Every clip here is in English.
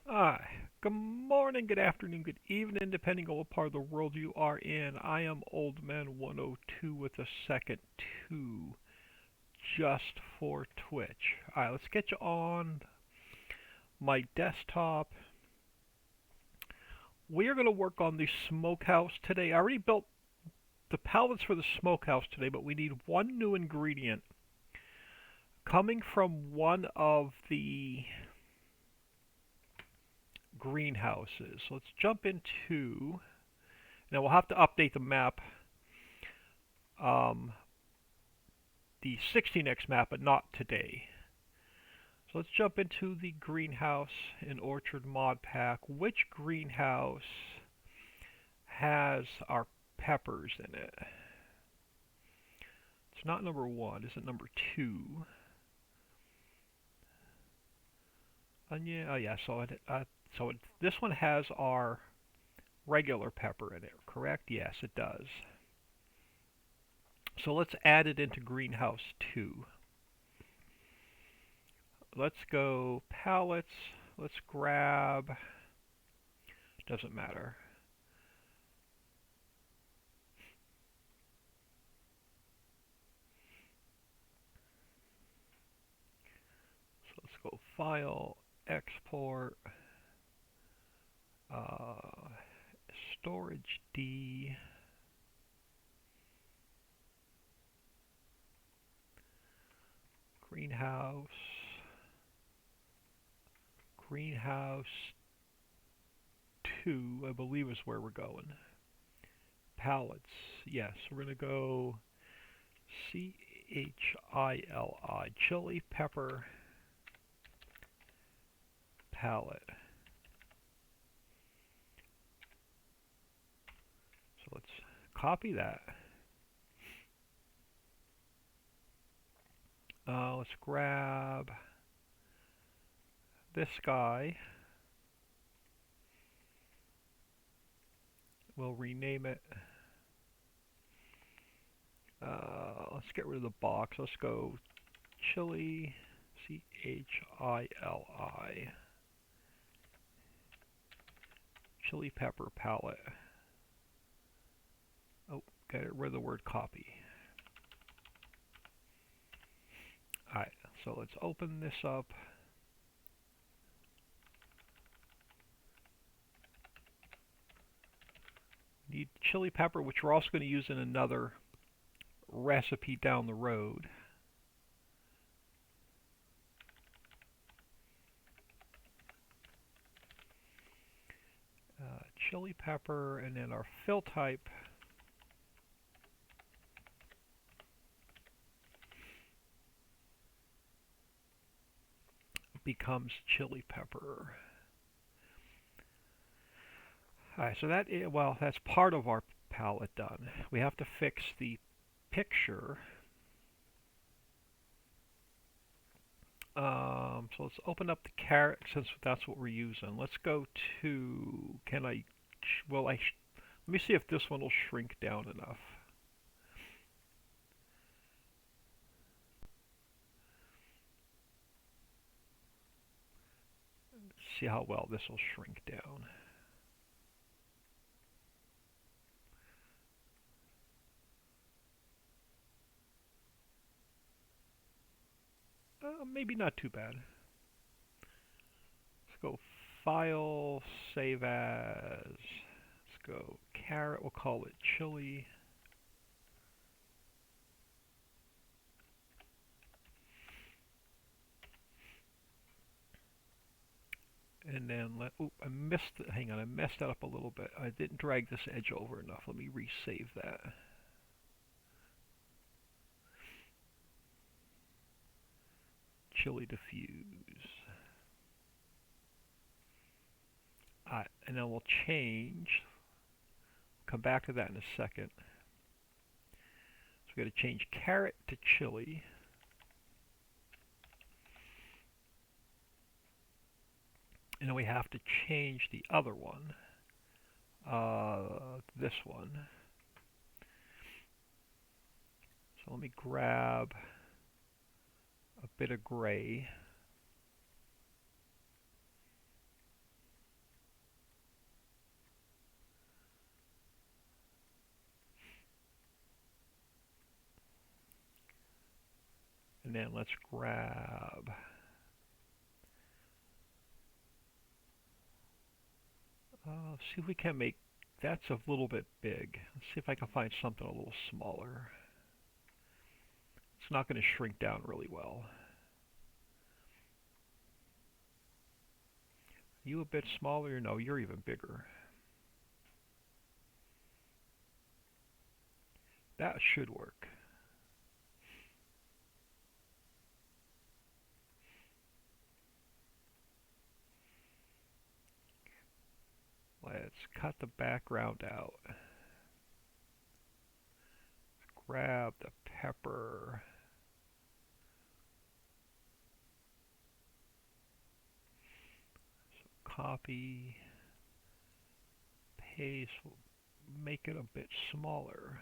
Hi. Good morning, good afternoon, good evening, depending on what part of the world you are in. I am Old Man 102 with a second 2 just for Twitch. Alright, let's get you on my desktop. We are going to work on the smokehouse today. I already built the pallets for the smokehouse today, but we need one new ingredient coming from one of the greenhouses. So let's jump into. Now we'll have to update the map, um, the 16x map, but not today. So let's jump into the greenhouse in Orchard Mod Pack. Which greenhouse has our peppers in it? It's not number one. Is it number two? Yeah, oh yeah. This one has our regular pepper in it, correct? Yes, it does. So let's add it into greenhouse two. Let's go pallets. Let's grab. Doesn't matter. So let's go file, export, uh, storage D, greenhouse, greenhouse 2, I believe is where we're going. Pallets, yes, we're going to go CHILI, chili pepper palette. So let's copy that. Let's grab this guy. We'll rename it. Let's get rid of the box. Let's go chili, CHILI, chili pepper palette. Oh, get rid of the word copy. Alright, so let's open this up. Need chili pepper, which we're also going to use in another recipe down the road. Chili pepper, and then our fill type becomes chili pepper. Alright, so that is, well, that's part of our palette done. We have to fix the picture. So let's open up the carrot since that's what we're using. Let's go to, can I, well, let me see if this one will shrink down enough. See how well this will shrink down. Maybe not too bad. Let's go File, Save As. Let's go Carrot, we'll call it Chili. And then I missed, hang on, I messed that up a little bit. I didn't drag this edge over enough. Let me resave that. Chili diffuse. Alright, and then we'll change. Come back to that in a second. So we're going to change carrot to chili. And then we have to change the other one. This one. So let me grab a bit of gray. And then let's grab see if we can make that's a little bit big. Let's see if I can find something a little smaller. It's not going to shrink down really well. You a bit smaller? No, you're even bigger. That should work. Let's cut the background out. Grab the pepper. So copy, paste, we'll make it a bit smaller.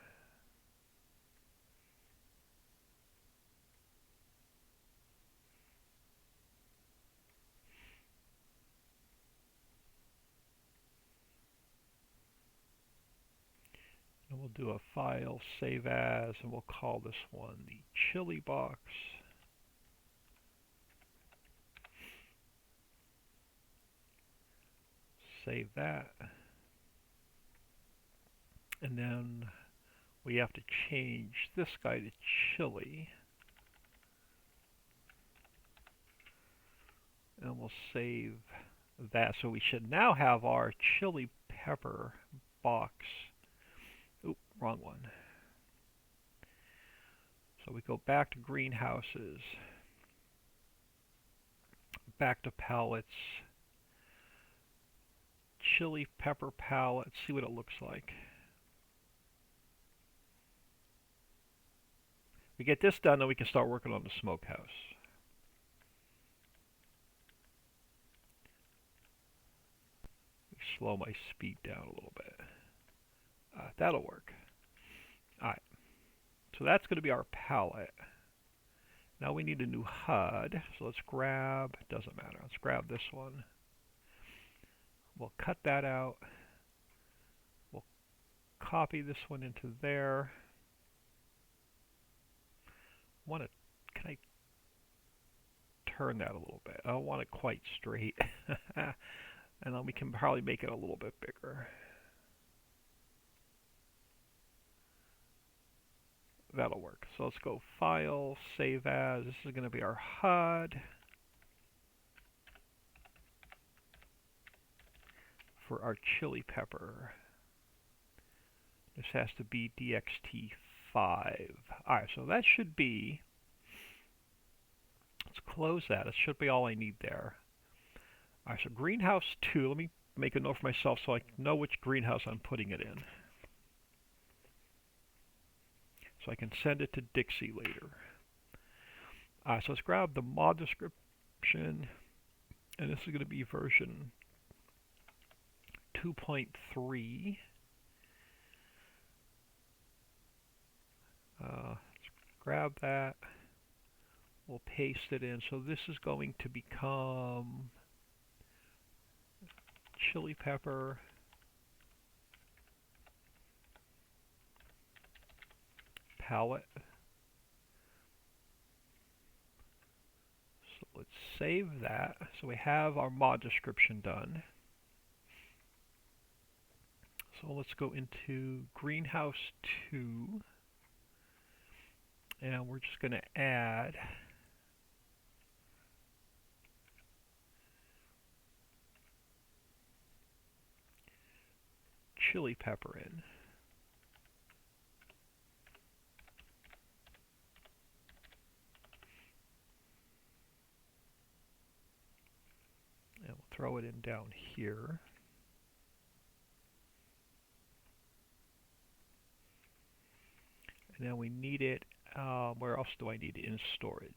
And we'll do a file, save as, and we'll call this one the chili box. Save that. And then we have to change this guy to chili. And we'll save that. So we should now have our chili pepper box. Oop, wrong one. So we go back to greenhouses, back to palettes, chili pepper palette, see what it looks like. We get this done, then we can start working on the smokehouse. Slow my speed down a little bit. That'll work. Alright, so that's going to be our palette. Now we need a new HUD, so let's grab, doesn't matter, let's grab this one. We'll cut that out. We'll copy this one into there. Can I turn that a little bit? I don't want it quite straight. And then we can probably make it a little bit bigger. That'll work. So let's go File, Save As. This is going to be our HUD for our chili pepper. This has to be DXT5. Alright, so that should be, let's close that. It should be all I need there. Alright, so greenhouse 2, let me make a note for myself so I know which greenhouse I'm putting it in. So I can send it to Dixie later. Alright, so let's grab the mod description, and this is going to be version 2.3. Let's grab that. We'll paste it in. So this is going to become chili pepper, palette. So let's save that. So we have our mod description done. So let's go into Greenhouse 2. And we're just going to add chili pepper in. And we'll throw it in down here. And then we need it, where else do I need it? In storage.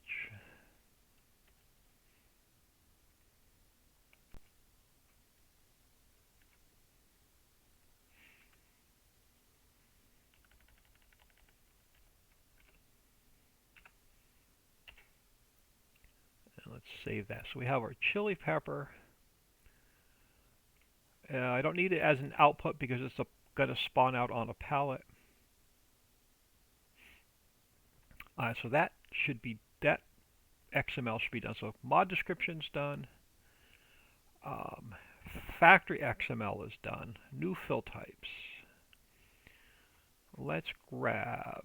And let's save that. So we have our chili pepper. I don't need it as an output because it's going to spawn out on a palette. So that should be that XML should be done. So mod description's done. Um, Factory XML is done. New fill types. Let's grab,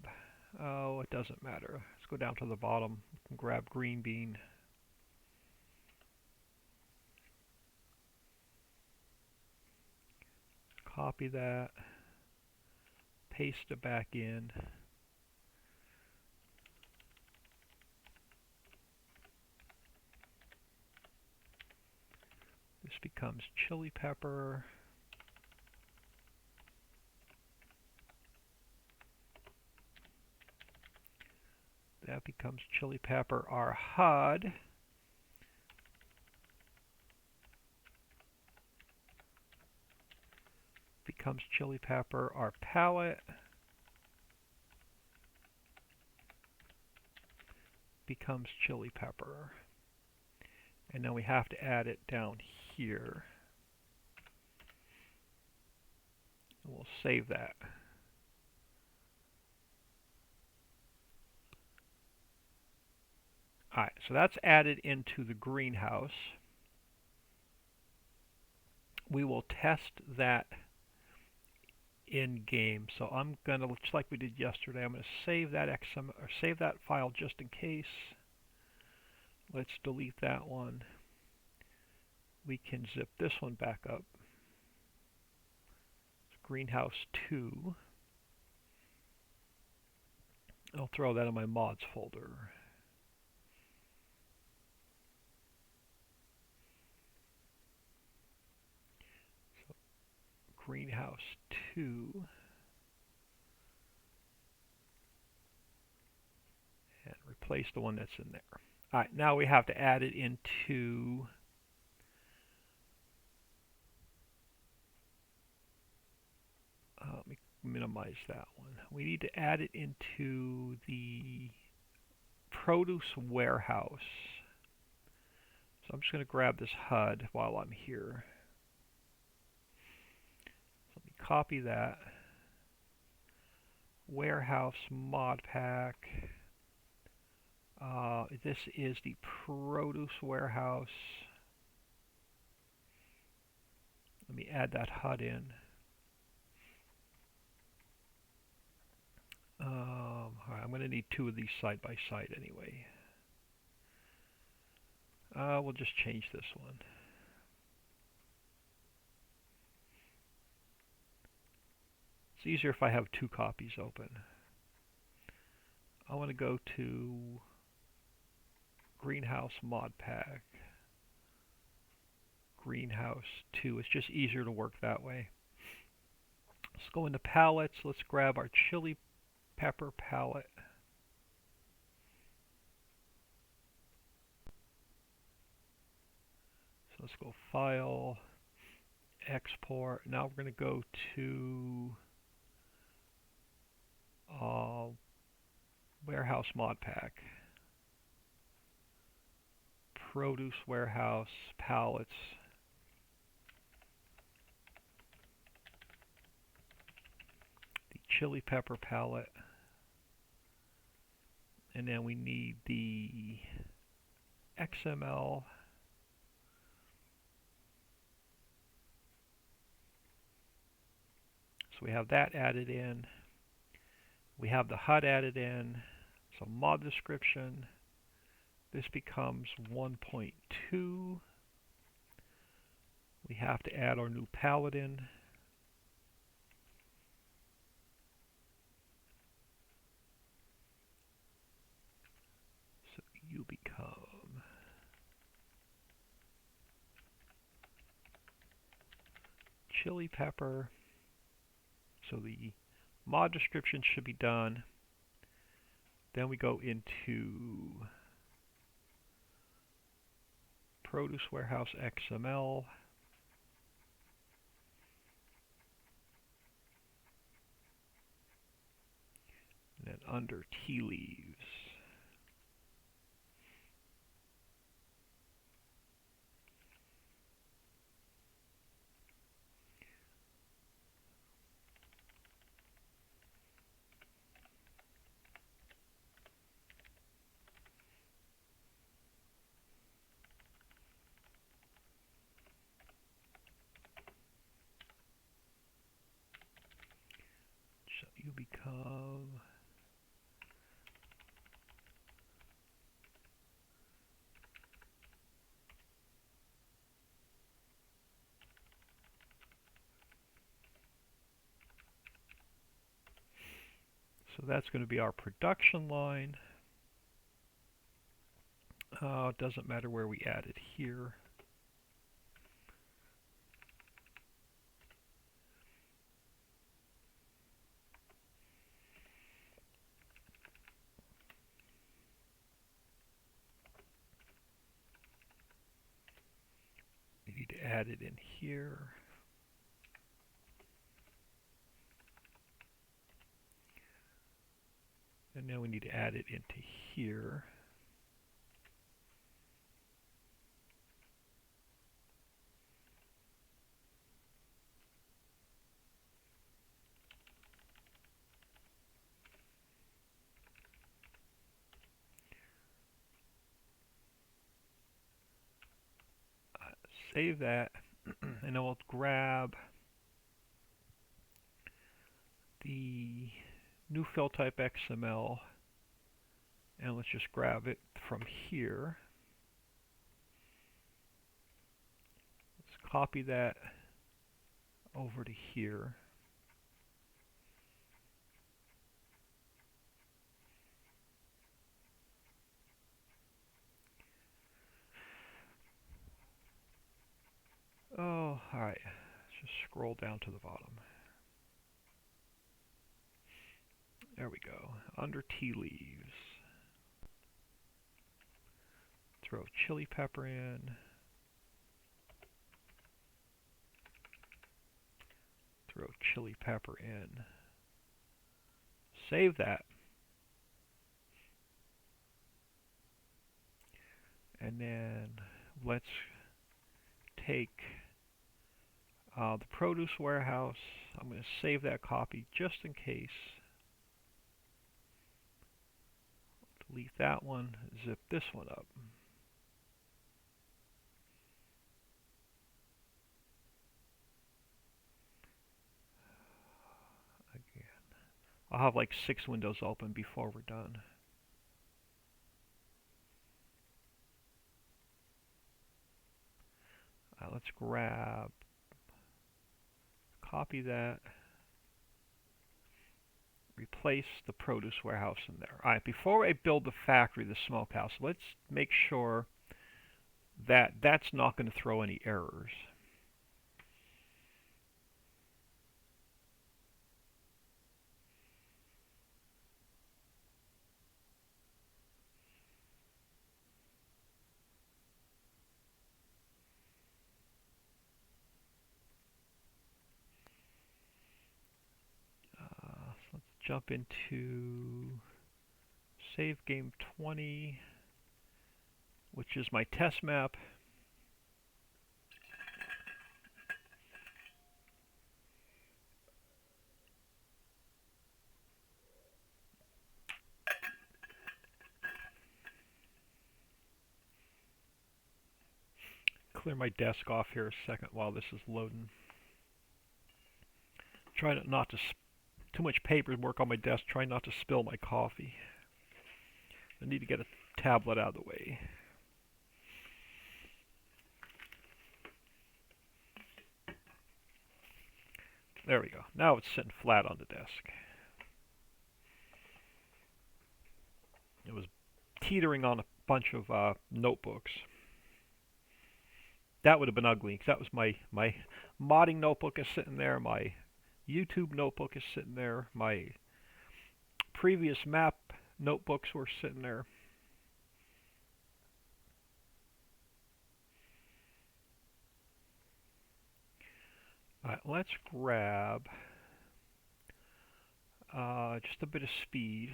oh, it doesn't matter. Let's go down to the bottom and grab green bean. Copy that. Paste it back in. This becomes chili pepper. That becomes chili pepper. Our HUD becomes chili pepper. Our palette becomes chili pepper. And now we have to add it down here. And we'll save that. Alright, so that's added into the greenhouse. We will test that in game. So I'm gonna, just like we did yesterday, I'm gonna save that save that file just in case. Let's delete that one. We can zip this one back up. It's greenhouse 2. I'll throw that in my mods folder. So, greenhouse 2. And replace the one that's in there. Alright, now we have to add it into let me minimize that one. We need to add it into the produce warehouse. So I'm just going to grab this HUD while I'm here. So let me copy that. Warehouse mod pack. This is the produce warehouse. Let me add that HUD in. Alright, I'm going to need 2 of these side by side anyway. We'll just change this one. It's easier if I have 2 copies open. I want to go to Greenhouse Mod Pack. Greenhouse 2. It's just easier to work that way. Let's go into palettes. Let's grab our chili pepper palette. So let's go File, Export. Now we're going to go to Warehouse Mod Pack. Produce Warehouse, Palettes. The chili pepper palette. And then we need the XML. So we have that added in. We have the HUD added in. So mod description. This becomes 1.2. We have to add our new palette in. So you become chili pepper. So the mod description should be done. Then we go into Produce Warehouse XML. And then under tea leaves. you become so that's going to be our production line. It doesn't matter where we add it here. We need to add it in here. And now we need to add it into here. Save that, and then we'll grab the new fill type XML, and let's just grab it from here. Let's copy that over to here. Oh, alright. Let's just scroll down to the bottom. There we go. Under tea leaves. Throw chili pepper in. Throw chili pepper in. Save that. And then let's take the produce warehouse. I'm going to save that copy just in case. Delete that one. Zip this one up. Again, I'll have like 6 windows open before we're done. Let's grab, copy that, replace the produce warehouse in there. Alright, before I build the factory, the smokehouse, let's make sure that that's not going to throw any errors. Let's jump into save game 20, which is my test map. Clear my desk off here a second while this is loading. Try not to too much paperwork on my desk. Try not to spill my coffee. I need to get a tablet out of the way. There we go. Now it's sitting flat on the desk. It was teetering on a bunch of notebooks. That would have been ugly, because that was my modding notebook is sitting there, my YouTube notebook is sitting there, my previous map notebooks were sitting there. Alright, let's grab just a bit of speed.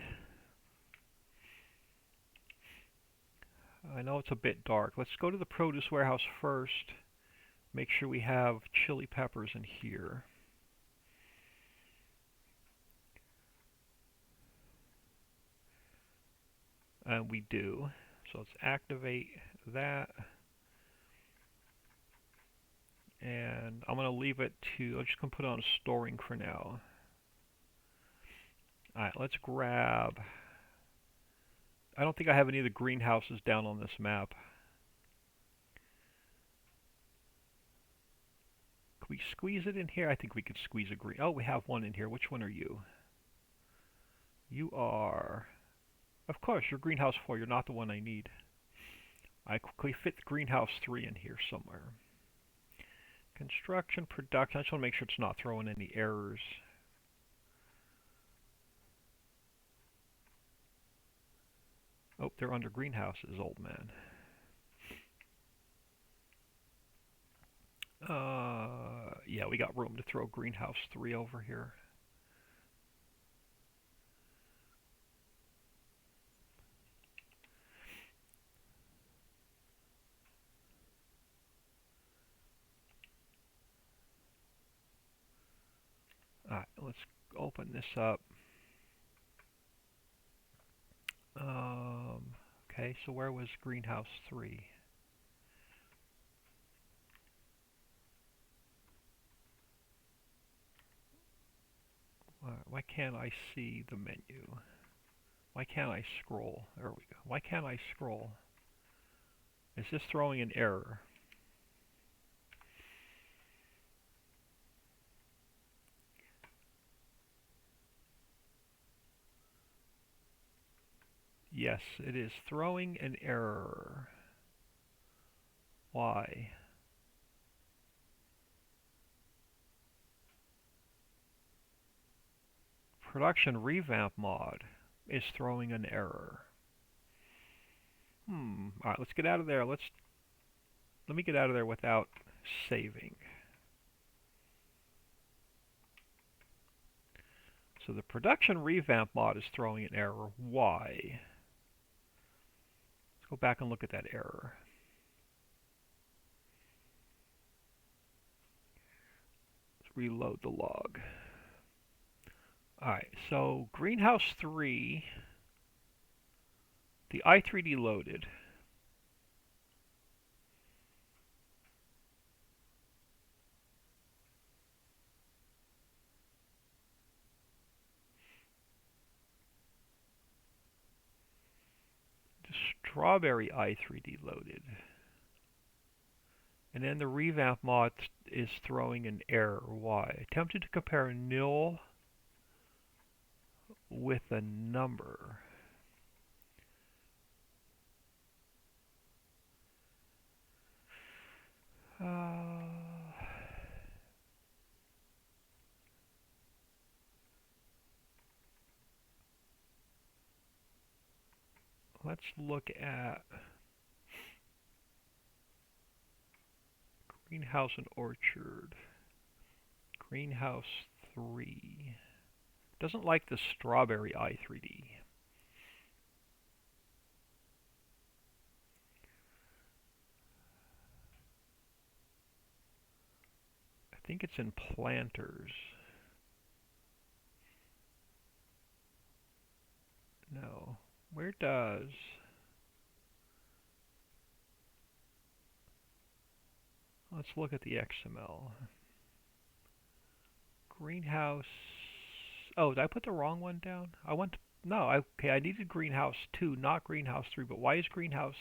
I know it's a bit dark. Let's go to the produce warehouse first. Make sure we have chili peppers in here. And we do. So let's activate that. And I'm going to leave it to, I'm just going to put it on storing for now. Alright, let's grab... I don't think I have any of the greenhouses down on this map. Can we squeeze it in here? I think we could squeeze a green... Oh, we have one in here. Which one are you? You are... Of course, you're greenhouse 4. You're not the one I need. I quickly fit greenhouse 3 in here somewhere. Construction, production. I just want to make sure it's not throwing any errors. Oh, they're under greenhouses, old man. Yeah, we got room to throw greenhouse 3 over here. Alright, let's open this up. Okay, so where was greenhouse 3? Why can't I see the menu? Why can't I scroll? There we go. Why can't I scroll? Is this throwing an error? Yes, it is throwing an error. Why? Production revamp mod is throwing an error. Alright, let's get out of there. Let me get out of there without saving. So the production revamp mod is throwing an error. Why? Let's go back and look at that error. Let's reload the log. Alright, so greenhouse 3, the i3D loaded. The strawberry i3D loaded. And then the revamp mod is throwing an error. Why? Attempted to compare nil with a number. Let's look at greenhouse and orchard. Greenhouse 3. Doesn't like the strawberry i3D. I think it's in planters. No. Where does... Let's look at the XML. Greenhouse... Oh, did I put the wrong one down? I want to... No, okay, I needed greenhouse 2, not greenhouse 3, but why is greenhouse...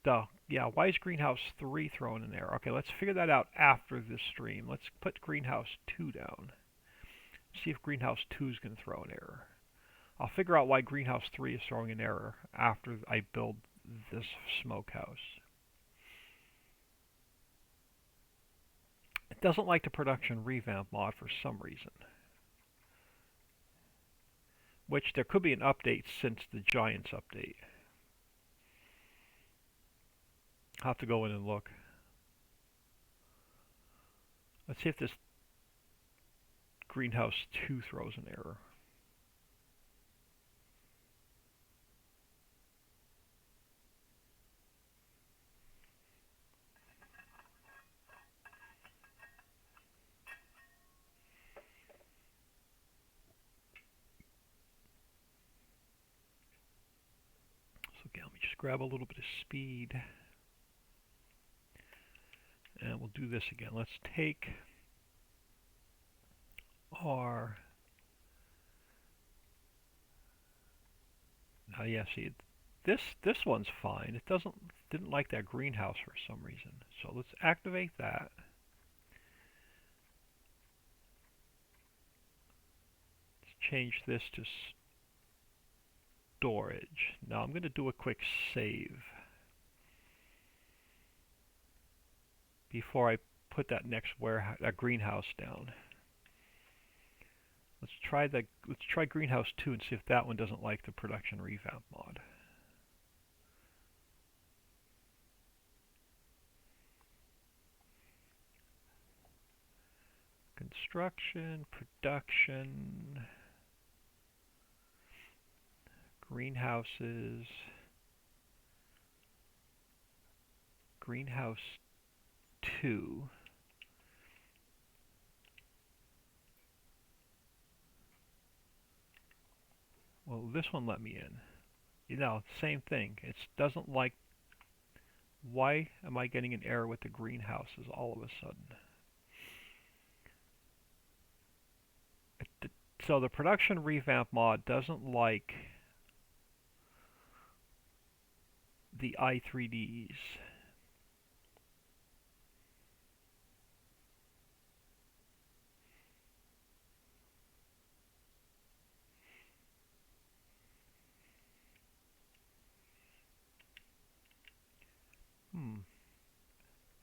Duh. Yeah, why is greenhouse 3 throwing an error? Okay, let's figure that out after this stream. Let's put greenhouse 2 down. See if greenhouse 2 is going to throw an error. I'll figure out why greenhouse 3 is throwing an error after I build this smokehouse. It doesn't like the production revamp mod for some reason. Which there could be an update since the Giants update. I'll have to go in and look. Let's see if this greenhouse 2 throws an error. So again, let me just grab a little bit of speed. And we'll do this again. Let's take are, yeah, see, this one's fine. It didn't like that greenhouse for some reason. So let's activate that. Let's change this to storage. Now I'm going to do a quick save before I put that next warehouse, that greenhouse down. Let's try greenhouse 2 and see if that one doesn't like the production revamp mod. Construction, production, greenhouses, greenhouse 2. Well, this one let me in. You know, same thing. It doesn't like. Why am I getting an error with the greenhouses all of a sudden? So the production revamp mod doesn't like the i3Ds.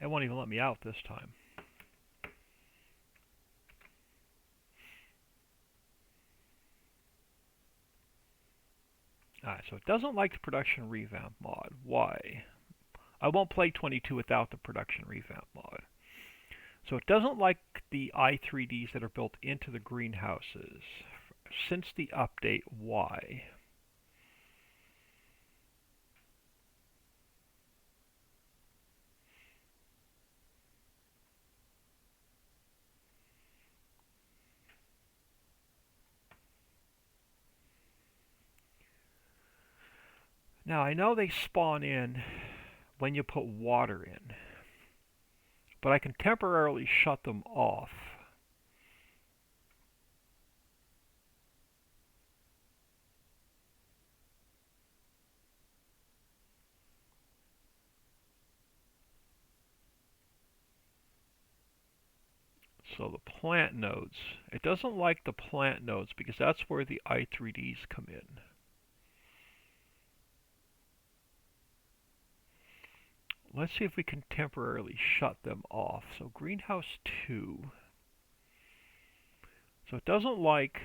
It won't even let me out this time. Alright, so it doesn't like the production revamp mod. Why? I won't play 22 without the production revamp mod. So it doesn't like the i3Ds that are built into the greenhouses. Since the update, why? Now I know they spawn in when you put water in, but I can temporarily shut them off. So the plant nodes, it doesn't like the plant nodes because that's where the i3Ds come in. Let's see if we can temporarily shut them off. So greenhouse 2. So it doesn't like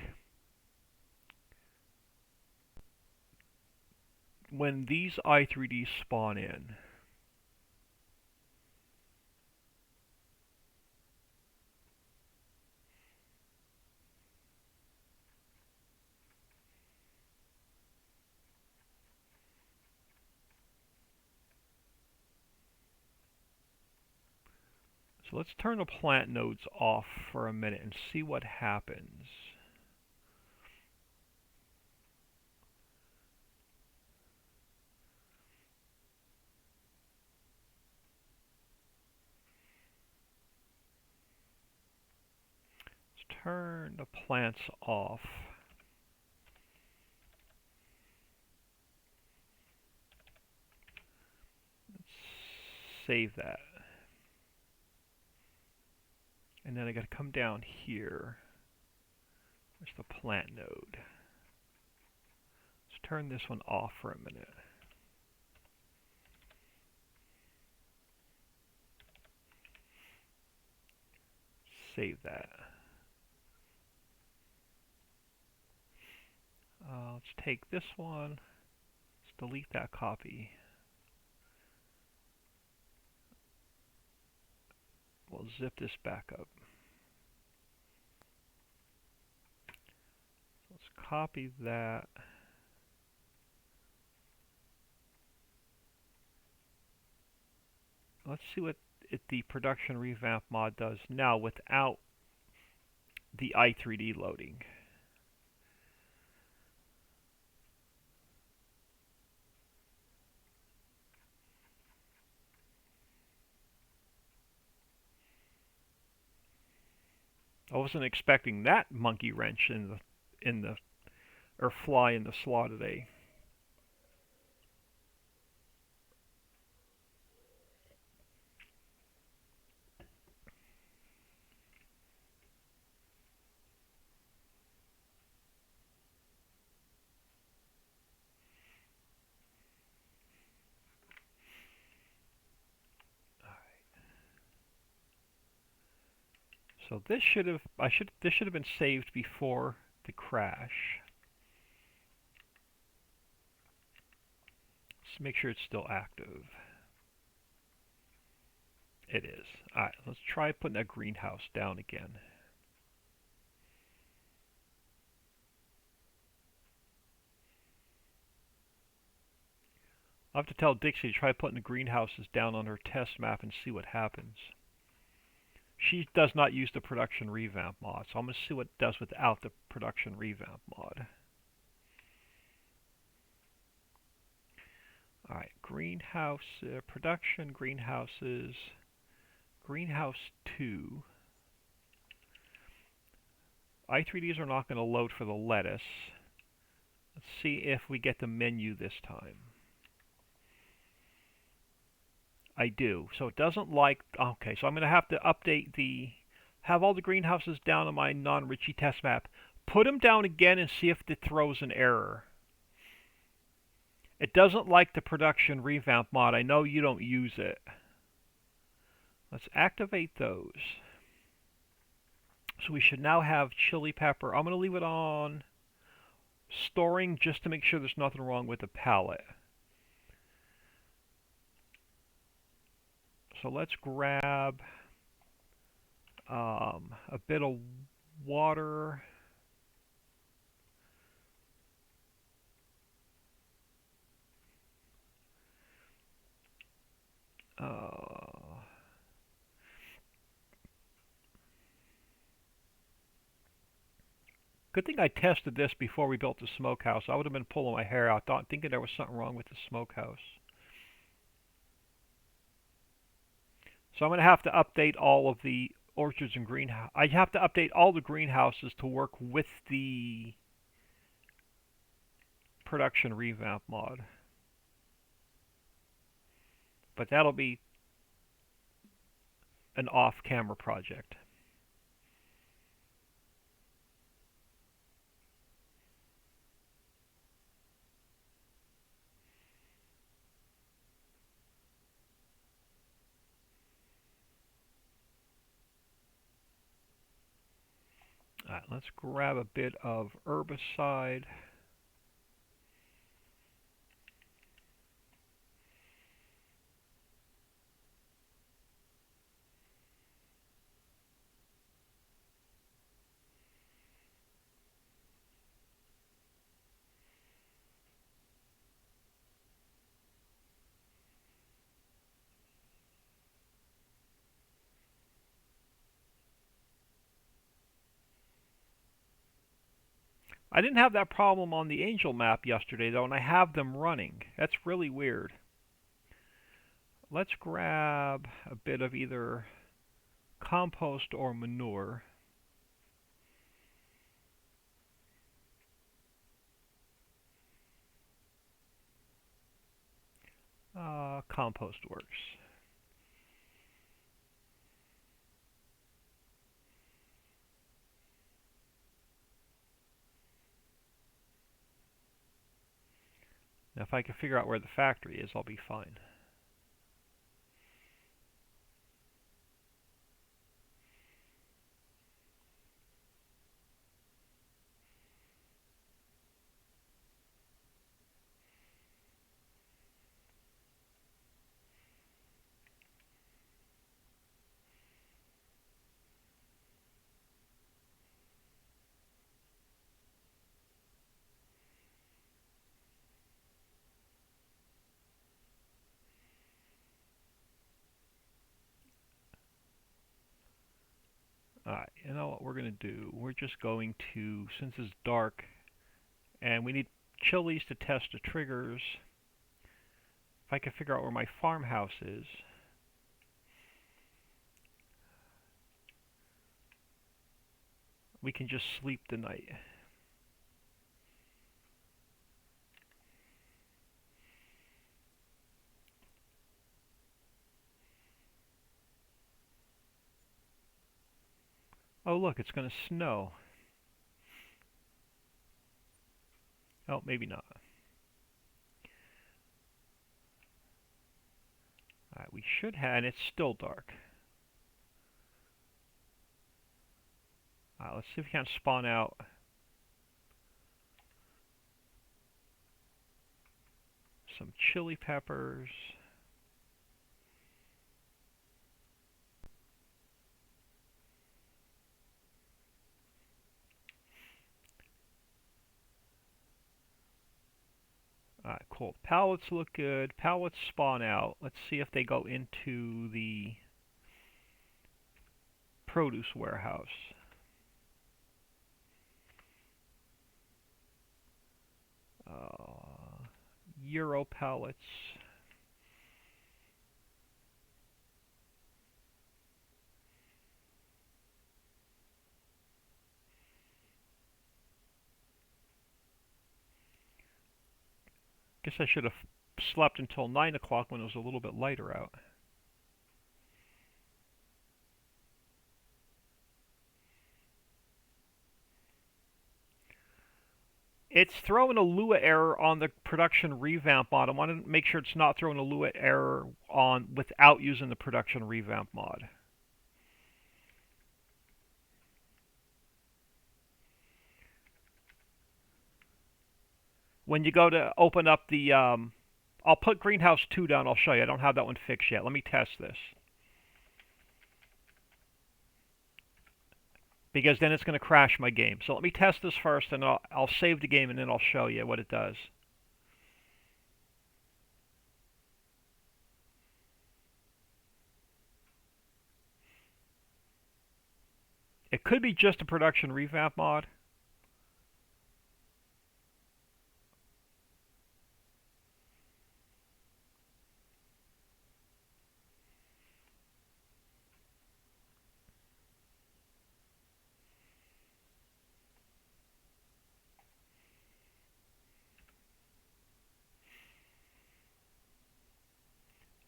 when these i3Ds spawn in. So let's turn the plant nodes off for a minute and see what happens. Let's turn the plants off. Let's save that. And then I got to come down here. There's the plant node. Let's turn this one off for a minute. Save that. Let's take this one. Let's delete that copy. We'll zip this back up. So let's copy that. Let's see what the production revamp mod does now without the i3D loading. I wasn't expecting that monkey wrench in the or fly in the slaw today. So this should have been saved before the crash. Let's make sure it's still active. It is. Alright, let's try putting that greenhouse down again. I'll have to tell Dixie to try putting the greenhouses down on her test map and see what happens. She does not use the production revamp mod, so I'm going to see what it does without the production revamp mod. Alright, greenhouse, production, greenhouses, greenhouse 2. i3Ds are not going to load for the lettuce. Let's see if we get the menu this time. I do. So it doesn't like, okay, so I'm going to have to update have all the greenhouses down on my non-Ritchie test map. Put them down again and see if it throws an error. It doesn't like the production revamp mod. I know you don't use it. Let's activate those. So we should now have chili pepper. I'm going to leave it on storing just to make sure there's nothing wrong with the palette. So let's grab a bit of water. Good thing I tested this before we built the smokehouse. I would have been pulling my hair out, thinking there was something wrong with the smokehouse. So I'm going to have to update all of the orchards and greenhouse. I have to update all the greenhouses to work with the production revamp mod. But that'll be an off-camera project. Alright, let's grab a bit of herbicide. I didn't have that problem on the Angel map yesterday, though, and I have them running. That's really weird. Let's grab a bit of either compost or manure. Compost works. Now, if I can figure out where the factory is, I'll be fine. Alright, you know what we're going to do? We're just going to, since it's dark, and we need chilies to test the triggers. If I can figure out where my farmhouse is. we can just sleep tonight. Oh look, it's going to snow. Oh, maybe not. Alright, we should have, and it's still dark. Alright, let's see if we can spawn out some chili peppers. Alright, cool. Pallets look good. Pallets spawn out. Let's see if they go into the produce warehouse. Euro pallets. Guess I should have slept until 9 o'clock when it was a little bit lighter out. It's throwing a Lua error on the production revamp mod. I want to make sure it's not throwing a Lua error on without using the production revamp mod. When you go to open up the, I'll put Greenhouse 2 down, I'll show you. I don't have that one fixed yet. Let me test this. Because then it's going to crash my game. So let me test this first, and I'll save the game, and then I'll show you what it does. It could be just a production revamp mod.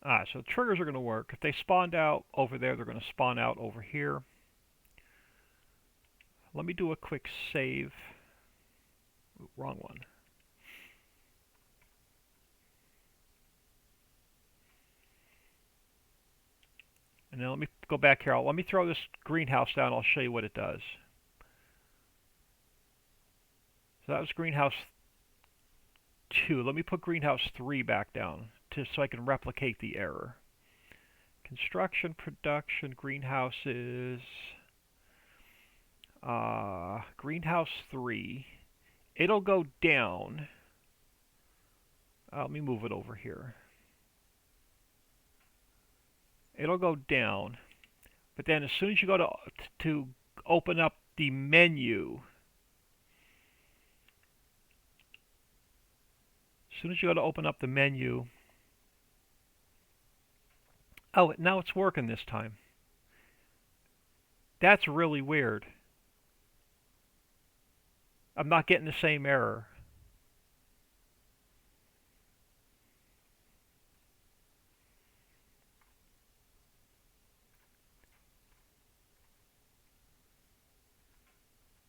Alright, so the triggers are going to work. If they spawned out over there, they're going to spawn out over here. Let me do a quick save. Ooh, wrong one. And then let me go back here. Let me throw this greenhouse down. I'll show you what it does. So that was greenhouse 2. Let me put greenhouse 3 back down so I can replicate the error. Construction, production, greenhouses. Greenhouse 3. It'll go down. Let me move it over here. It'll go down. But then as soon as you go to open up the menu, oh, now it's working this time. That's really weird. I'm not getting the same error.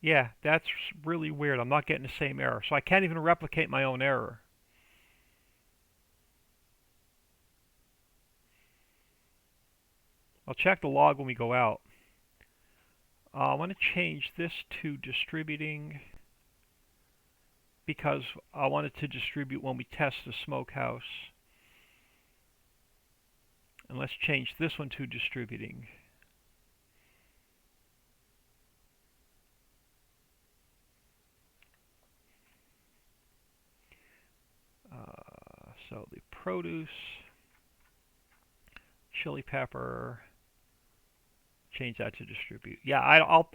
Yeah, that's really weird. I'm not getting the same error. So I can't even replicate my own error. I'll check the log when we go out. I want to change this to distributing because I want it to distribute when we test the smokehouse. And let's change this one to distributing. So the produce, chili pepper, change that to distribute. Yeah, I'll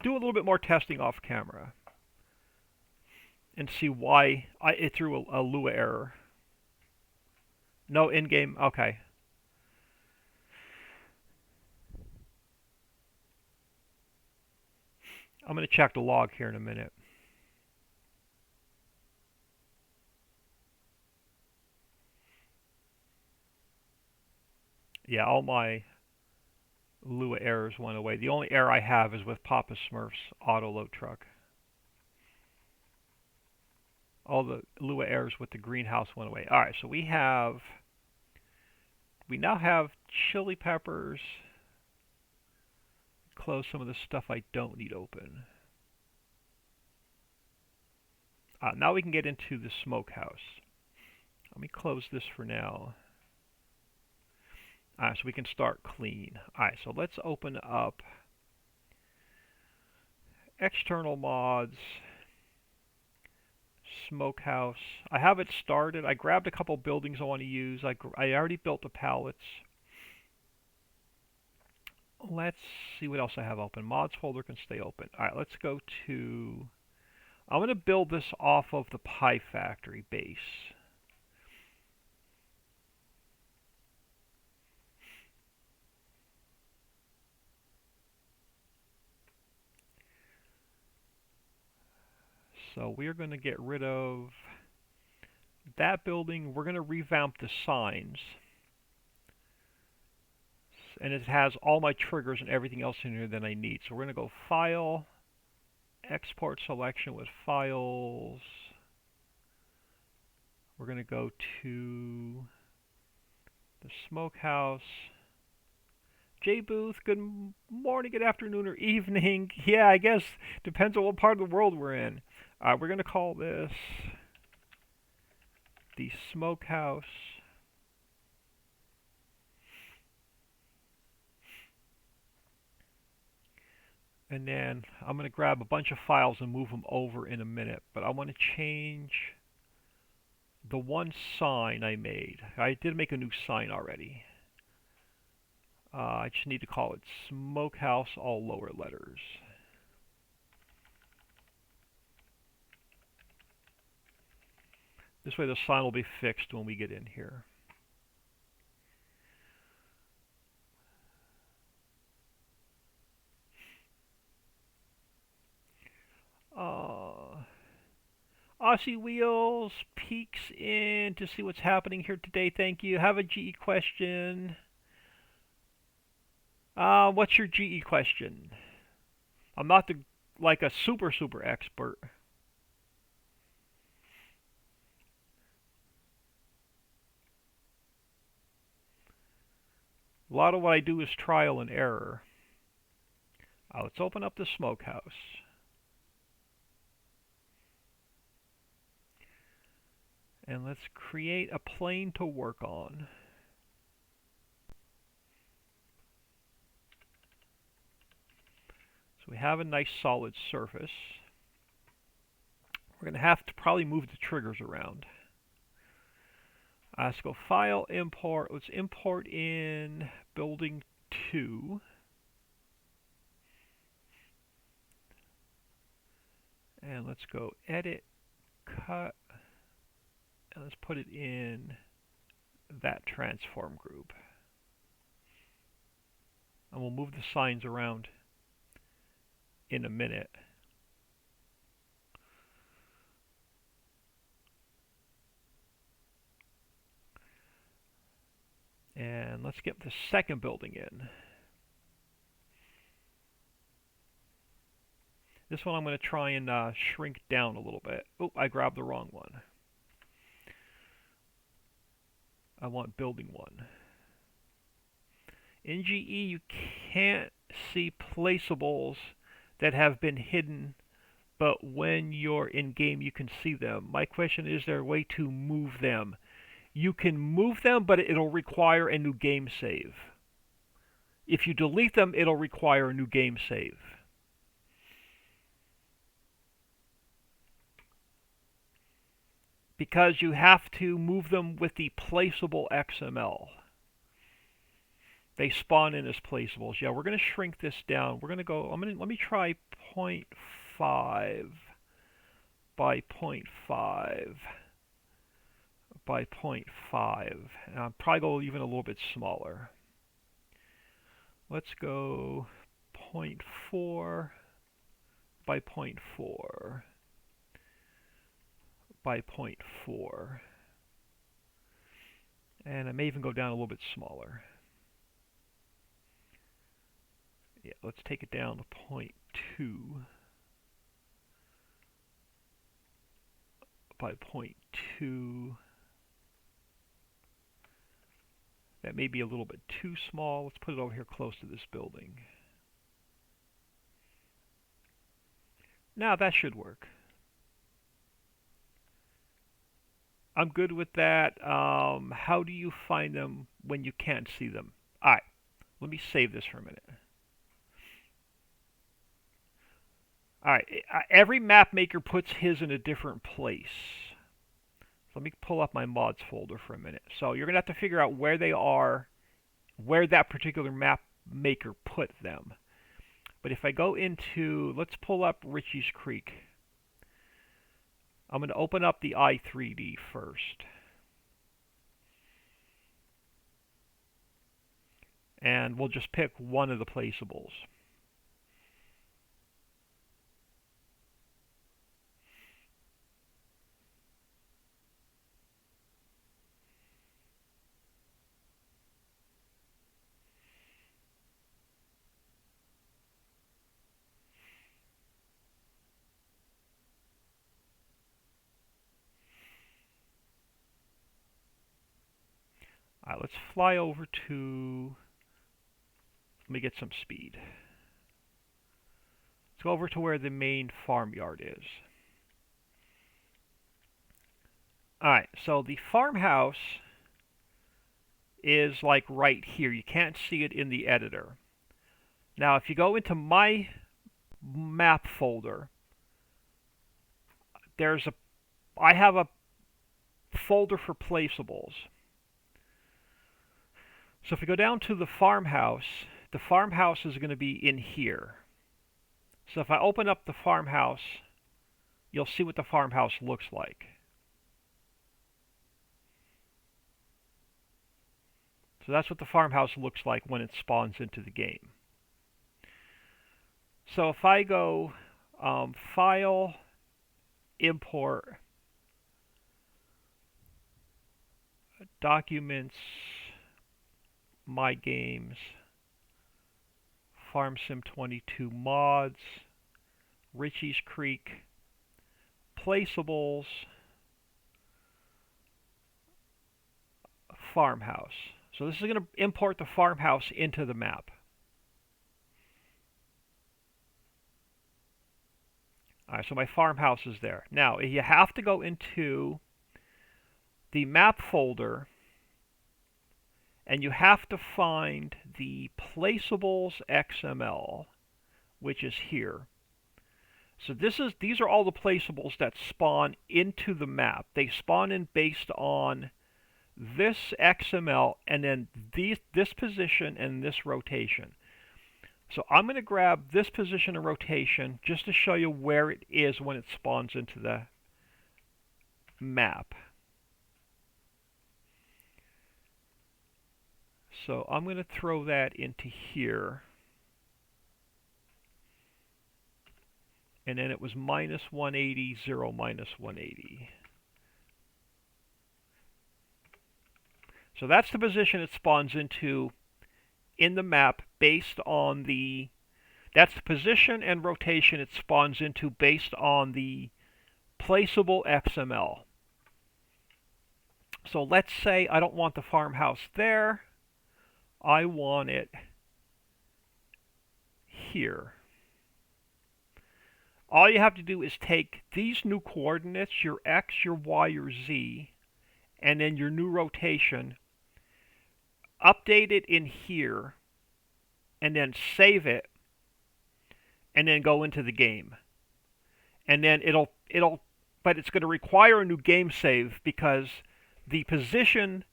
do a little bit more testing off camera and see why it threw a Lua error. No in-game. Okay. I'm going to check the log here in a minute. Yeah, all my Lua errors went away. The only error I have is with Papa Smurf's auto load truck. All the Lua errors with the greenhouse went away. Alright, so we now have chili peppers. Close some of the stuff I don't need open. Now we can get into the smokehouse. Let me close this for now. Alright, so we can start clean. Alright, so let's open up external mods, smokehouse. I have it started. I grabbed a couple buildings I want to use. I already built the pallets. Let's see what else I have open. Mods folder can stay open. Alright, let's go to... I'm going to build this off of the Pie Factory base. So we're going to get rid of that building. We're going to revamp the signs. And it has all my triggers and everything else in here that I need. So we're going to go File, Export Selection with Files. We're going to go to the Smokehouse. Jay Booth, good morning, good afternoon, or evening. Yeah, I guess depends on what part of the world we're in. We're going to call this the Smokehouse. And then I'm going to grab a bunch of files and move them over in a minute. But I want to change the one sign I made. I did make a new sign already. I just need to call it Smokehouse, all lower letters. This way the sign will be fixed when we get in here. Aussie Wheels peeks in to see what's happening here today. Thank you. Have a GE question. What's your GE question? I'm not like a super expert. A lot of what I do is trial and error. Let's open up the smokehouse. And let's create a plane to work on. So we have a nice solid surface. We're going to have to probably move the triggers around. Let's go File, Import. Let's import in Building 2. And let's go Edit, Cut, and let's put it in that transform group. And we'll move the signs around in a minute. And let's get the second building in. This one I'm going to try and shrink down a little bit. Oh, I grabbed the wrong one. I want building 1. In GE, you can't see placeables that have been hidden, but when you're in game, you can see them. My question is there a way to move them? You can move them, but it'll require a new game save. If you delete them, it'll require a new game save. Because you have to move them with the placeable XML. They spawn in as placeables. Yeah, we're going to shrink this down. We're going to go, let me try 0.5 by 0.5 by 0.5. And I'll probably go even a little bit smaller. Let's go 0.4 by 0.4 by 0.4. And I may even go down a little bit smaller. Yeah, let's take it down to 0.2 by 0.2. That may be a little bit too small. Let's put it over here close to this building. Now that should work. I'm good with that. How do you find them when you can't see them? Alright, let me save this for a minute. Alright, every map maker puts his in a different place. Let me pull up my mods folder for a minute. So you're going to have to figure out where they are, where that particular map maker put them. But if I go into, let's pull up Ritchie's Creek. I'm going to open up the i3D first. And we'll just pick one of the placeables. Alright, let's fly over to, let me get some speed. Let's go over to where the main farmyard is. Alright, so the farmhouse is like right here. You can't see it in the editor. Now if you go into my map folder, I have a folder for placeables. So if you go down to the farmhouse is going to be in here. So if I open up the farmhouse, you'll see what the farmhouse looks like. So that's what the farmhouse looks like when it spawns into the game. So if I go File, Import, Documents, My Games, FarmSim22 Mods, Ritchie's Creek, Placeables, Farmhouse. So this is going to import the farmhouse into the map. Alright, so my farmhouse is there. Now, you have to go into the map folder and you have to find the Placeables XML, which is here. So these are all the placeables that spawn into the map. They spawn in based on this XML and then this position and this rotation. So I'm going to grab this position and rotation just to show you where it is when it spawns into the map. So I'm going to throw that into here. And then it was minus 180, 0, minus 180. So that's the position it spawns into in the map based on that's the position and rotation it spawns into based on the placeable XML. So let's say I don't want the farmhouse there. I want it here. All you have to do is take these new coordinates, your X, your Y, your Z, and then your new rotation, update it in here, and then save it, and then go into the game. And then but it's going to require a new game save because the position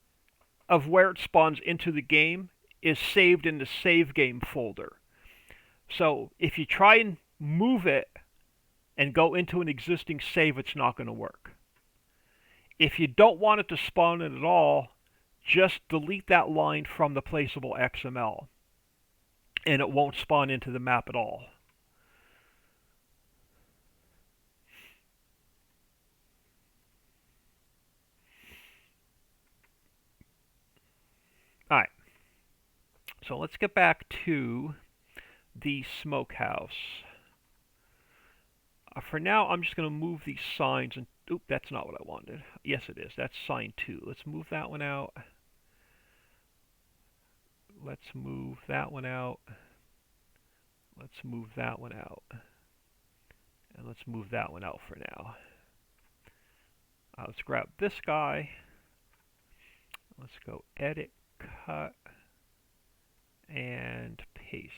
of where it spawns into the game is saved in the save game folder. So if you try and move it and go into an existing save, it's not going to work. If you don't want it to spawn in at all, just delete that line from the placeable XML and it won't spawn into the map at all. so let's get back to the smokehouse. For now, I'm just going to move these signs and... Oop, that's not what I wanted. Yes, it is. That's sign 2. Let's move that one out. Let's move that one out. Let's move that one out. And let's move that one out for now. Let's grab this guy. Let's go edit, cut, and paste.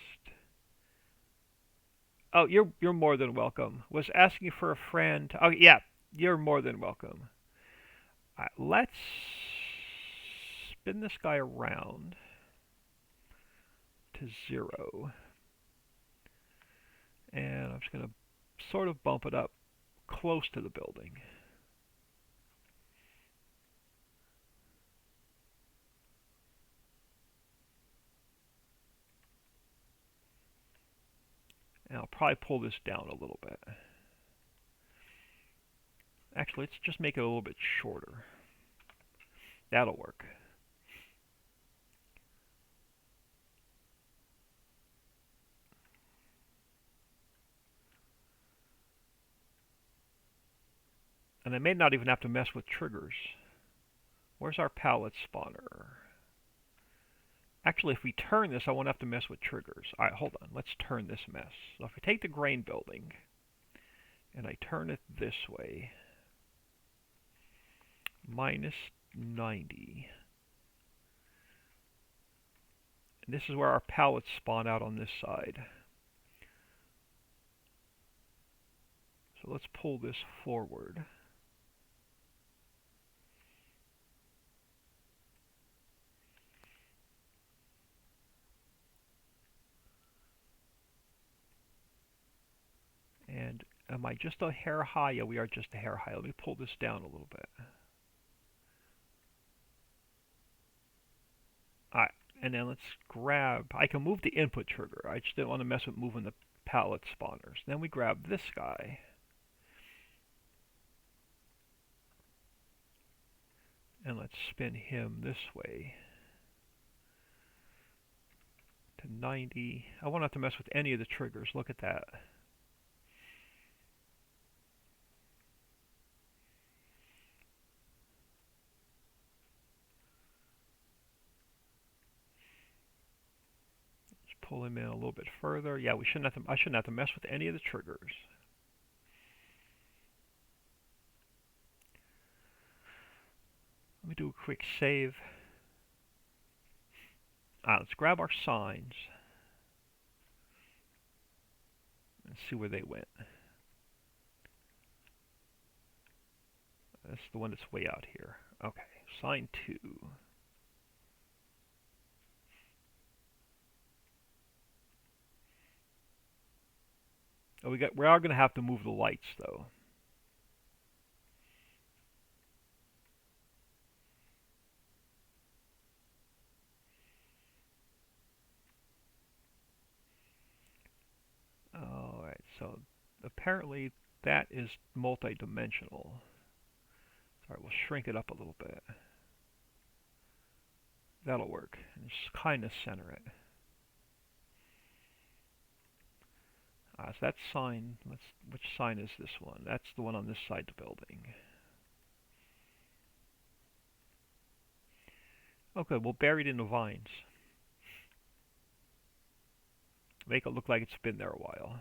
Oh, you're more than welcome. Was asking for a friend. Oh yeah, you're more than welcome. All right, let's spin this guy around to 0. And I'm just going to sort of bump it up close to the building. And I'll probably pull this down a little bit. Actually, let's just make it a little bit shorter. That'll work. And I may not even have to mess with triggers. Where's our palette spawner? Actually, if we turn this, I won't have to mess with triggers. Alright, hold on. Let's turn this mess. So if I take the grain building, and I turn it this way, minus 90. And this is where our pallets spawn out on this side. So let's pull this forward. And am I just a hair high? Yeah, we are just a hair high. Let me pull this down a little bit. Alright, and then let's grab... I can move the input trigger. I just didn't want to mess with moving the palette spawners. Then we grab this guy. And let's spin him this way to 90. I won't have to mess with any of the triggers. Look at that. Let's pull him in a little bit further. Yeah, we shouldn't have to. I shouldn't have to mess with any of the triggers. Let me do a quick save. Let's grab our signs and see where they went. That's the one that's way out here. Okay, sign 2. Oh, we are going to have to move the lights though. Alright, so apparently that is multi-dimensional. Alright, we'll shrink it up a little bit. That'll work. And just kind of center it. So that sign, which sign is this one? That's the one on this side of the building. Okay, we'll bury it in the vines. Make it look like it's been there a while.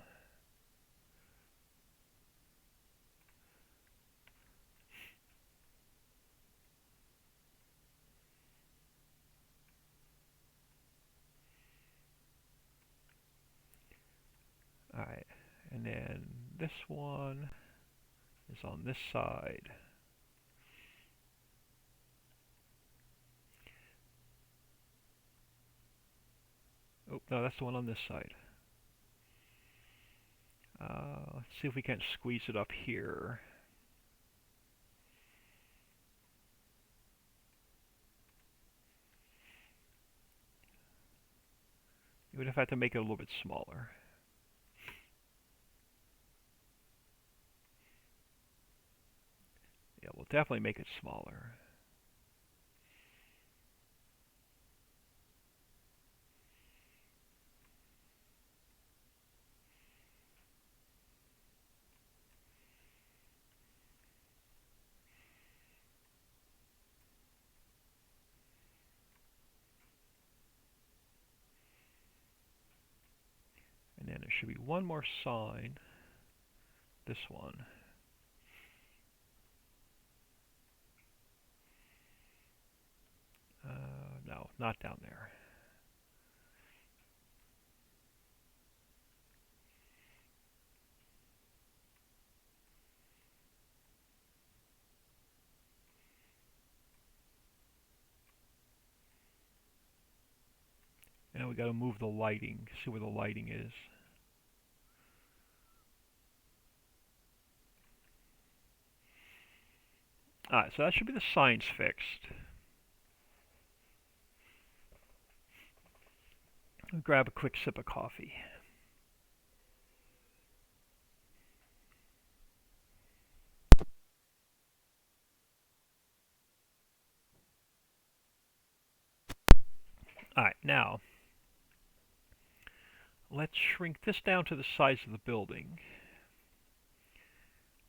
Alright, and then this one is on this side. Oh, no, that's the one on this side. Let's see if we can't squeeze it up here. You would have had to make it a little bit smaller. Yeah, we'll definitely make it smaller. should be one more sign. This one. No, not down there. And we got to move the lighting, see where the lighting is. Alright, so that should be the signs fixed. I'll grab a quick sip of coffee. Alright, now let's shrink this down to the size of the building.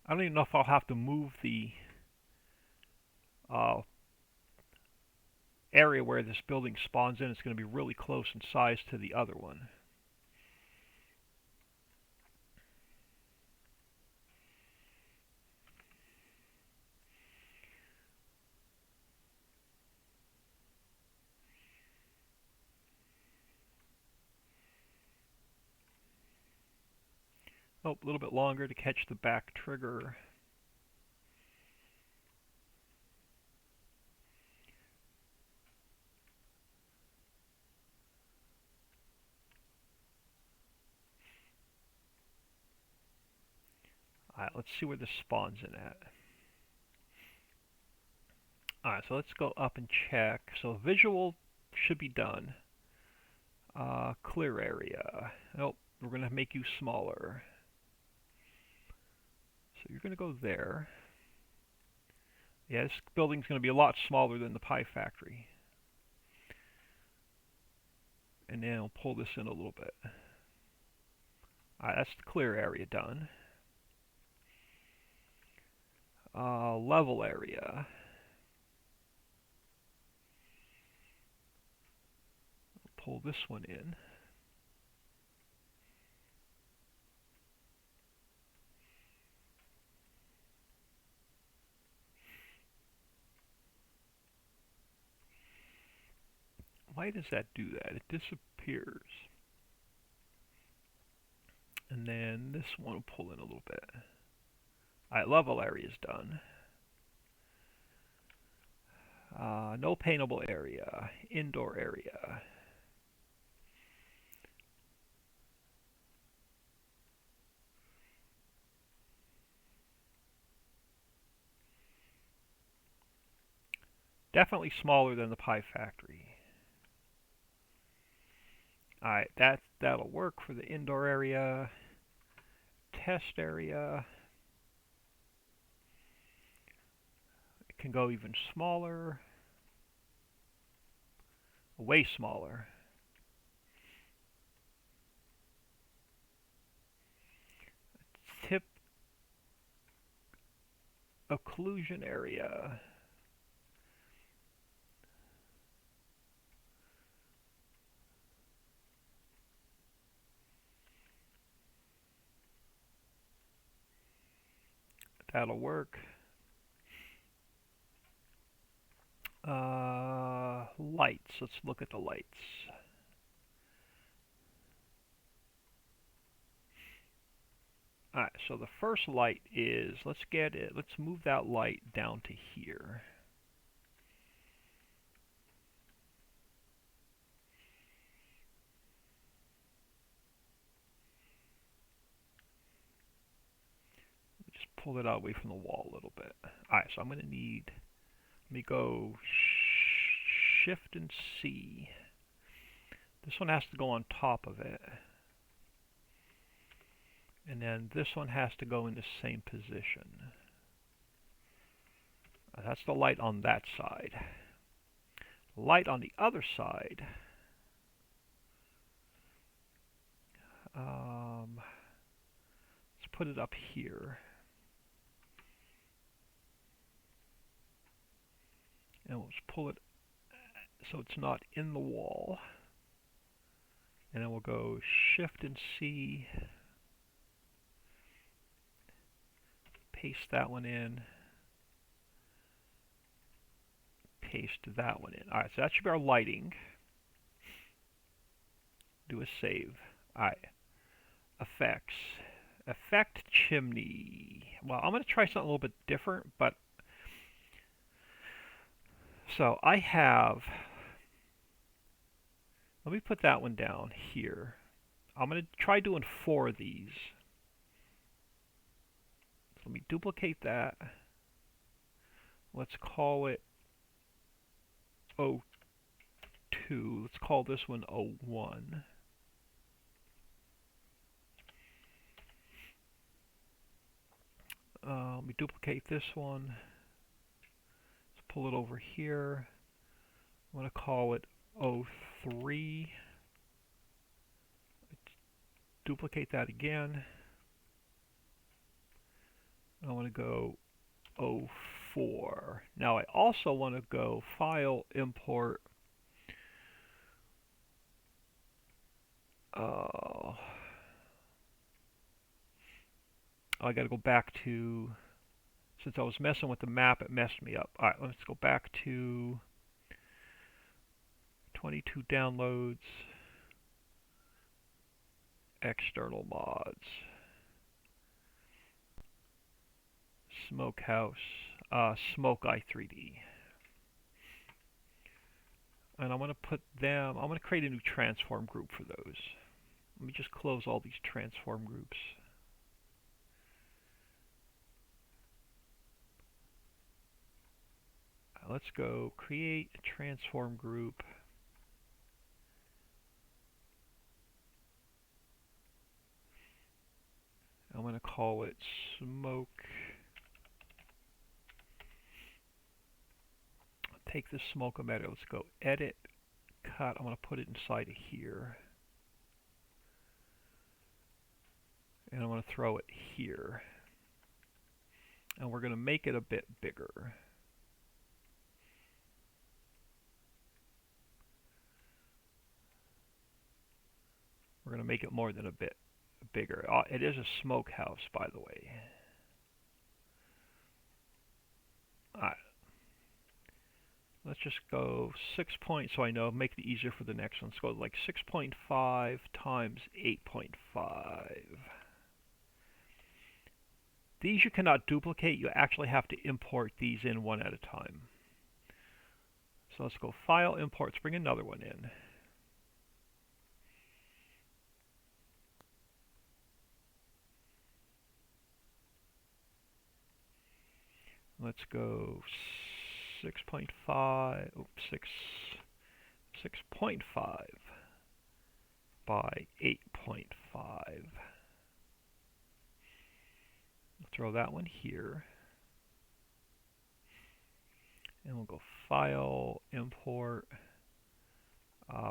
I don't even know if I'll have to move the area where this building spawns in. It's going to be really close in size to the other one. Oh, a little bit longer to catch the back trigger. Alright, let's see where this spawns in at. Alright, so let's go up and check. So visual should be done. Clear area. Oh, we're going to make you smaller. So you're going to go there. Yeah, this building's going to be a lot smaller than the Pie Factory. And then I'll pull this in a little bit. Alright, that's the clear area done. Level area. Pull this one in. Why does that do that? It disappears. And then this one will pull in a little bit. Alright, level area is done. No paintable area. Indoor area. Definitely smaller than the Pie Factory. Alright, that'll work for the indoor area. Test area. It can go even smaller. Way smaller. Tip occlusion area. That'll work. Lights. Let's look at the lights. Alright, so the first light is, let's move that light down to here. Just pull it out away from the wall a little bit. Alright, so I'm going to need, let me go Shift and C. This one has to go on top of it. And then this one has to go in the same position. That's the light on that side. Light on the other side. Let's put it up here. And let's pull it so it's not in the wall. And then we'll go Shift and C, paste that one in, paste that one in. Alright, so that should be our lighting. Do a save. Alright, effects. Effect chimney. Well, I'm going to try something a little bit different, but so I have, let me put that one down here. I'm going to try doing 4 of these. So let me duplicate that. Let's call it O2. Let's call this one O1. Let me duplicate this one. Let's pull it over here. I'm going to call it O3. Let's duplicate that again. I want to go O4. Now I also want to go File, Import. I got to go back to, since I was messing with the map, it messed me up. Alright, let's go back to 22 downloads, external mods, Smokehouse, Smoke i3D. And I'm going to put them, I'm going to create a new transform group for those. Let me just close all these transform groups. Let's go create a transform group. I'm going to call it Smoke. Take the smoke emitter. Let's go Edit, Cut. I'm going to put it inside of here. And I'm going to throw it here. And we're going to make it a bit bigger. We're going to make it more than a bit bigger. It is a smokehouse, by the way. Alright. Let's just go 6 points so I know, make it easier for the next one. Let's go like 6.5 times 8.5. These you cannot duplicate. You actually have to import these in one at a time. So let's go File, Import. Let's bring another one in. Let's go 6.5, 6.5 by 8.5. Throw that one here. And we'll go File, Import,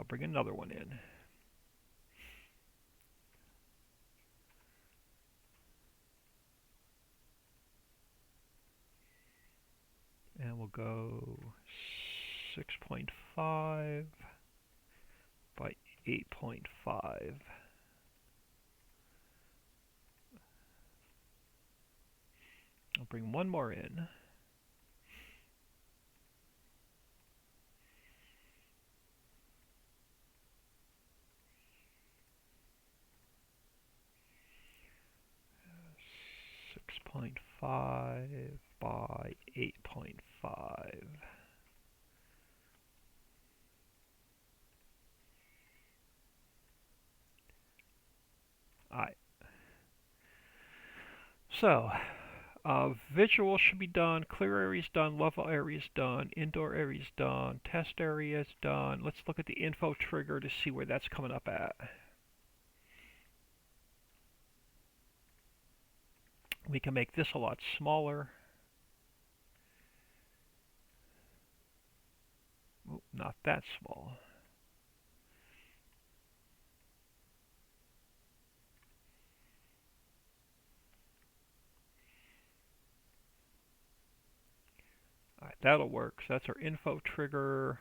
bring another one in. And we'll go 6.5 by 8.5. I'll bring one more in. Six 6.5 by 8.5. Alright. So, visual should be done, clear areas done, level areas done, indoor areas done, test areas done. Let's look at the info trigger to see where that's coming up at. We can make this a lot smaller. Oop, not that small. Alright, that'll work. So that's our info trigger.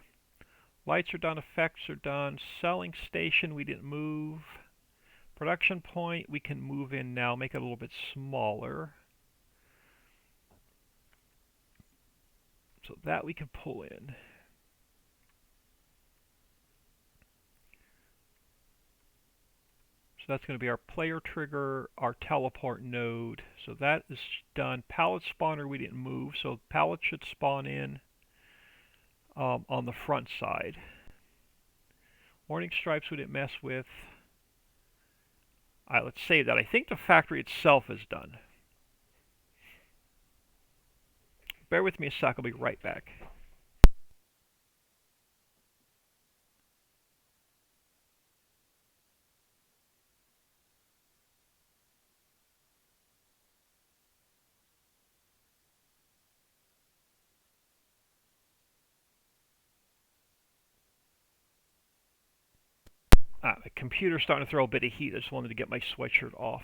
Lights are done, effects are done. Selling station, we didn't move. Production point, we can move in now, make it a little bit smaller. So that we can pull in. So that's going to be our player trigger, our teleport node. So that is done. Pallet spawner we didn't move, so pallets should spawn in on the front side. Warning stripes we didn't mess with. Alright, let's save that. I think the factory itself is done. Bear with me a sec, I'll be right back. The computer's starting to throw a bit of heat. I just wanted to get my sweatshirt off.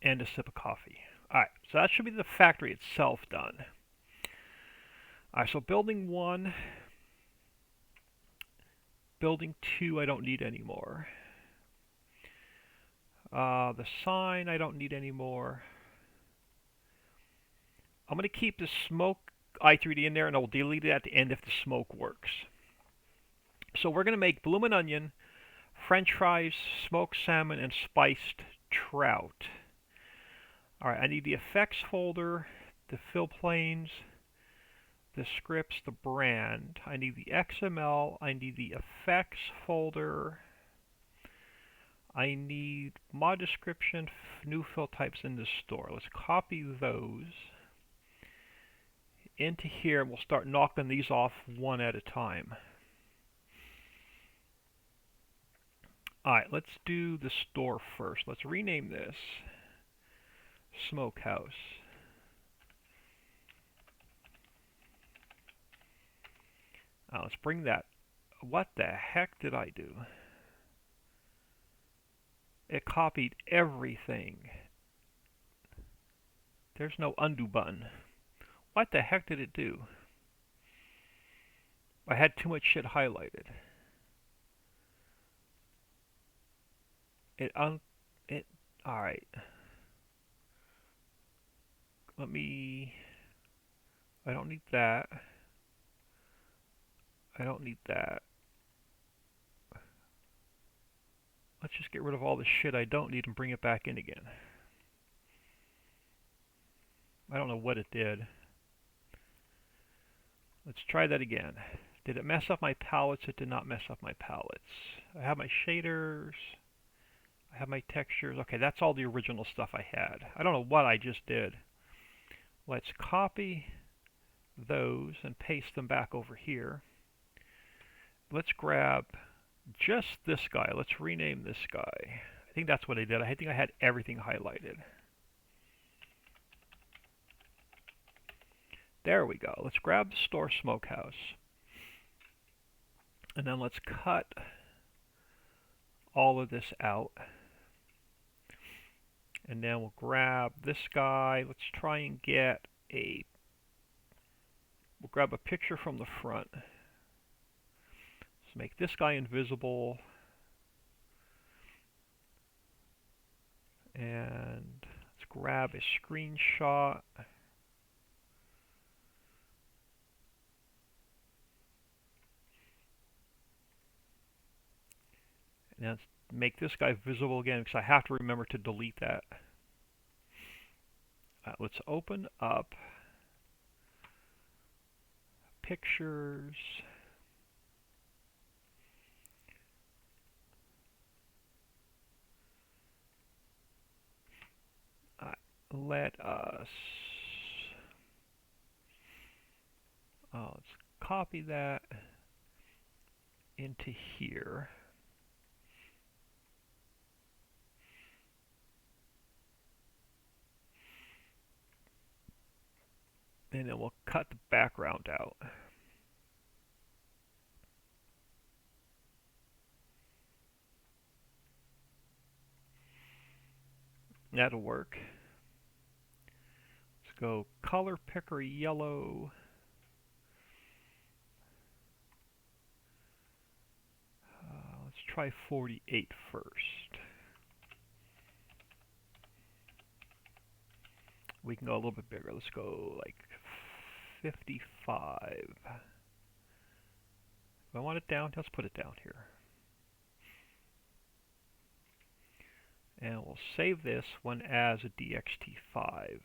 And a sip of coffee. Alright, so that should be the factory itself done. Alright, so building 1. Building 2 I don't need anymore. The sign I don't need anymore. I'm going to keep the smoke i3D in there, and I'll delete it at the end if the smoke works. So we're going to make bloomin' onion, french fries, smoked salmon, and spiced trout. Alright, I need the effects folder, the fill planes, the scripts, the brand. I need the XML, I need the effects folder, I need mod description, new fill types in the store. Let's copy those into here, and we'll start knocking these off one at a time. Alright, let's do the store first. Let's rename this Smokehouse. Let's bring that. What the heck did I do? It copied everything. There's no undo button. What the heck did it do? I had too much shit highlighted. Alright. I don't need that. I don't need that. Let's just get rid of all the shit I don't need and bring it back in again. I don't know what it did. Let's try that again. Did it mess up my palettes? It did not mess up my palettes. I have my shaders. I have my textures. Okay, that's all the original stuff I had. I don't know what I just did. Let's copy those and paste them back over here. Let's grab just this guy. Let's rename this guy. I think that's what I did. I think I had everything highlighted. There we go. Let's grab the store Smokehouse. And then let's cut all of this out. And then we'll grab this guy. Let's try and get we'll grab a picture from the front. Let's make this guy invisible. And let's grab a screenshot. And let's make this guy visible again, because I have to remember to delete that. Let's open up pictures. Let us let's copy that into here. And then we'll cut the background out. That'll work. go color picker yellow. Let's try 48 first. We can go a little bit bigger. Let's go like 55. If I want it down, let's put it down here. And we'll save this one as a DXT5.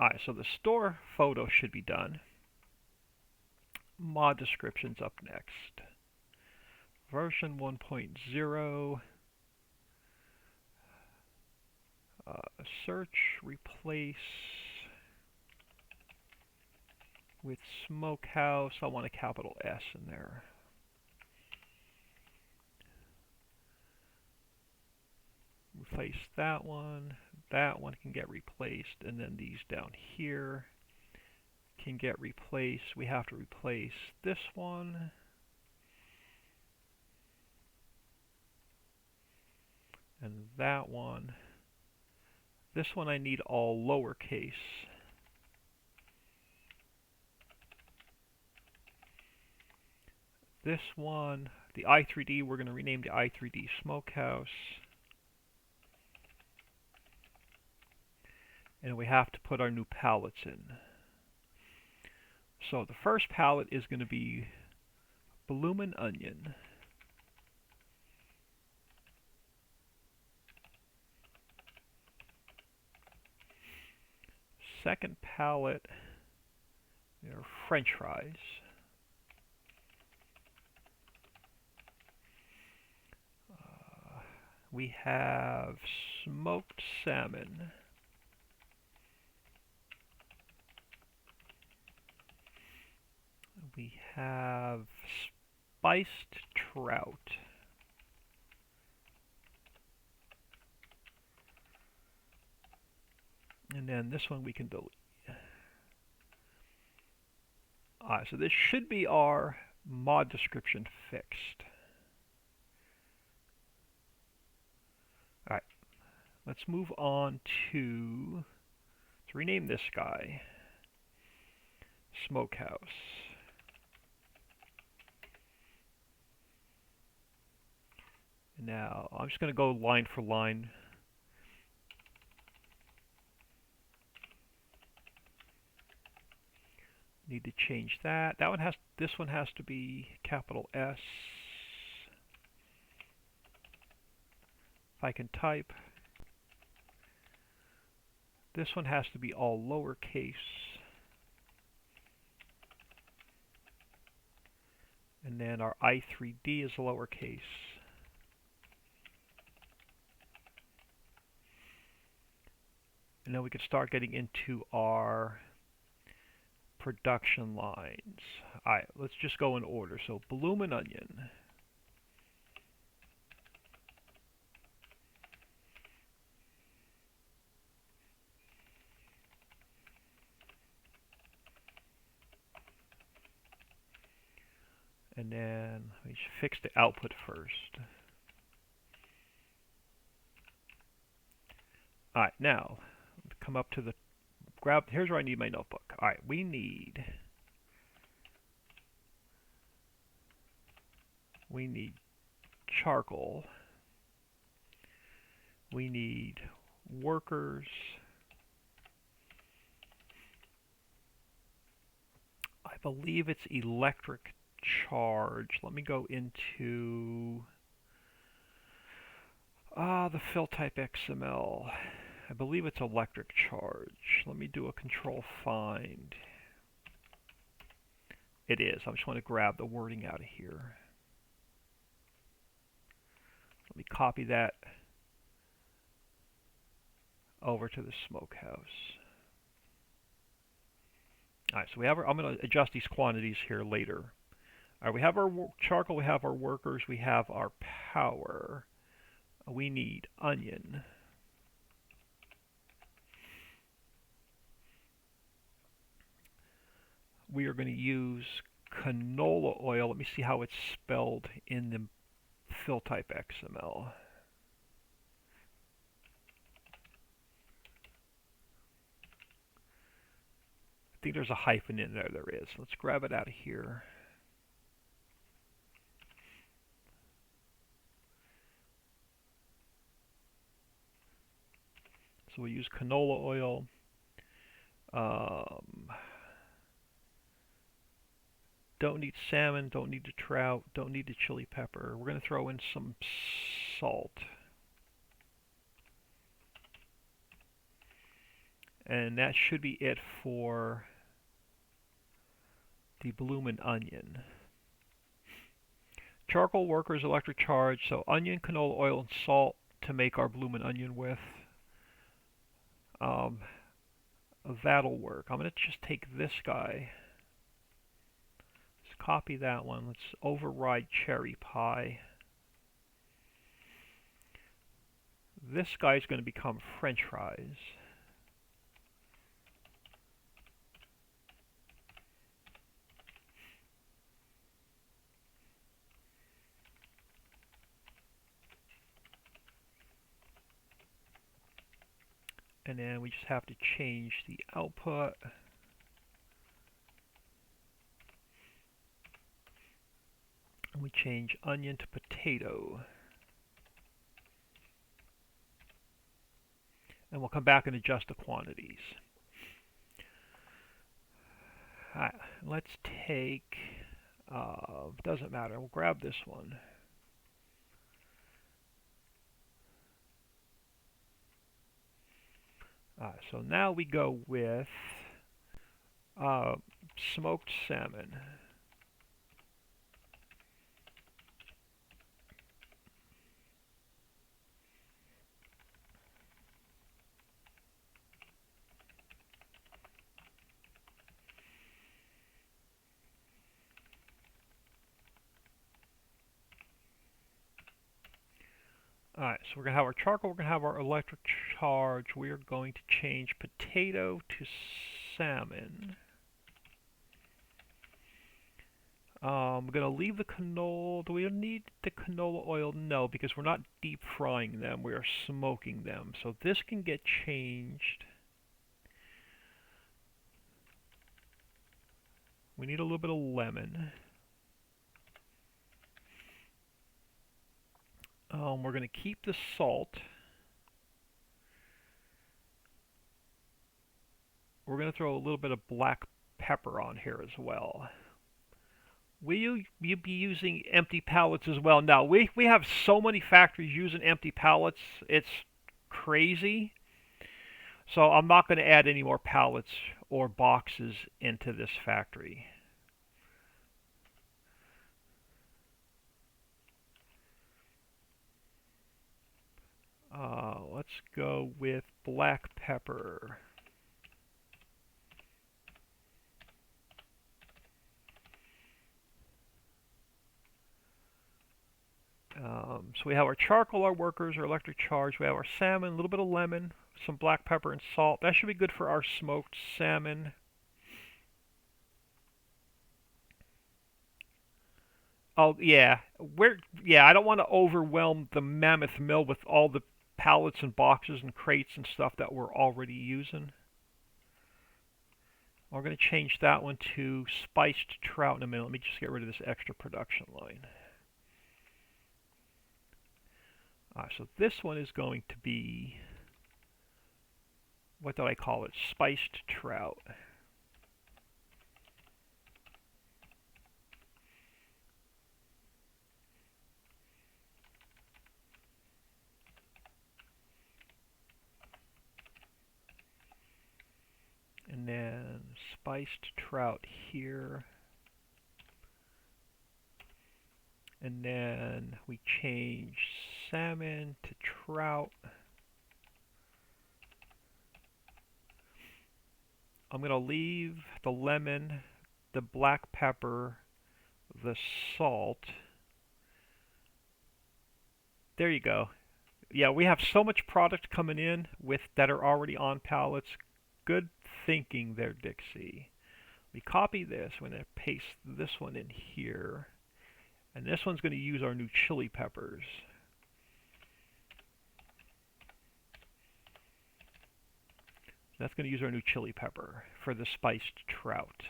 Alright, so the store photo should be done. Mod description's up next. Version 1.0. Search, replace with Smokehouse. I want a capital S in there. Replace that one. That one can get replaced, and then these down here can get replaced. We have to replace this one. And that one. This one I need all lowercase. This one, the i3D, we're going to rename the i3D Smokehouse. And we have to put our new palettes in. So the first palette is going to be Bloomin' Onion. Second palette are French fries. We have smoked salmon. We have spiced trout. And then this one we can delete. Alright, so this should be our mod description fixed. Alright, let's move on to, let's rename this guy Smokehouse. Now, I'm just going to go line for line. Need to change that. That one has. This one has to be capital S. If I can type. This one has to be all lowercase. And then our i3D is lowercase. And then we can start getting into our production lines. Alright, let's just go in order. So Bloomin' Onion. And then we should fix the output first. Alright, now come up to the grab. Here's where I need my notebook. Alright, we need charcoal. We need workers. I believe it's electric charge. Let me go into the fill type XML. I believe it's electric charge. Let me do a control find. It is. I just want to grab the wording out of here. Let me copy that over to the Smokehouse. Alright, so we have I'm going to adjust these quantities here later. Alright, we have our charcoal, we have our workers, we have our power. We need onion. We are going to use canola oil. Let me see how it's spelled in the fill type XML. think there's a hyphen in there. There is. Let's grab it out of here. So we use canola oil. Don't need salmon, don't need the trout, don't need the chili pepper. We're going to throw in some salt. And that should be it for the bloomin' onion. Charcoal workers, electric charge, so onion, canola oil, and salt to make our bloomin' onion with. That'll work. I'm going to just take this guy. Let's copy that one. Let's override cherry pie. This guy's going to become French fries. And then we just have to change the output. And we change onion to potato. And we'll come back and adjust the quantities. Alright, let's take, doesn't matter, we'll grab this one. So now we go with smoked salmon. Alright, so we're going to have our charcoal, we're going to have our electric charge. We are going to change potato to salmon. We're going to leave the canola. Do we need the canola oil? No, because we're not deep frying them. We are smoking them. So this can get changed. We need a little bit of lemon. We're going to keep the salt. We're going to throw a little bit of black pepper on here as well. Will you be using empty pallets as well? Now, we have so many factories using empty pallets. It's crazy. So I'm not going to add any more pallets or boxes into this factory. Let's go with black pepper. So we have our charcoal, our workers, our electric charge. We have our salmon, a little bit of lemon, some black pepper and salt. That should be good for our smoked salmon. Oh yeah, I don't want to overwhelm the mammoth mill with all the pallets and boxes and crates and stuff that we're already using. We're going to change that one to spiced trout in a minute. Let me just get rid of this extra production line. So this one is going to be, what do I call it? Spiced trout. And then spiced trout here. And then we change salmon to trout. I'm going to leave the lemon, the black pepper, the salt. There you go. Yeah, we have so much product coming in with that are already on pallets. Good thinking there, Dixie. We copy this. We're going to paste this one in here. And this one's going to use our new chili peppers. That's going to use our new chili pepper for the spiced trout.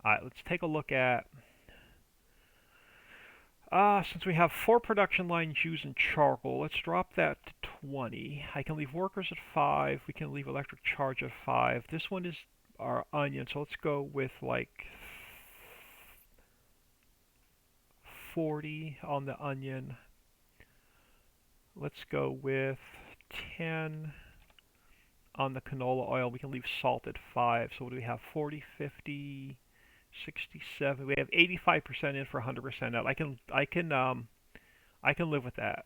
Alright, let's take a look at, since we have 4 production lines using charcoal, let's drop that to 20. I can leave workers at 5. We can leave electric charge at 5. This one is our onion, so let's go with like 40 on the onion. Let's go with 10 on the canola oil. We can leave salt at 5. So what do we have? 40, 50, 67. We have 85% in for 100% out. I can live with that.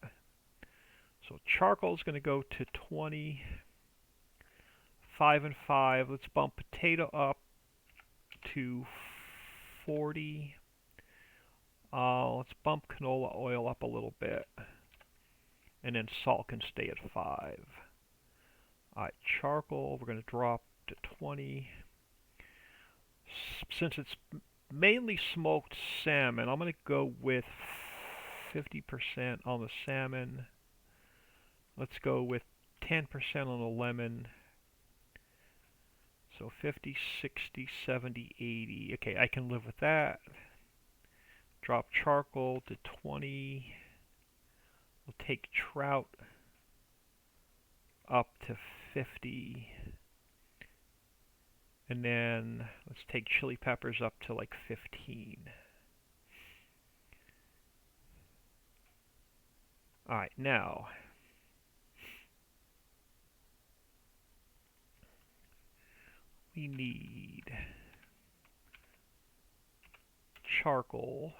So charcoal is going to go to 20, 5 and 5. Let's bump potato up to 40. Let's bump canola oil up a little bit. And then salt can stay at 5. Alright, charcoal, we're going to drop to 20. Since it's mainly smoked salmon, I'm going to go with 50% on the salmon. Let's go with 10% on the lemon. So 50, 60, 70, 80. Okay, I can live with that. Drop charcoal to 20. We'll take trout up to 50. And then let's take chili peppers up to like 15. Alright, now we need charcoal.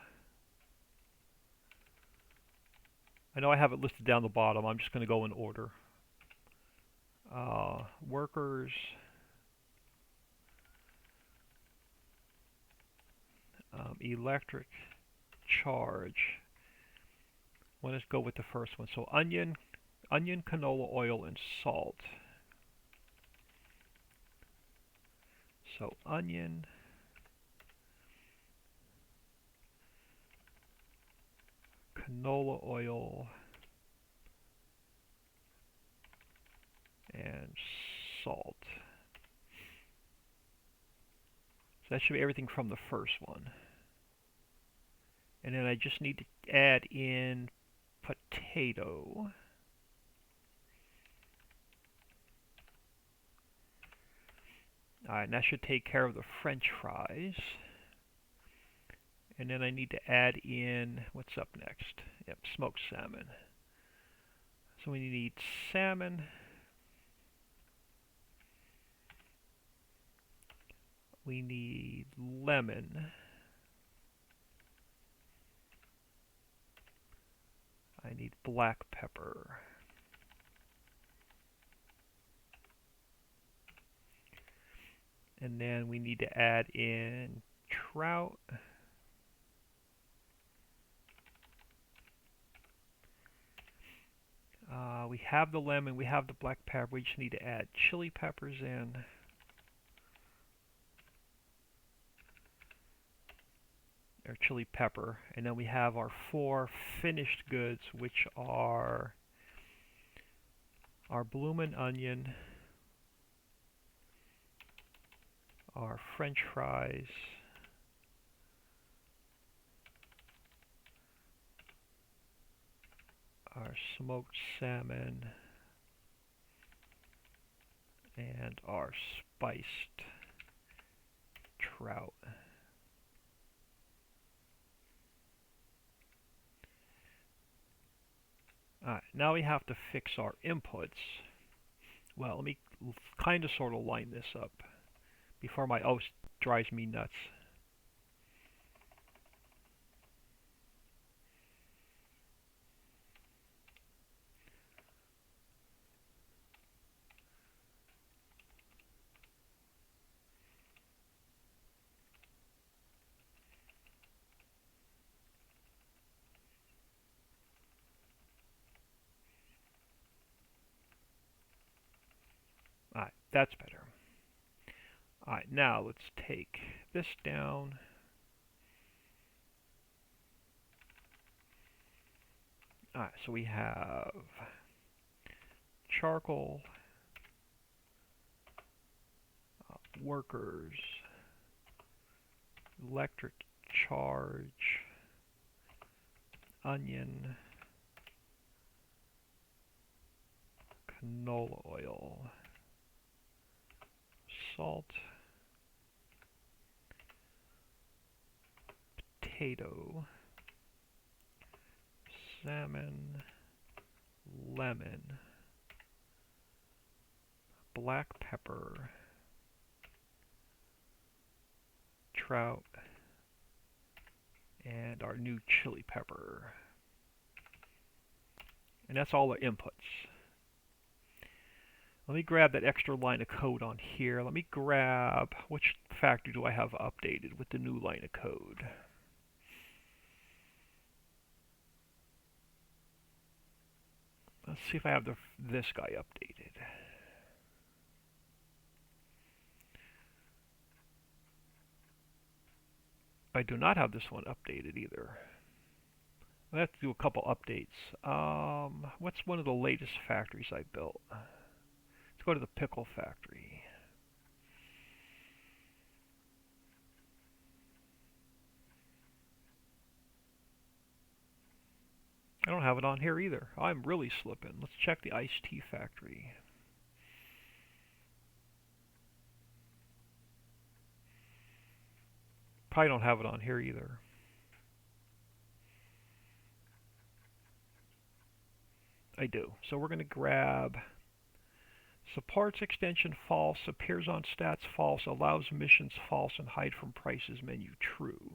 I know I have it listed down the bottom. I'm just going to go in order. Workers, electric charge. Let's go with the first one. So onion, canola oil, and salt. So onion, canola oil, and salt. So that should be everything from the first one. And then I just need to add in potato. Alright, and that should take care of the French fries. And then I need to add in, what's up next? Yep, smoked salmon. So we need salmon. We need lemon. I need black pepper. And then we need to add in trout. We have the lemon, we have the black pepper, we just need to add chili peppers in. Or chili pepper. And then we have our 4 finished goods, which are our bloomin' onion, our French fries, our smoked salmon, and our spiced trout. Alright, now we have to fix our inputs. Well, let me kind of sort of line this up before my oats drives me nuts. Alright, that's better. Alright, now let's take this down. Alright, so we have charcoal, workers, electric charge, onion, canola oil, salt, potato, salmon, lemon, black pepper, trout, and our new chili pepper. And that's all the inputs. Let me grab that extra line of code on here. Let me grab, which factory do I have updated with the new line of code? Let's see if I have this guy updated. I do not have this one updated either. I have to do a couple updates. What's one of the latest factories I built? Let's go to the pickle factory. I don't have it on here either. I'm really slipping. Let's check the iced tea factory. Probably don't have it on here either. I do. So we're going to grab supports extension false, appears on stats false, allows missions false, and hide from prices menu true.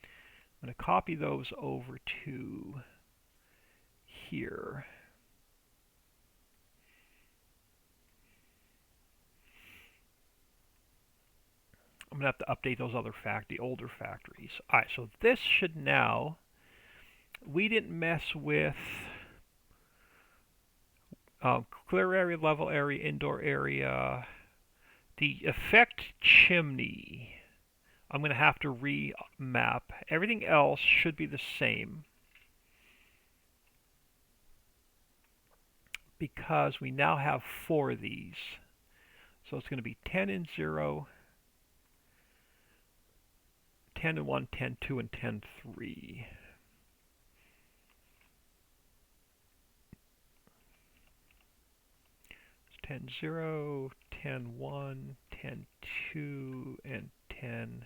I'm going to copy those over to here. I'm going to have to update those other the older factories. Alright, so this should now, we didn't mess with clear area, level area, indoor area. The effect chimney, I'm going to have to remap. Everything else should be the same, because we now have 4 of these. So it's going to be 10 and 0, 10 and 1, 10, 2, and 10, 3. It's 10, 0, 10, 1, 10, 2, and 10,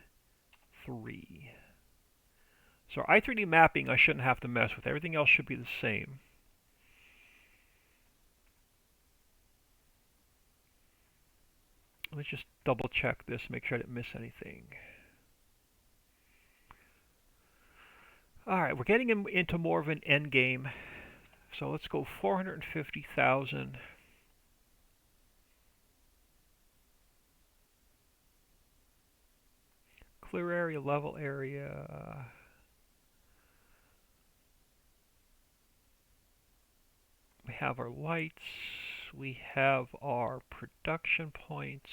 3. So our i3D mapping I shouldn't have to mess with. Everything else should be the same. Let's just double check this, make sure I didn't miss anything. Alright, we're getting into more of an end game. So let's go 450,000. Clear area, level area. We have our lights. We have our production points.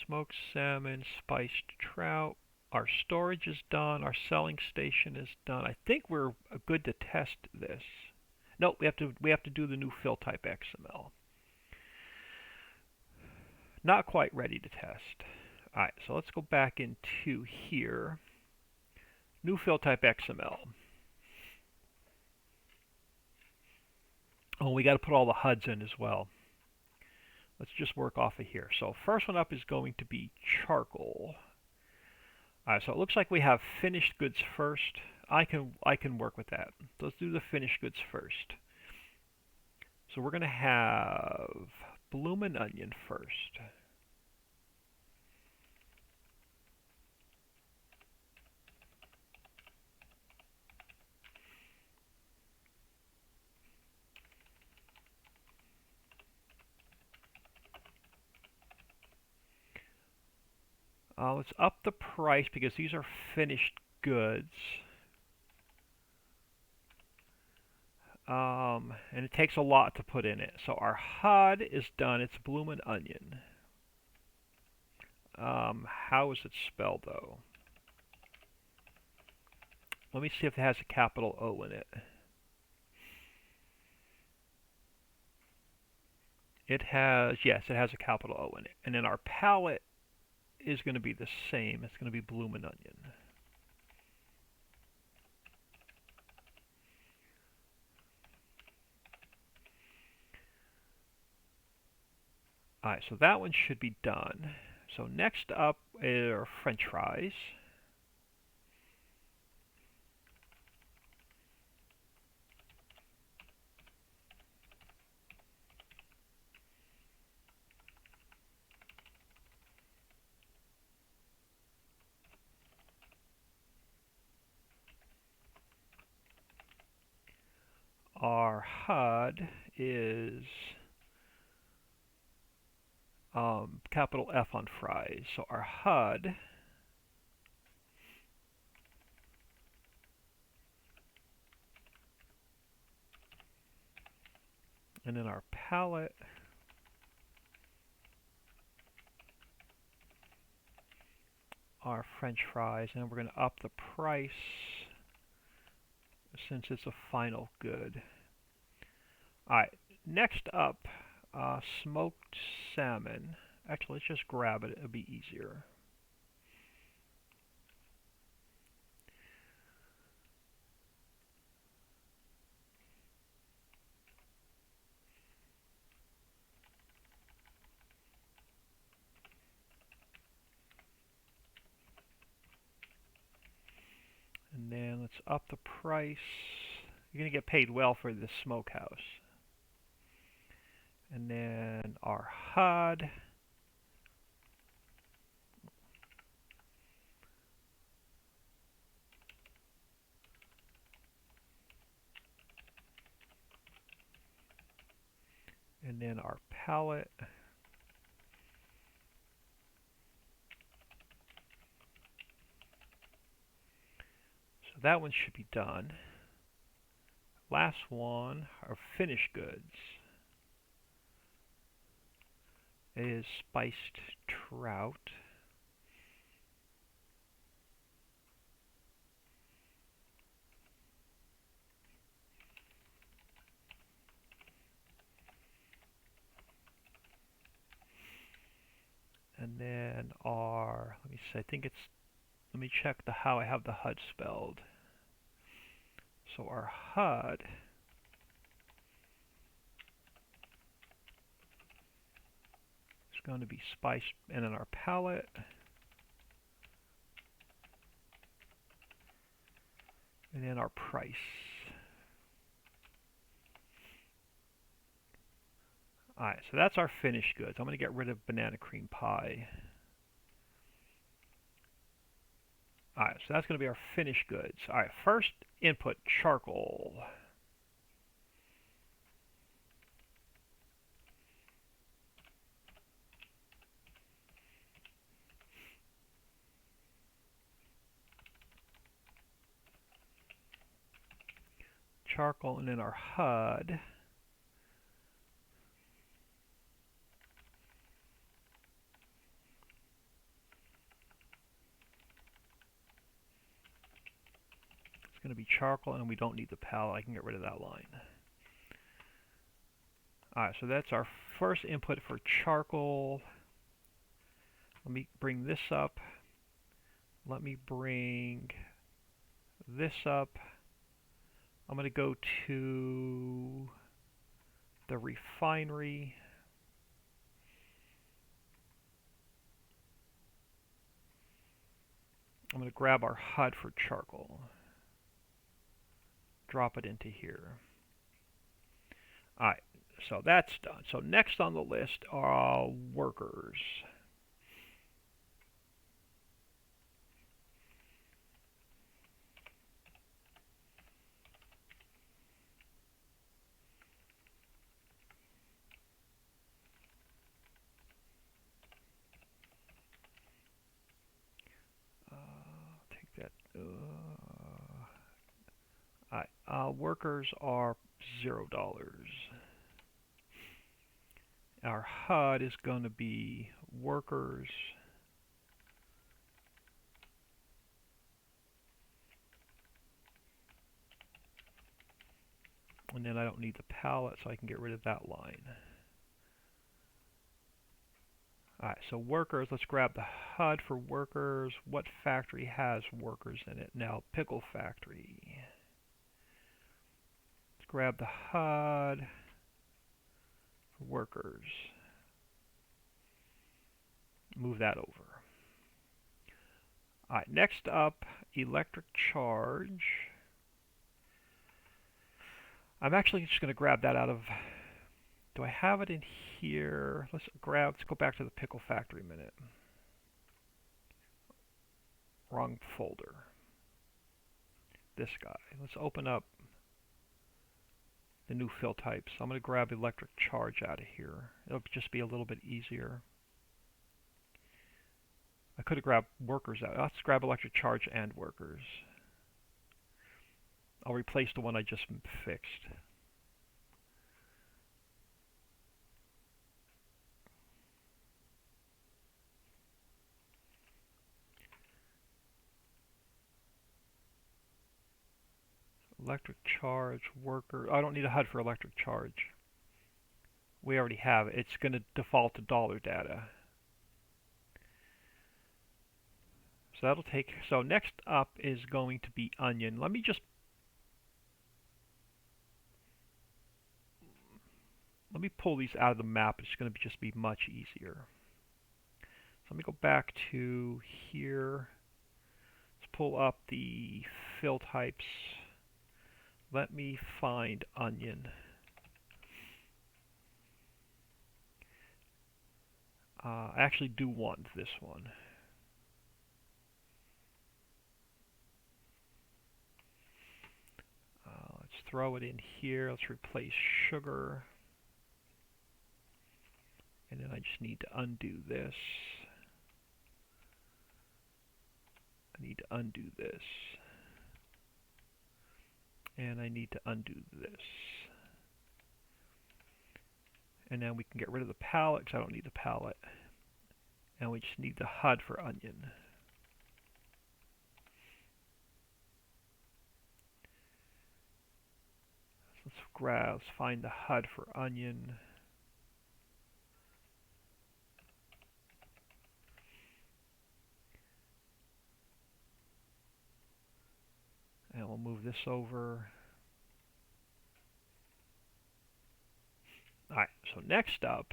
Smoked salmon, spiced trout. Our storage is done. Our selling station is done. I think we're good to test this. No, we have to do the new fill type XML. Not quite ready to test. Alright, so let's go back into here. New fill type XML. Oh, we got to put all the HUDs in as well. Let's just work off of here. So first one up is going to be charcoal. Alright, so it looks like we have finished goods first. I can work with that. Let's do the finished goods first. So we're going to have bloomin' onion first. Let's up the price because these are finished goods. And it takes a lot to put in it. So our HUD is done. It's bloomin' onion. How is it spelled though? Let me see if it has a capital O in it. It has, yes, it has a capital O in it. And then our palette is going to be the same. It's going to be Bloomin' Onion. Alright, so that one should be done. So next up are French fries. Our HUD is capital F on fries. So our HUD, and then our palette, our French fries, and we're going to up the price since it's a final good. Alright, next up, smoked salmon. Actually, let's just grab it. It'll be easier. And then let's up the price. You're going to get paid well for this smokehouse. And then our HUD. And then our palette. So that one should be done. Last one are finished goods. It is spiced trout. And then our, let me see, I think it's, let me check how I have the HUD spelled. So our HUD is going to be spiced, and then our palette, and then our price. Alright, so that's our finished goods. I'm going to get rid of banana cream pie. Alright, so that's going to be our finished goods. Alright, first input, charcoal. Charcoal, and then our HUD. It's going to be charcoal, and we don't need the palette. I can get rid of that line. Alright, so that's our first input for charcoal. Let me bring this up. Let me bring this up. I'm going to go to the refinery. I'm going to grab our HUD for charcoal. Drop it into here. Alright, so that's done. So next on the list are workers. Take that. Alright, workers are $0. Our HUD is going to be workers. And then I don't need the palette, so I can get rid of that line. Alright, so workers, let's grab the HUD for workers. What factory has workers in it? Now, pickle factory. Let's grab the HUD for workers. Move that over. Alright, next up, electric charge. I'm actually just going to grab that out of... Do I have it in here? Let's go back to the pickle factory a minute. Wrong folder. This guy. Let's open up the new fill types. I'm going to grab electric charge out of here. It'll just be a little bit easier. I could have grabbed workers out. Let's grab electric charge and workers. I'll replace the one I just fixed. Electric charge, worker. I don't need a HUD for electric charge. We already have it. It's going to default to dollar data. So that'll take. So next up is going to be onion. Let me pull these out of the map. It's going to just be much easier. So let me go back to here. Let's pull up the fill types. Let me find onion. I actually do want this one. Let's throw it in here. Let's replace sugar. And then I just need to undo this. I need to undo this. And I need to undo this. And then we can get rid of the palette because I don't need the palette. And we just need the HUD for onion. So let's find the HUD for onion. And we'll move this over. Alright, so next up,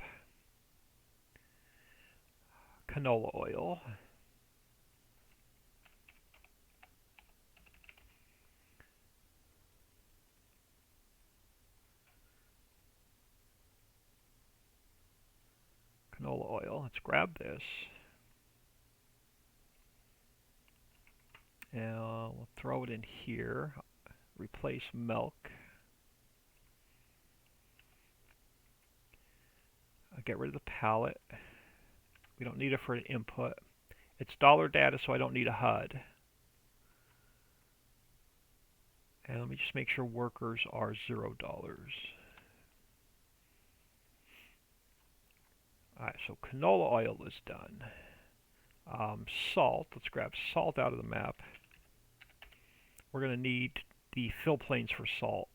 canola oil. Canola oil, let's grab this. And we'll throw it in here. Replace milk. I'll get rid of the palette. We don't need it for an input. It's dollar data, so I don't need a HUD. And let me just make sure workers are $0. Alright, so canola oil is done. Salt, let's grab salt out of the map. We're going to need the fill planes for salt.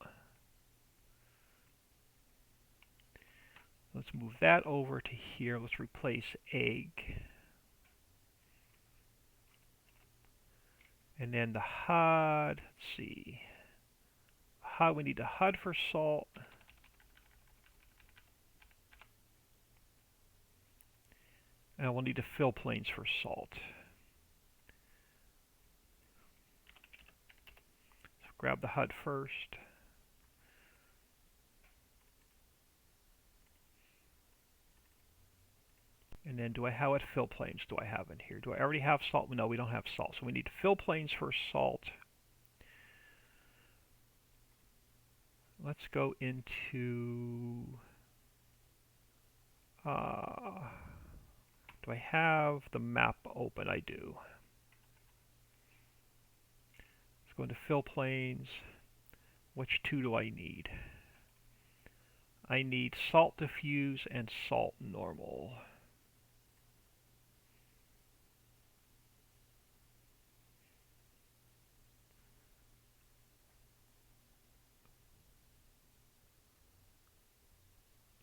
Let's move that over to here. Let's replace egg. And then the HUD, let's see. HUD, we need the HUD for salt. And we'll need the fill planes for salt. So grab the HUD first. And then what fill planes do I have in here? Do I already have salt? No, we don't have salt. So we need fill planes for salt. Let's go into... do I have the map open? I do. Let's go into fill planes. Which two do I need? I need salt diffuse and salt normal.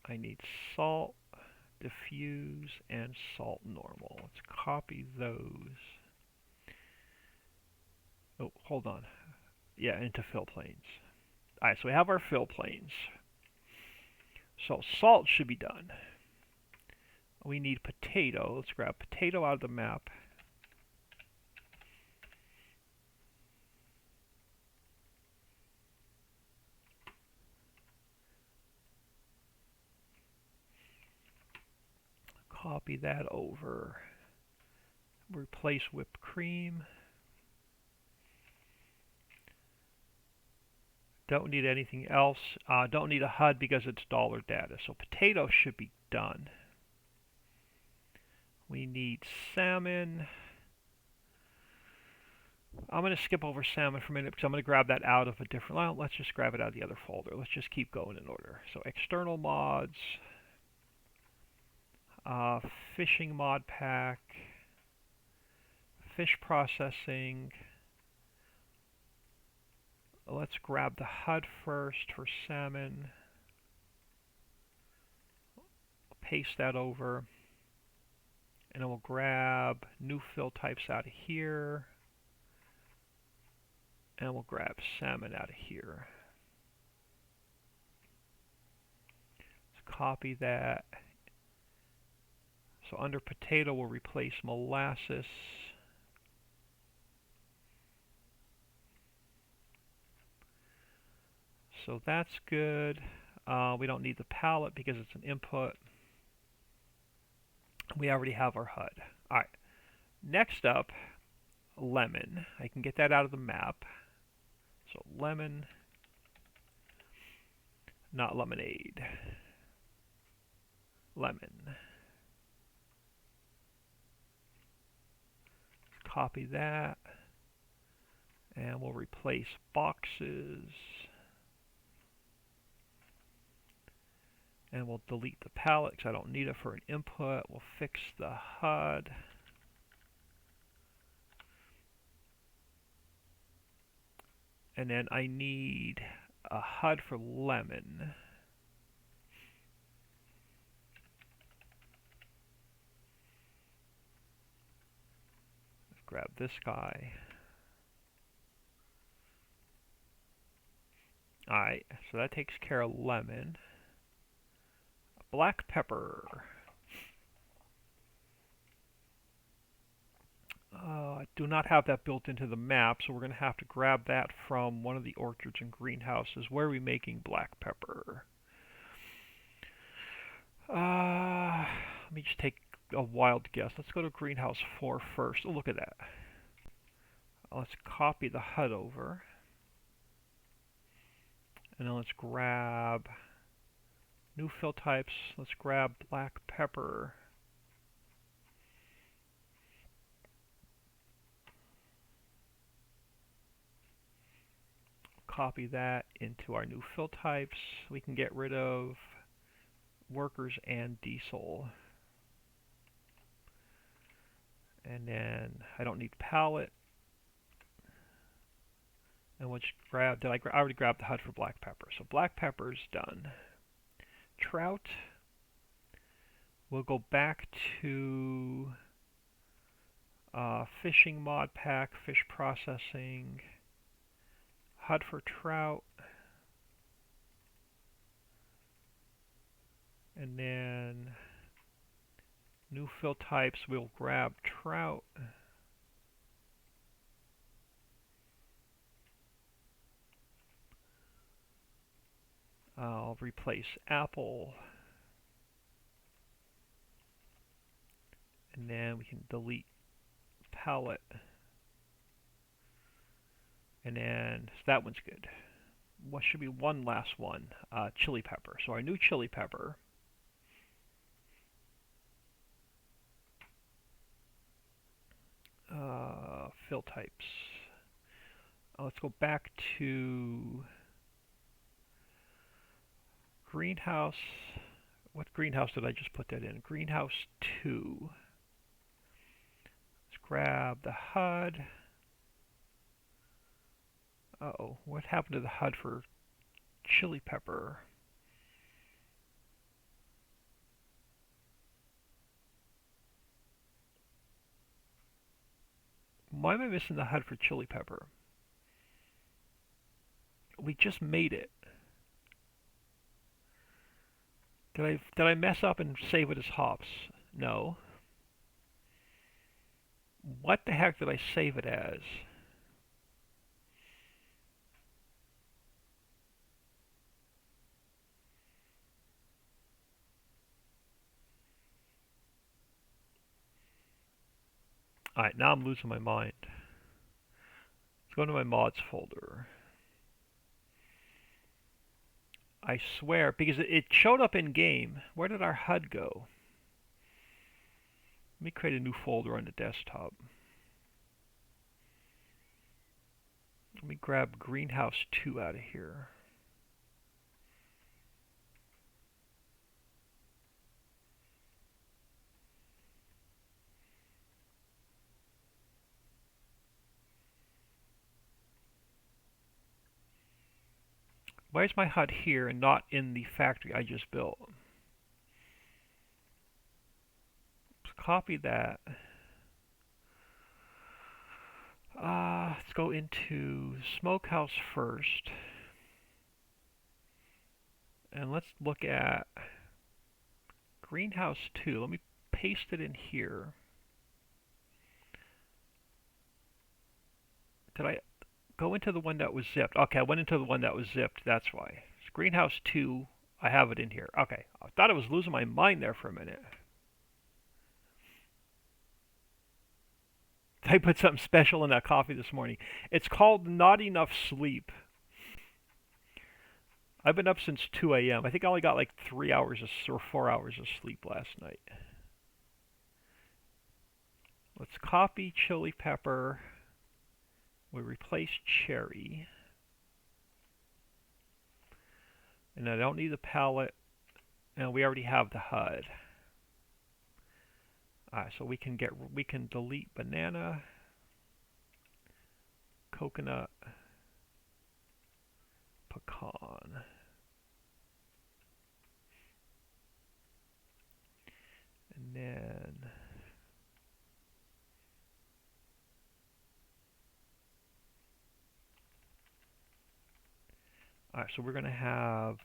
I need salt diffuse, and salt normal. Let's copy those. Oh, hold on. Yeah, into fill planes. Alright, so we have our fill planes. So salt should be done. We need potato. Let's grab potato out of the map. Copy that over. Replace whipped cream. Don't need anything else. Don't need a HUD because it's dollar data. So potato should be done. We need salmon. I'm going to skip over salmon for a minute because I'm going to grab that out of a different... Well, let's just grab it out of the other folder. Let's just keep going in order. So external mods. Fishing mod pack. Fish processing. Let's grab the HUD first for salmon. Paste that over. And then we'll grab new fill types out of here. And we'll grab salmon out of here. Let's copy that. So under potato, we'll replace molasses. So that's good. We don't need the palette because it's an input. We already have our HUD. Alright. Next up, lemon. I can get that out of the map. So lemon, not lemonade. Lemon. Copy that. And we'll replace boxes. And we'll delete the palette because I don't need it for an input. We'll fix the HUD. And then I need a HUD for lemon. Let's grab this guy. Alright, so that takes care of lemon. Black pepper. I do not have that built into the map, so we're going to have to grab that from one of the orchards and greenhouses. Where are we making black pepper? Let me just take a wild guess. Let's go to greenhouse 4 first. Oh, look at that. Let's copy the HUD over. And then let's grab new fill types. Let's grab black pepper. Copy that into our new fill types. We can get rid of workers and diesel. And then I don't need palette. And we'll just grab, I already grabbed the HUD for black pepper. So black pepper is done. Trout. We'll go back to fishing mod pack, fish processing, HUD for trout, and then new fill types, we'll grab trout. I'll replace apple. And then we can delete palette. And then so that one's good. What should be one last one? Chili pepper. So our new chili pepper. Fill types. Let's go back to greenhouse. What greenhouse did I just put that in? Greenhouse 2. Let's grab the HUD. Uh-oh, what happened to the HUD for chili pepper? Why am I missing the HUD for chili pepper? We just made it. Did I mess up and save it as hops? No. What the heck did I save it as? Alright, now I'm losing my mind. Let's go to my mods folder. I swear, because it showed up in game. Where did our HUD go? Let me create a new folder on the desktop. Let me grab Greenhouse 2 out of here. Why is my HUD here and not in the factory I just built? Let's copy that. Let's go into Smokehouse first. And let's look at Greenhouse 2. Let me paste it in here. Did I go into the one that was zipped? Okay, I went into the one that was zipped. That's why. It's Greenhouse 2. I have it in here. Okay. I thought I was losing my mind there for a minute. I put something special in that coffee this morning. It's called Not Enough Sleep. I've been up since 2 a.m. I think I only got like 3 hours or 4 hours of sleep last night. Let's copy chili pepper. We replace cherry. And I don't need the palette. And we already have the HUD. Alright, so we can delete banana, coconut, pecan. And then alright, so we're gonna have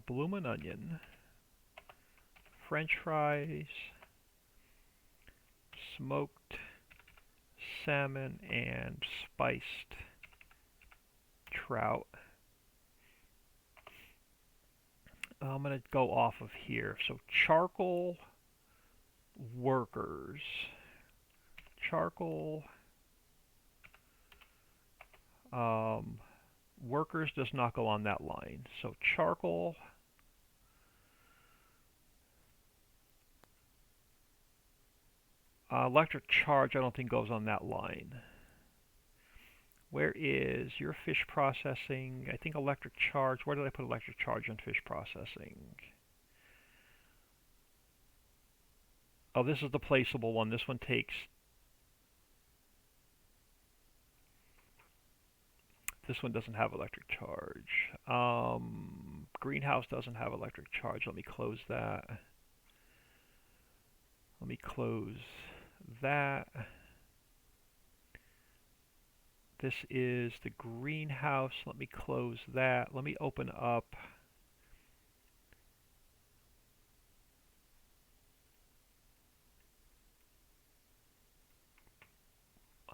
bloomin' onion, French fries, smoked salmon, and spiced trout. I'm going to go off of here. So charcoal workers. Charcoal workers does not go on that line. So charcoal electric charge I don't think goes on that line. Where is your fish processing? I think electric charge. Where did I put electric charge on fish processing? Oh, this is the placeable one. This one takes... This one doesn't have electric charge. Greenhouse doesn't have electric charge. Let me close that. Let me close that. This is the greenhouse. Let me close that. Let me open up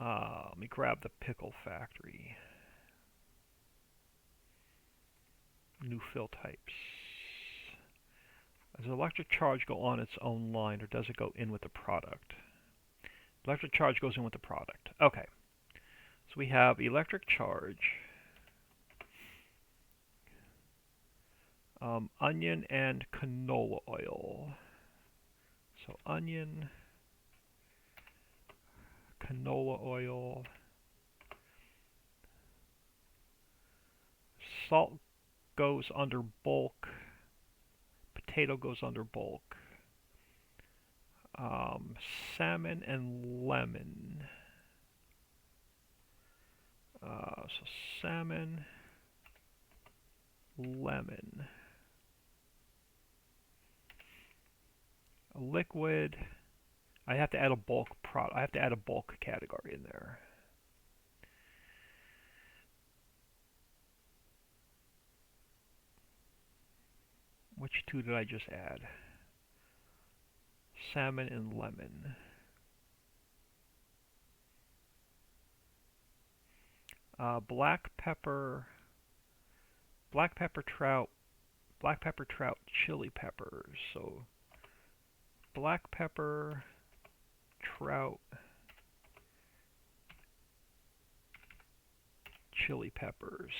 let me grab the pickle factory. New fill types. Does electric charge go on its own line, or does it go in with the product? Electric charge goes in with the product. Okay. So we have electric charge, onion, and canola oil. So onion, canola oil, salt goes under bulk, potato goes under bulk, salmon and lemon. So salmon, lemon, liquid. I have to add a bulk category in there. Which two did I just add? Salmon and lemon. Black pepper trout, black pepper trout, chili peppers. So black pepper trout, chili peppers.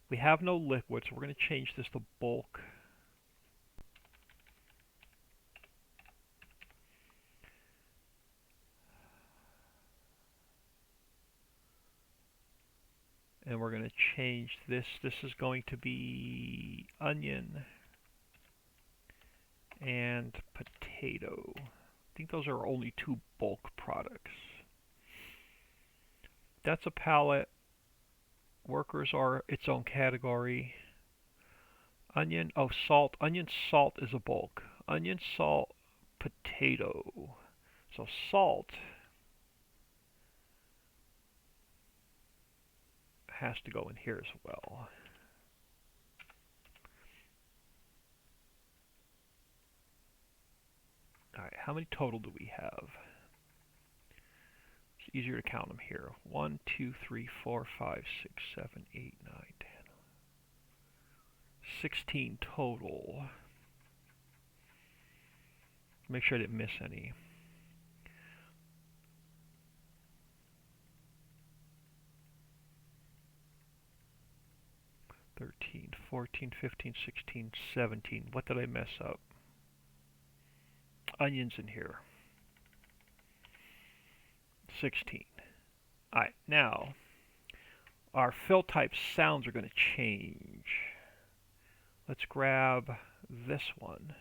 We have no liquid, so we're going to change this to bulk. And we're going to change this. This is going to be onion and potato. I think those are only two bulk products. That's a pallet. Workers are its own category. Onion, oh, salt. Onion, salt is a bulk. Onion, salt, potato. So salt has to go in here as well. Alright, how many total do we have? It's easier to count them here. 1, 2, 3, 4, 5, 6, 7, 8, 9, 10. 16 total. Make sure I didn't miss any. $13, $14, $15, $16, $17. What did I mess up? Onions in here. $16. Alright, now our fill type sounds are going to change. Let's grab this one.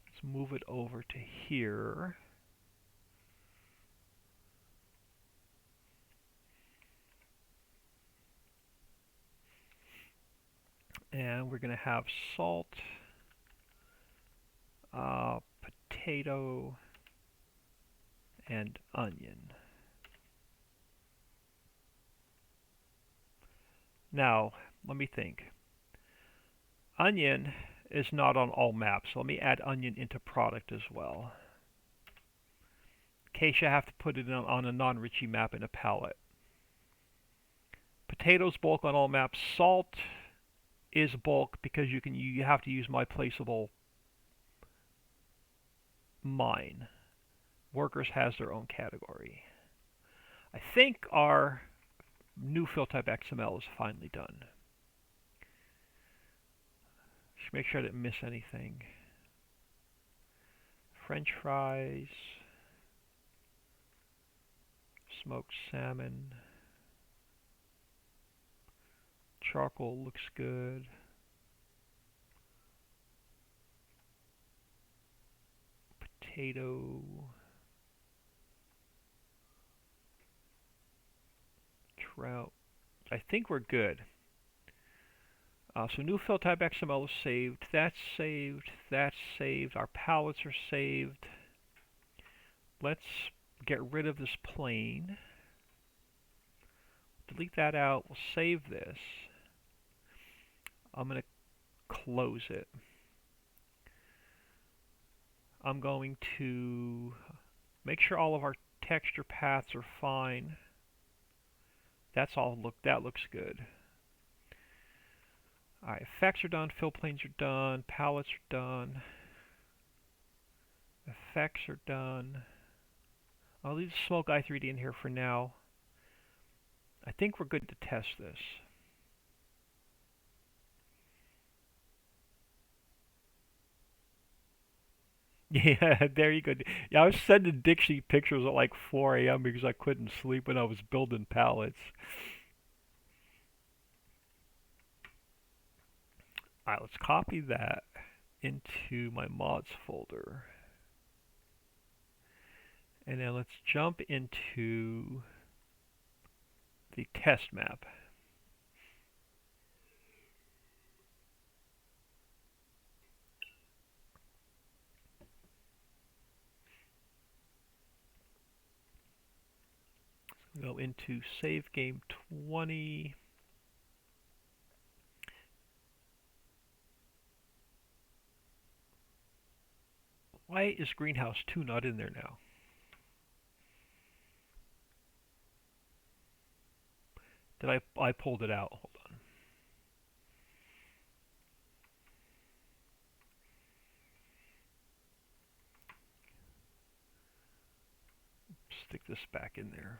Let's move it over to here. And we're going to have salt, potato, and onion. Now, let me think. Onion is not on all maps, so let me add onion into product as well. In case you have to put it on a non-Ritchie map in a palette. Potatoes bulk on all maps. Salt is bulk because you have to use my placeable mine. Workers has their own category. I think our new fill type XML is finally done. Just make sure I didn't miss anything. French fries, smoked salmon, charcoal looks good. Potato, trout. I think we're good. So new fill type XML is saved. That's saved. That's saved. Our palettes are saved. Let's get rid of this plane. Delete that out. We'll save this. I'm going to close it. I'm going to make sure all of our texture paths are fine. That's all. That looks good. Alright, effects are done, fill planes are done, palettes are done, effects are done. I'll leave the Smoke i3D in here for now. I think we're good to test this. Yeah, there you go. Yeah, I was sending Dixie pictures at like 4 a.m. because I couldn't sleep when I was building pallets. Alright, let's copy that into my mods folder. And then let's jump into the test map. Go into save game 20. Why is greenhouse 2 not in there now? Did I pulled it out. Hold on. Stick this back in there.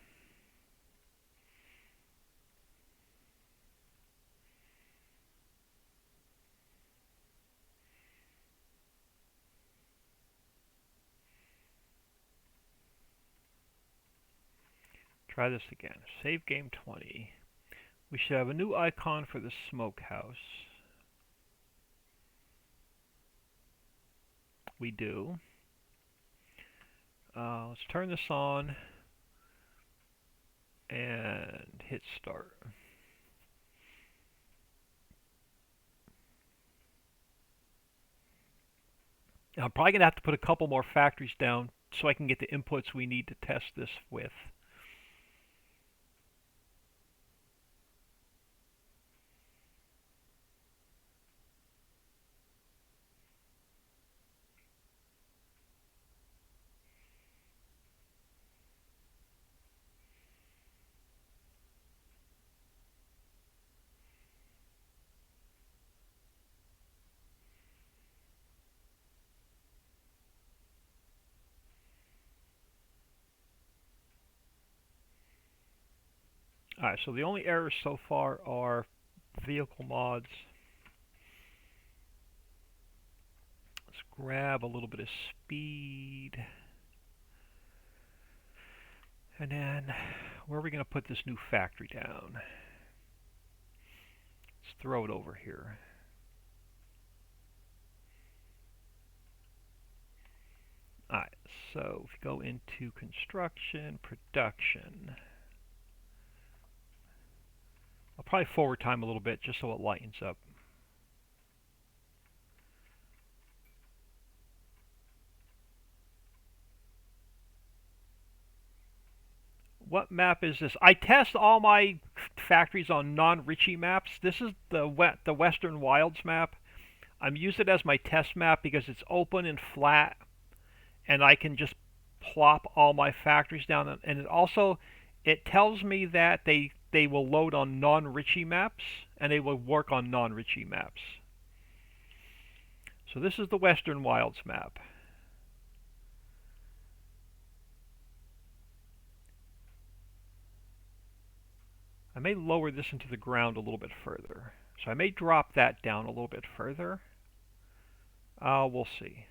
Try this again. Save game 20. We should have a new icon for the smokehouse. We do. Let's turn this on and hit start. Now, I'm probably going to have to put a couple more factories down so I can get the inputs we need to test this with. Alright, so the only errors so far are vehicle mods. Let's grab a little bit of speed. And then, where are we going to put this new factory down? Let's throw it over here. Alright, so if you go into construction, production, I'll probably forward time a little bit just so it lightens up. What map is this? I test all my factories on non-Ritchie maps. This is the Western Wilds map. I'm using it as my test map because it's open and flat, and I can just plop all my factories down. And it tells me that they will load on non-Ritchie maps, and they will work on non-Ritchie maps. So this is the Western Wilds map. I may lower this into the ground a little bit further. So I may drop that down a little bit further. We'll see.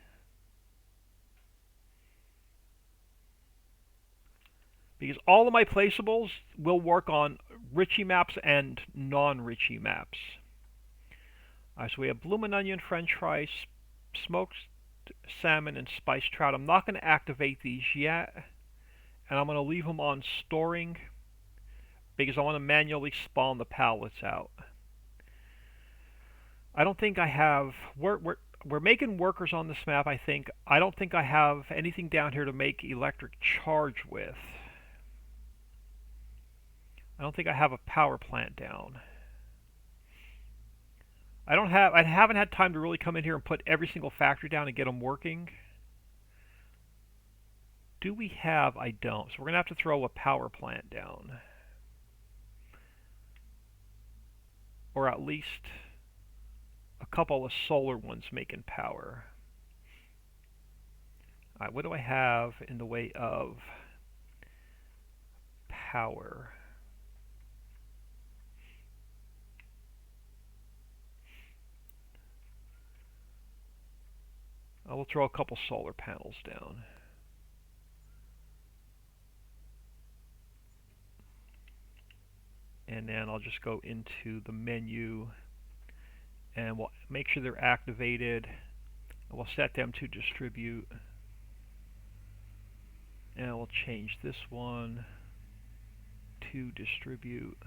Because all of my placeables will work on Ritchie maps and non-Ritchie maps. Alright, so we have bloomin' onion, french fries, smoked salmon, and spiced trout. I'm not going to activate these yet. And I'm going to leave them on storing because I want to manually spawn the pallets out. I don't think I have... We're making workers on this map, I think. I don't think I have anything down here to make electric charge with. I don't think I have a power plant down. I haven't had time to really come in here and put every single factory down and get them working. Do we have? I don't. So we're going to have to throw a power plant down. Or at least a couple of solar ones making power. Alright, what do I have in the way of power? I will throw a couple solar panels down. And then I'll just go into the menu and we'll make sure they're activated. And we'll set them to distribute. And we'll change this one to distribute.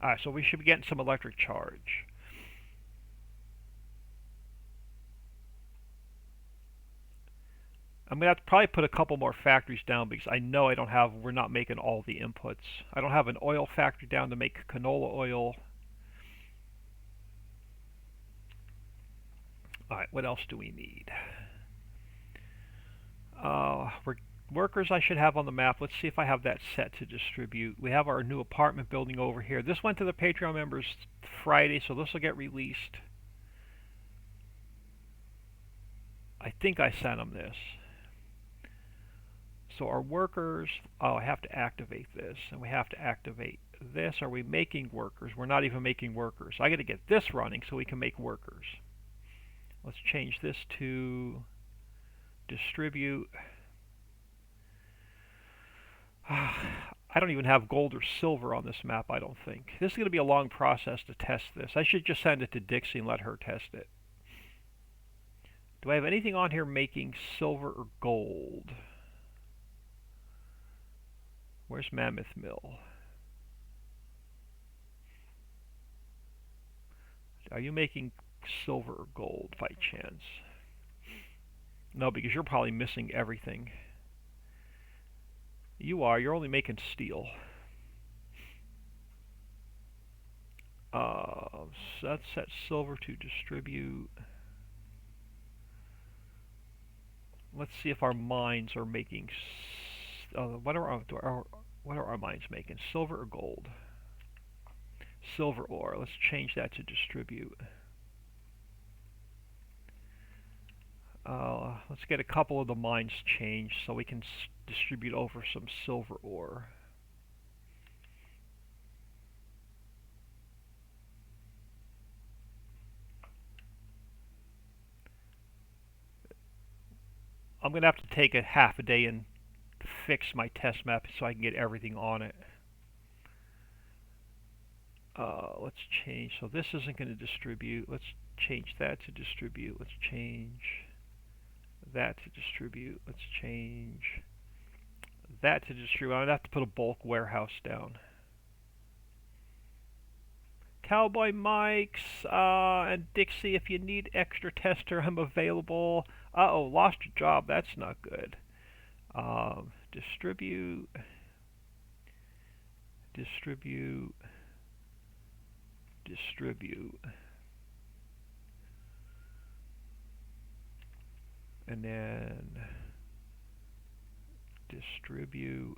Alright, so we should be getting some electric charge. I'm going to have to probably put a couple more factories down because I know we're not making all the inputs. I don't have an oil factory down to make canola oil. Alright, what else do we need? Workers I should have on the map. Let's see if I have that set to distribute. We have our new apartment building over here. This went to the Patreon members Friday, so this will get released. I think I sent them this. So our workers, oh, I have to activate this, and we have to activate this. Are we making workers? We're not even making workers. I got to get this running so we can make workers. Let's change this to distribute. I don't even have gold or silver on this map, I don't think. This is going to be a long process to test this. I should just send it to Dixie and let her test it. Do I have anything on here making silver or gold? Where's Mammoth Mill? Are you making silver or gold by chance? No, because you're probably missing everything. You are. You're only making steel. So let's set silver to distribute. Let's see if our mines are making. What are our mines making? Silver or gold? Silver ore. Let's change that to distribute. Let's get a couple of the mines changed so we can distribute over some silver ore. I'm going to have to take a half a day and fix my test map so I can get everything on it. Let's change. So this isn't going to distribute. Let's change that to distribute. Let's change that to distribute. Let's change that to distribute. I'm going to have to put a bulk warehouse down. Cowboy Mike's and Dixie, if you need extra tester, I'm available. Uh-oh, lost your job. That's not good. Distribute. Distribute. Distribute. And then distribute.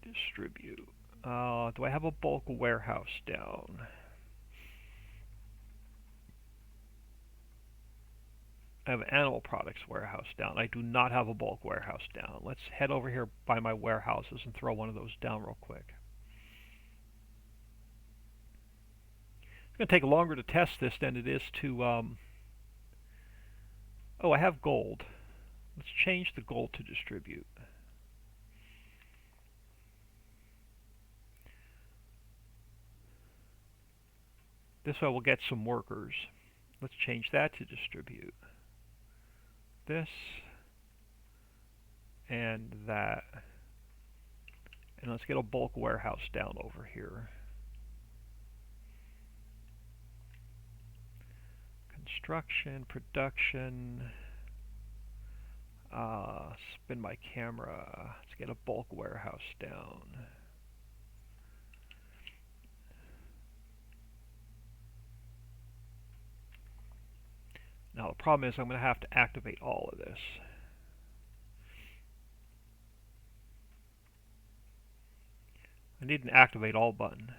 Distribute. Do I have a bulk warehouse down? I have an animal products warehouse down. I do not have a bulk warehouse down. Let's head over here by my warehouses and throw one of those down real quick. It's going to take longer to test this than it is to... Oh, I have gold. Let's change the gold to distribute. This way we'll get some workers. Let's change that to distribute. This and that. And let's get a bulk warehouse down over here. Construction, production. Spin my camera. Let's get a bulk warehouse down. Now the problem is I'm going to have to activate all of this. I need an activate all button.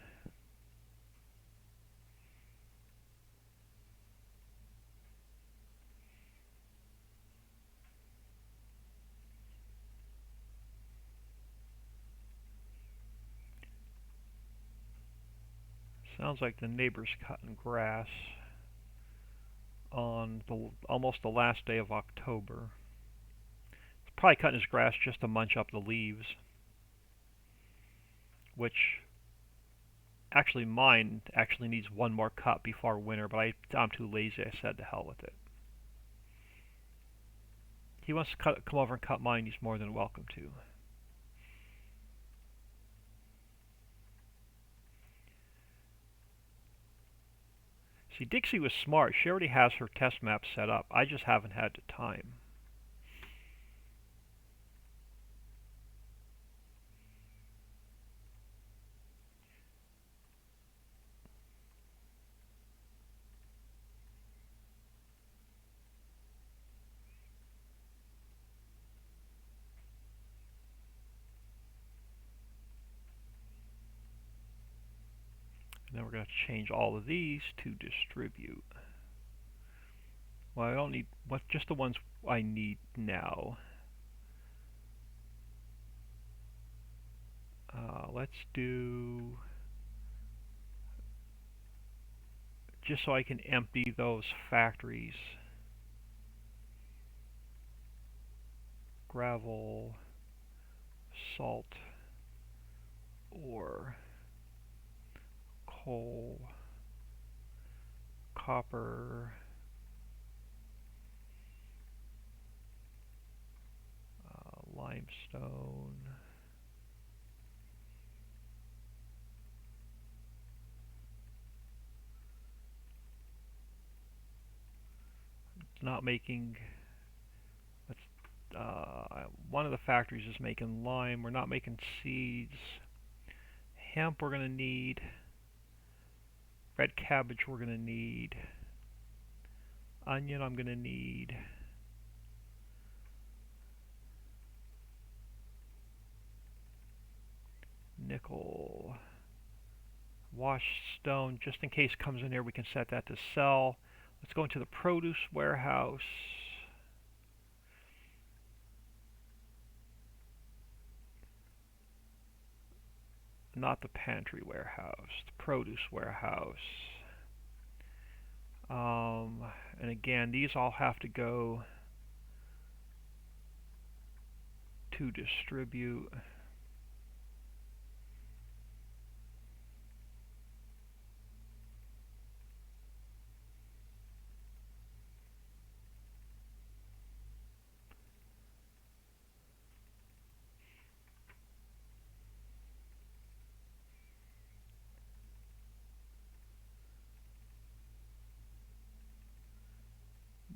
Sounds like the neighbor's cutting grass on almost the last day of October. He's probably cutting his grass just to munch up the leaves, which actually mine actually needs one more cut before winter, but I'm too lazy. I said to hell with it. He wants to come over and cut mine. He's more than welcome to. See, Dixie was smart. She already has her test map set up. I just haven't had the time. Now we're going to change all of these to distribute. Well, I don't need just the ones I need now. Let's do, just so I can empty those factories, gravel, salt, ore, coal, copper, limestone, it's not making, one of the factories is making lime, we're not making seeds. Hemp we're going to need, red cabbage we're going to need, onion I'm going to need, nickel, washed stone, just in case it comes in here we can set that to sell. Let's go into the produce warehouse. Not the pantry warehouse, the produce warehouse. And again, these all have to go to distribute.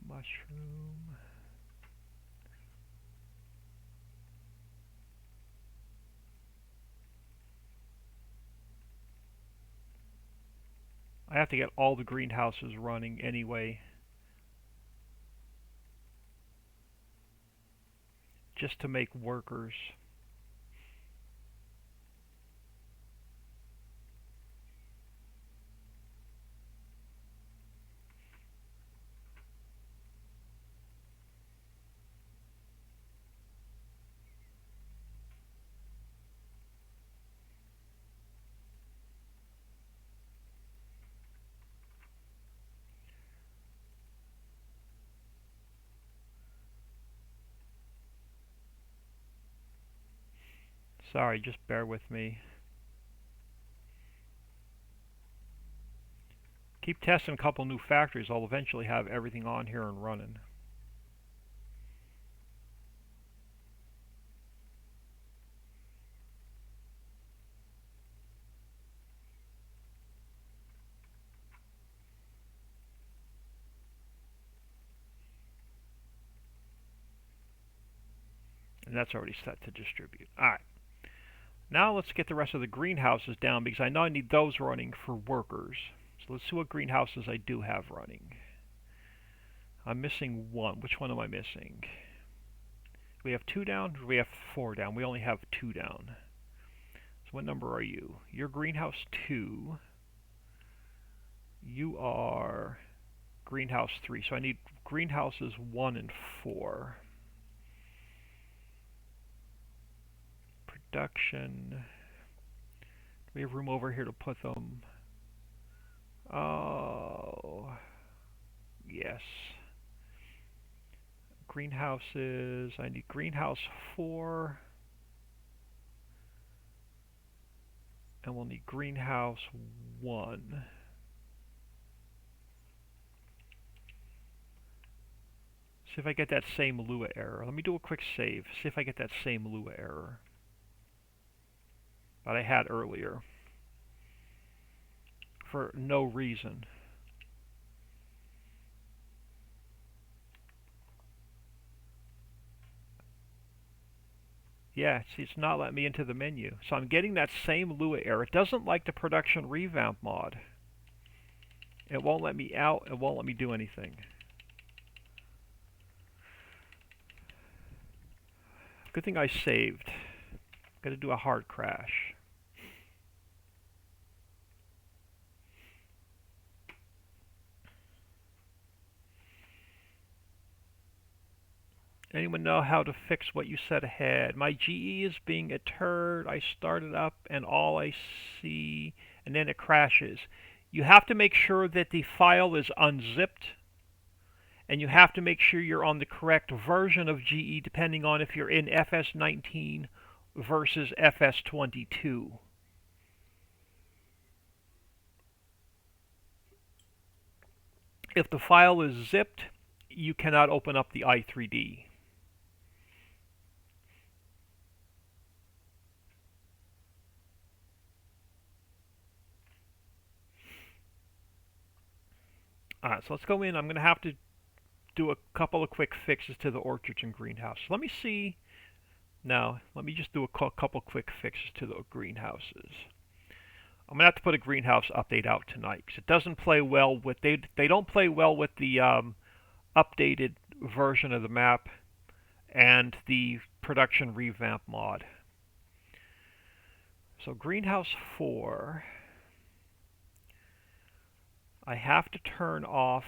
Mushroom. I have to get all the greenhouses running anyway, just to make workers. Sorry, just bear with me. Keep testing a couple new factories. I'll eventually have everything on here and running. And that's already set to distribute. Alright. Now let's get the rest of the greenhouses down because I know I need those running for workers. So let's see what greenhouses I do have running. I'm missing one. Which one am I missing? We have 2 down? We have 4 down. We only have 2 down. So what number are you? You're greenhouse 2. You are greenhouse 3. So I need greenhouses 1 and 4. Production. Do we have room over here to put them? Oh, yes. Greenhouses. I need greenhouse 4. And we'll need greenhouse 1. See if I get that same Lua error. Let me do a quick save. See if I get that same Lua error that I had earlier for no reason. Yeah, see, it's not letting me into the menu. So I'm getting that same Lua error. It doesn't like the production revamp mod. It won't let me out. It won't let me do anything. Good thing I saved. Got to do a hard crash. Anyone know how to fix what you said ahead? My GE is being a turd. I start it up and all I see, and then it crashes. You have to make sure that the file is unzipped, and you have to make sure you're on the correct version of GE depending on if you're in FS19 versus FS22. If the file is zipped, you cannot open up the i3D. Alright, so let's go in. I'm going to have to do a couple of quick fixes to the orchards and greenhouse. Let me see. Now, let me just do a couple quick fixes to the greenhouses. I'm going to have to put a greenhouse update out tonight because it doesn't play well with, they don't play well with the updated version of the map and the production revamp mod. So greenhouse 4, I have to turn off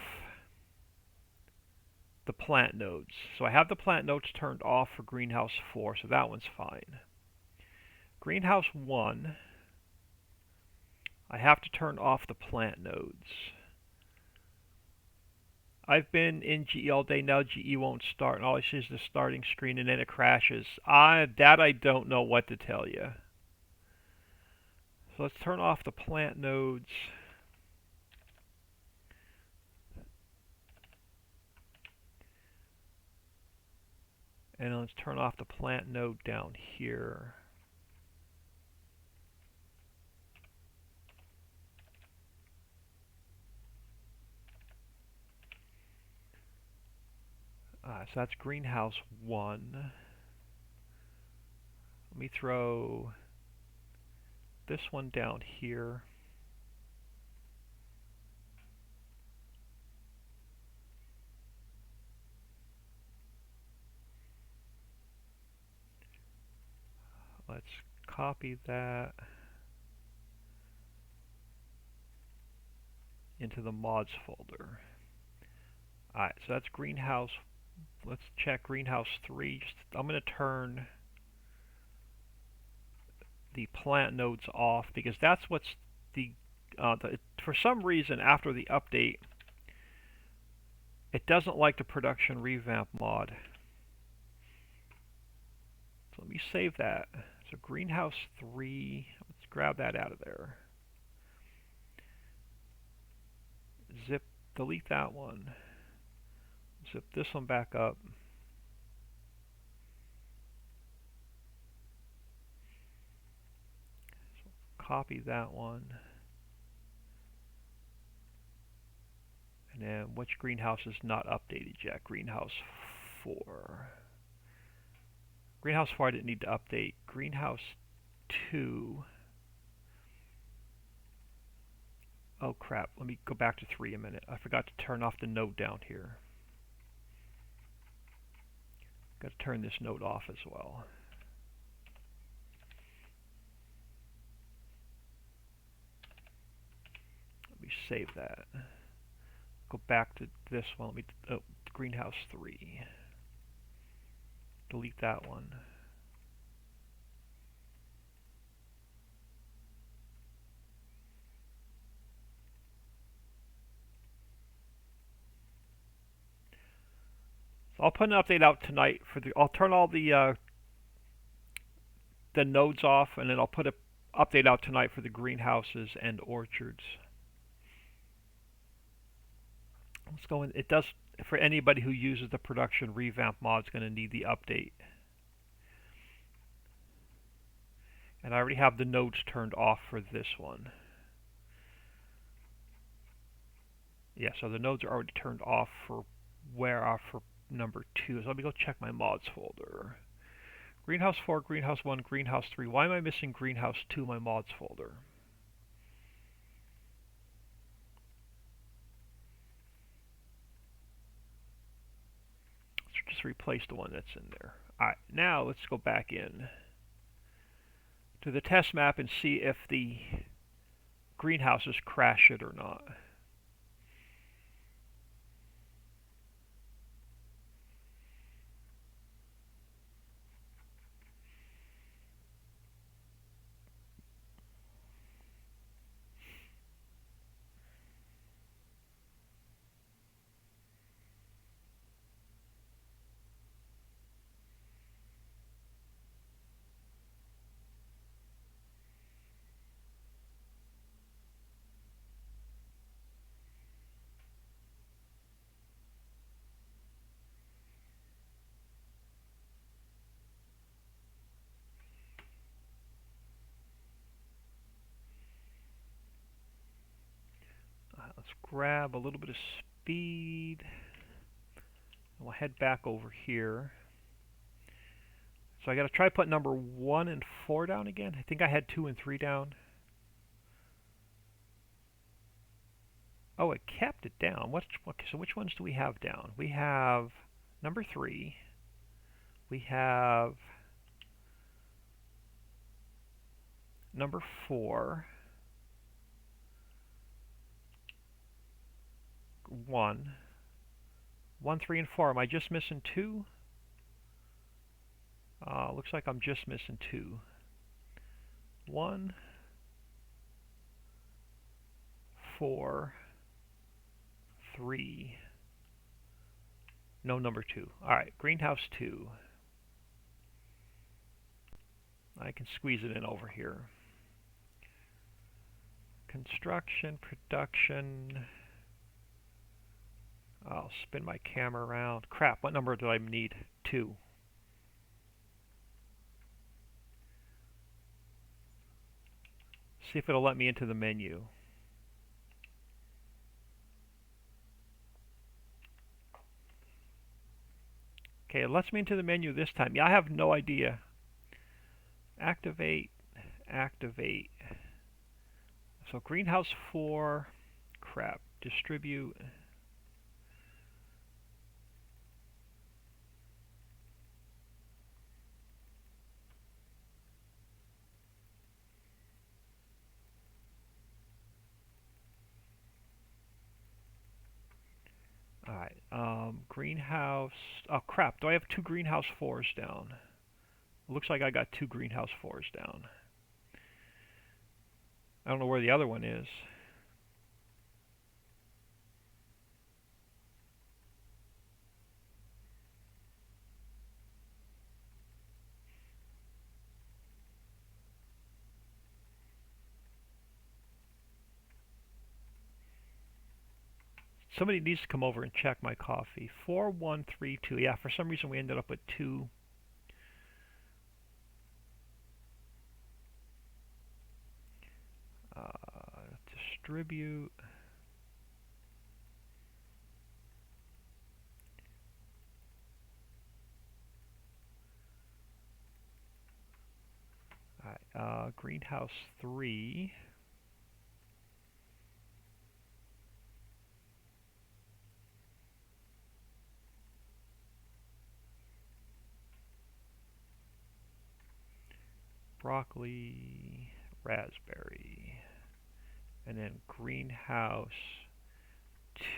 the plant nodes. So I have the plant nodes turned off for greenhouse 4, so that one's fine. Greenhouse 1, I have to turn off the plant nodes. I've been in GE all day now. GE won't start, and all I see is the starting screen, and then it crashes. That I don't know what to tell you. So let's turn off the plant nodes. And let's turn off the plant node down here. So that's greenhouse 1. Let me throw this one down here. Let's copy that into the mods folder. Alright, so that's greenhouse. Let's check greenhouse 3. I'm going to turn the plant nodes off because that's what's for some reason after the update it doesn't like the production revamp mod. So let me save that. So greenhouse 3, let's grab that out of there. Zip, delete that one. Zip this one back up. So copy that one. And then which greenhouse is not updated yet? Greenhouse 4. Greenhouse 4 I didn't need to update. Greenhouse 2. Oh crap, let me go back to 3 a minute. I forgot to turn off the node down here. Got to turn this node off as well. Let me save that. Go back to this one. Let me greenhouse 3. Delete that one. So I'll put an update out tonight for the. I'll turn all the nodes off, and then I'll put an update out tonight for the greenhouses and orchards. Let's go in. It does, for anybody who uses the production revamp mod, is going to need the update. And I already have the nodes turned off for this one. Yeah, so the nodes are already turned off for for number 2. So let me go check my mods folder. Greenhouse 4, Greenhouse 1, Greenhouse 3. Why am I missing Greenhouse 2 in my mods folder? Let's just replace the one that's in there. Alright, now let's go back in to the test map and see if the greenhouses crash it or not. grab a little bit of speed. We'll head back over here. So I got to try put number 1 and 4 down again. I think I had 2 and 3 down. Oh, it kept it down. Okay, so which ones do we have down? We have number 3. We have number 4. 1. 1, 3, and 4. Am I just missing 2? Looks like I'm just missing 2. 1, 4, 3. No number 2. Alright, greenhouse 2. I can squeeze it in over here. Construction, production. I'll spin my camera around. Crap, what number do I need? 2. See if it'll let me into the menu. Okay, it lets me into the menu this time. Yeah, I have no idea. Activate, activate. So greenhouse 4, crap, distribute. Alright, greenhouse, oh crap, do I have 2 greenhouse 4s down? Looks like I got 2 greenhouse 4s down. I don't know where the other one is. Somebody needs to come over and check my coffee. 4132. Yeah, for some reason we ended up with 2. Distribute. Alright, greenhouse 3. Broccoli, raspberry, and then greenhouse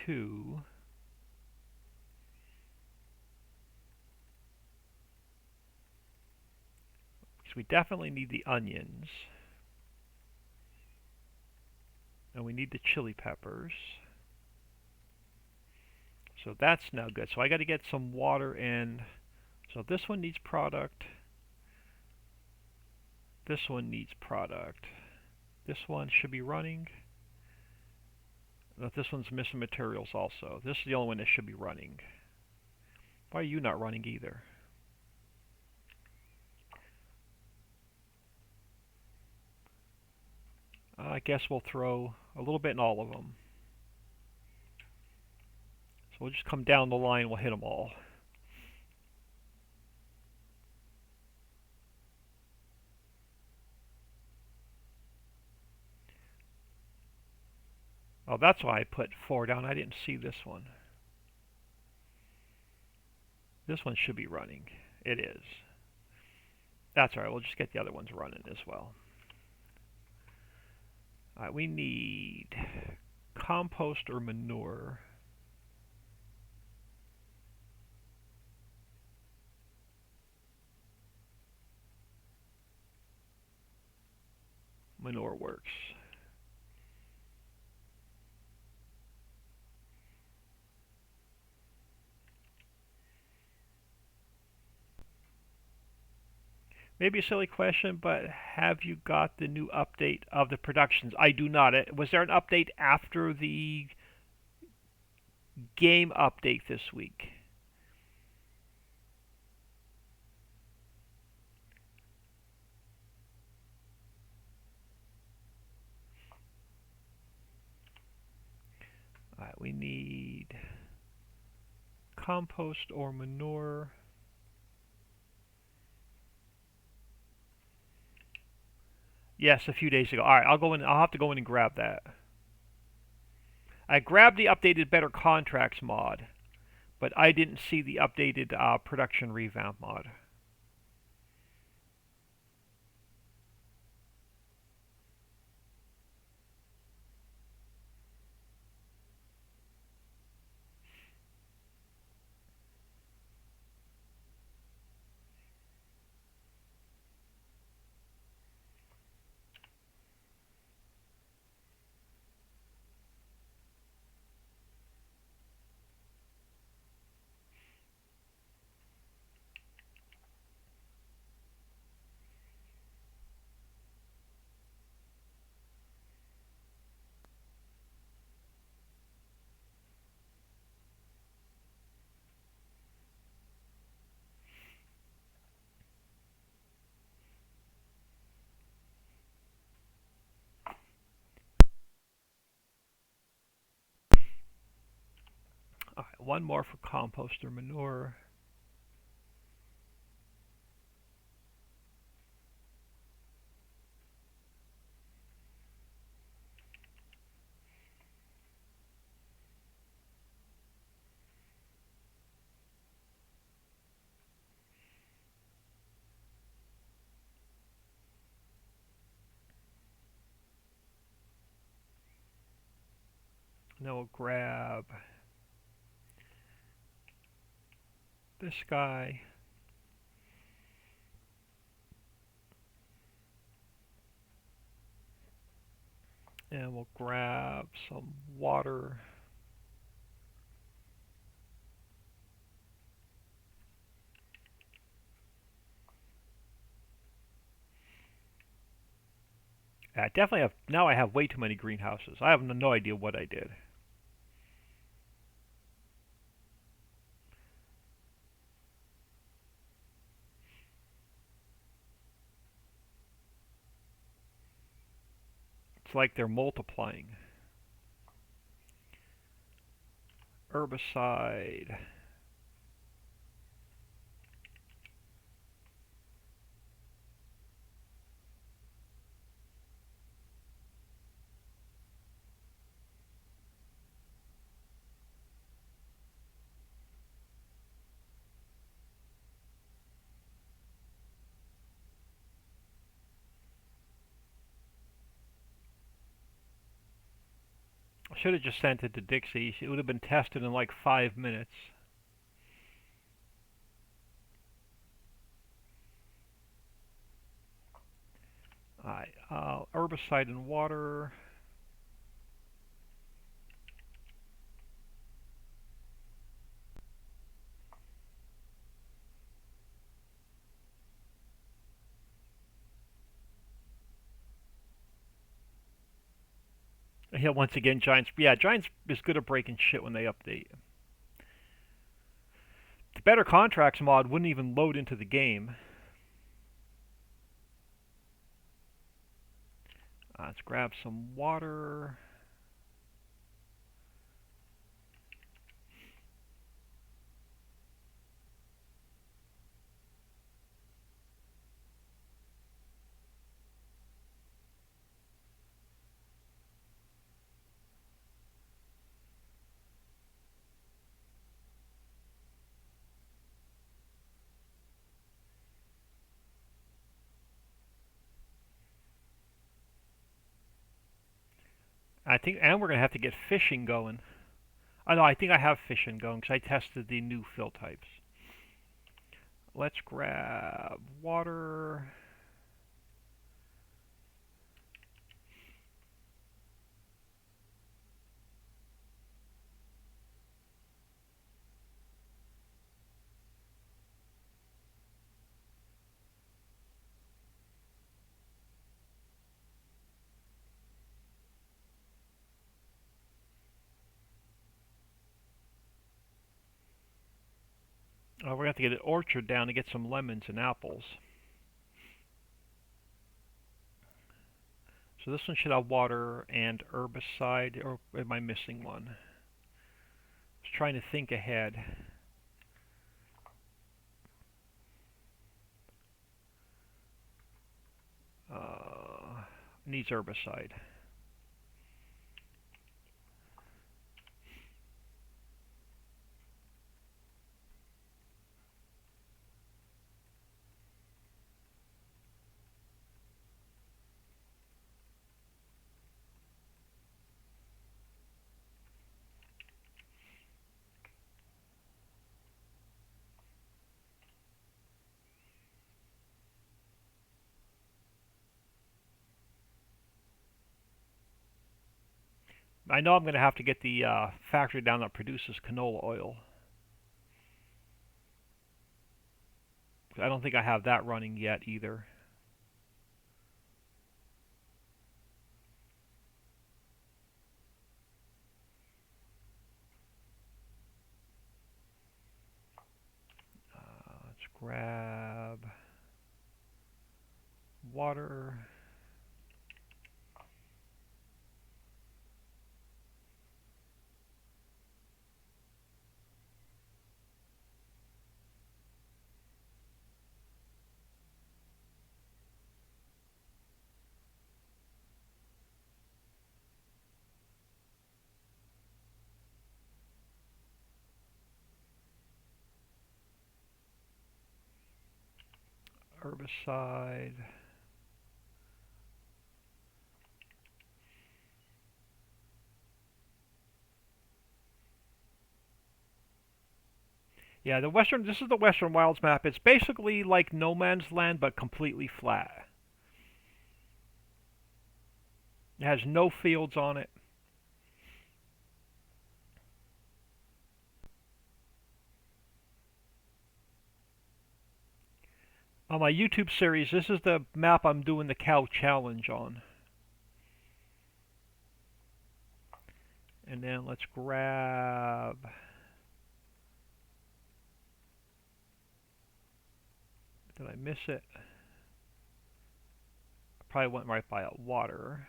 2. So we definitely need the onions, and we need the chili peppers. So that's now good. So I got to get some water in. So this one needs product. This one needs product. This one should be running. But this one's missing materials also. This is the only one that should be running. Why are you not running either? I guess we'll throw a little bit in all of them. So we'll just come down the line, we'll hit them all. Oh, that's why I put 4 down. I didn't see this one. This one should be running. It is. That's alright, we'll just get the other ones running as well. Alright, we need compost or manure. Manure works. Maybe a silly question, but have you got the new update of the productions? I do not. Was there an update after the game update this week? we need compost or manure. Yes, a few days ago. All right, I'll go in. I'll have to go in and grab that. I grabbed the updated Better Contracts mod, but I didn't see the updated production revamp mod. All right, one more for compost or manure. Then we'll grab this guy. And we'll grab some water. I definitely have, now I have way too many greenhouses. I have no idea what I did. It's like they're multiplying. Herbicide. I should have just sent it to Dixie. It would have been tested in like 5 minutes. Alright, herbicide and water. Yeah, once again, Giants. Yeah, Giants is good at breaking shit when they update. The Better Contracts mod wouldn't even load into the game. Let's grab some water. I think, and we're gonna have to get fishing going. I know. I think I have fishing going because I tested the new fill types. Let's grab water. We're gonna have to get an orchard down to get some lemons and apples. So this one should have water and herbicide, or am I missing one? Just trying to think ahead. Needs herbicide. I know I'm going to have to get the factory down that produces canola oil. I don't think I have that running yet either. Let's grab water. Herbicide. Yeah, this is the Western Wilds map. It's basically like No Man's Land, but completely flat. It has no fields on it. On my YouTube series, this is the map I'm doing the cow challenge on. And then let's grab... Did I miss it? I probably went right by it. Water.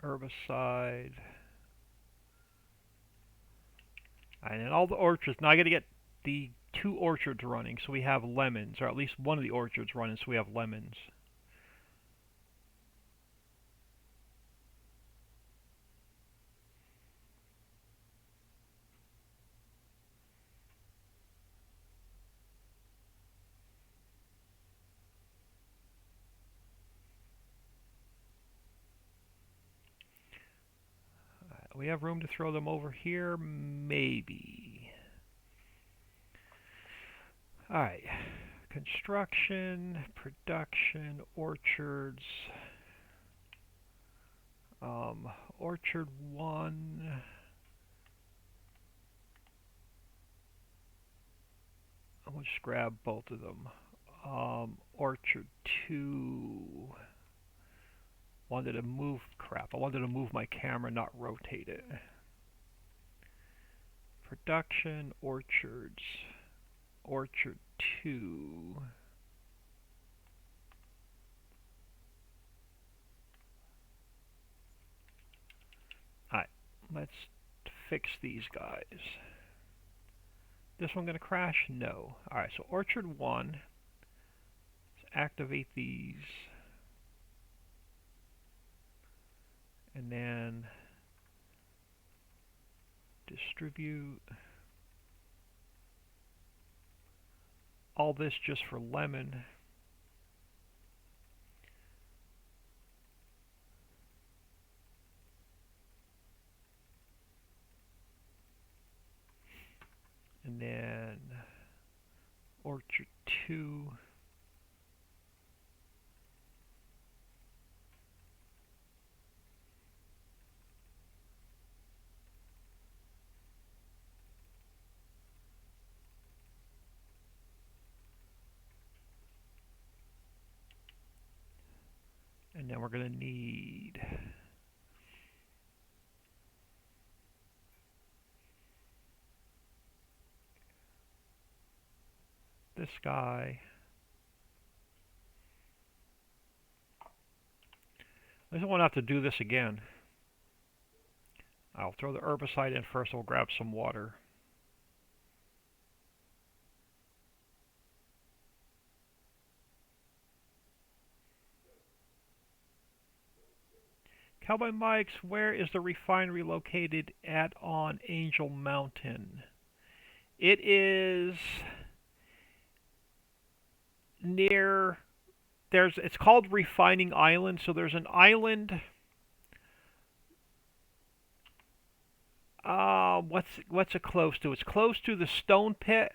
Herbicide. And then all the orchards. Now I got to get the 2 orchards running, so we have lemons, or at least one of the orchards running, so we have lemons. We have room to throw them over here? Maybe. Alright. Construction, production, orchards. Orchard 1. I'll just grab both of them. Orchard 2. Wanted to move, crap, I wanted to move my camera, not rotate it. Production, orchards, orchard 2. Alright, let's fix these guys. This one gonna crash? No. Alright, so orchard 1. Let's activate these. And then distribute all this just for lemon. And then orchard 2. And then we're going to need this guy. I just won't have to do this again. I'll throw the herbicide in first. We'll grab some water. Cowboy Mike's, where is the refinery located at on Angel Mountain? It is near, it's called Refining Island, so there's an island, what's it close to? It's close to the stone pit,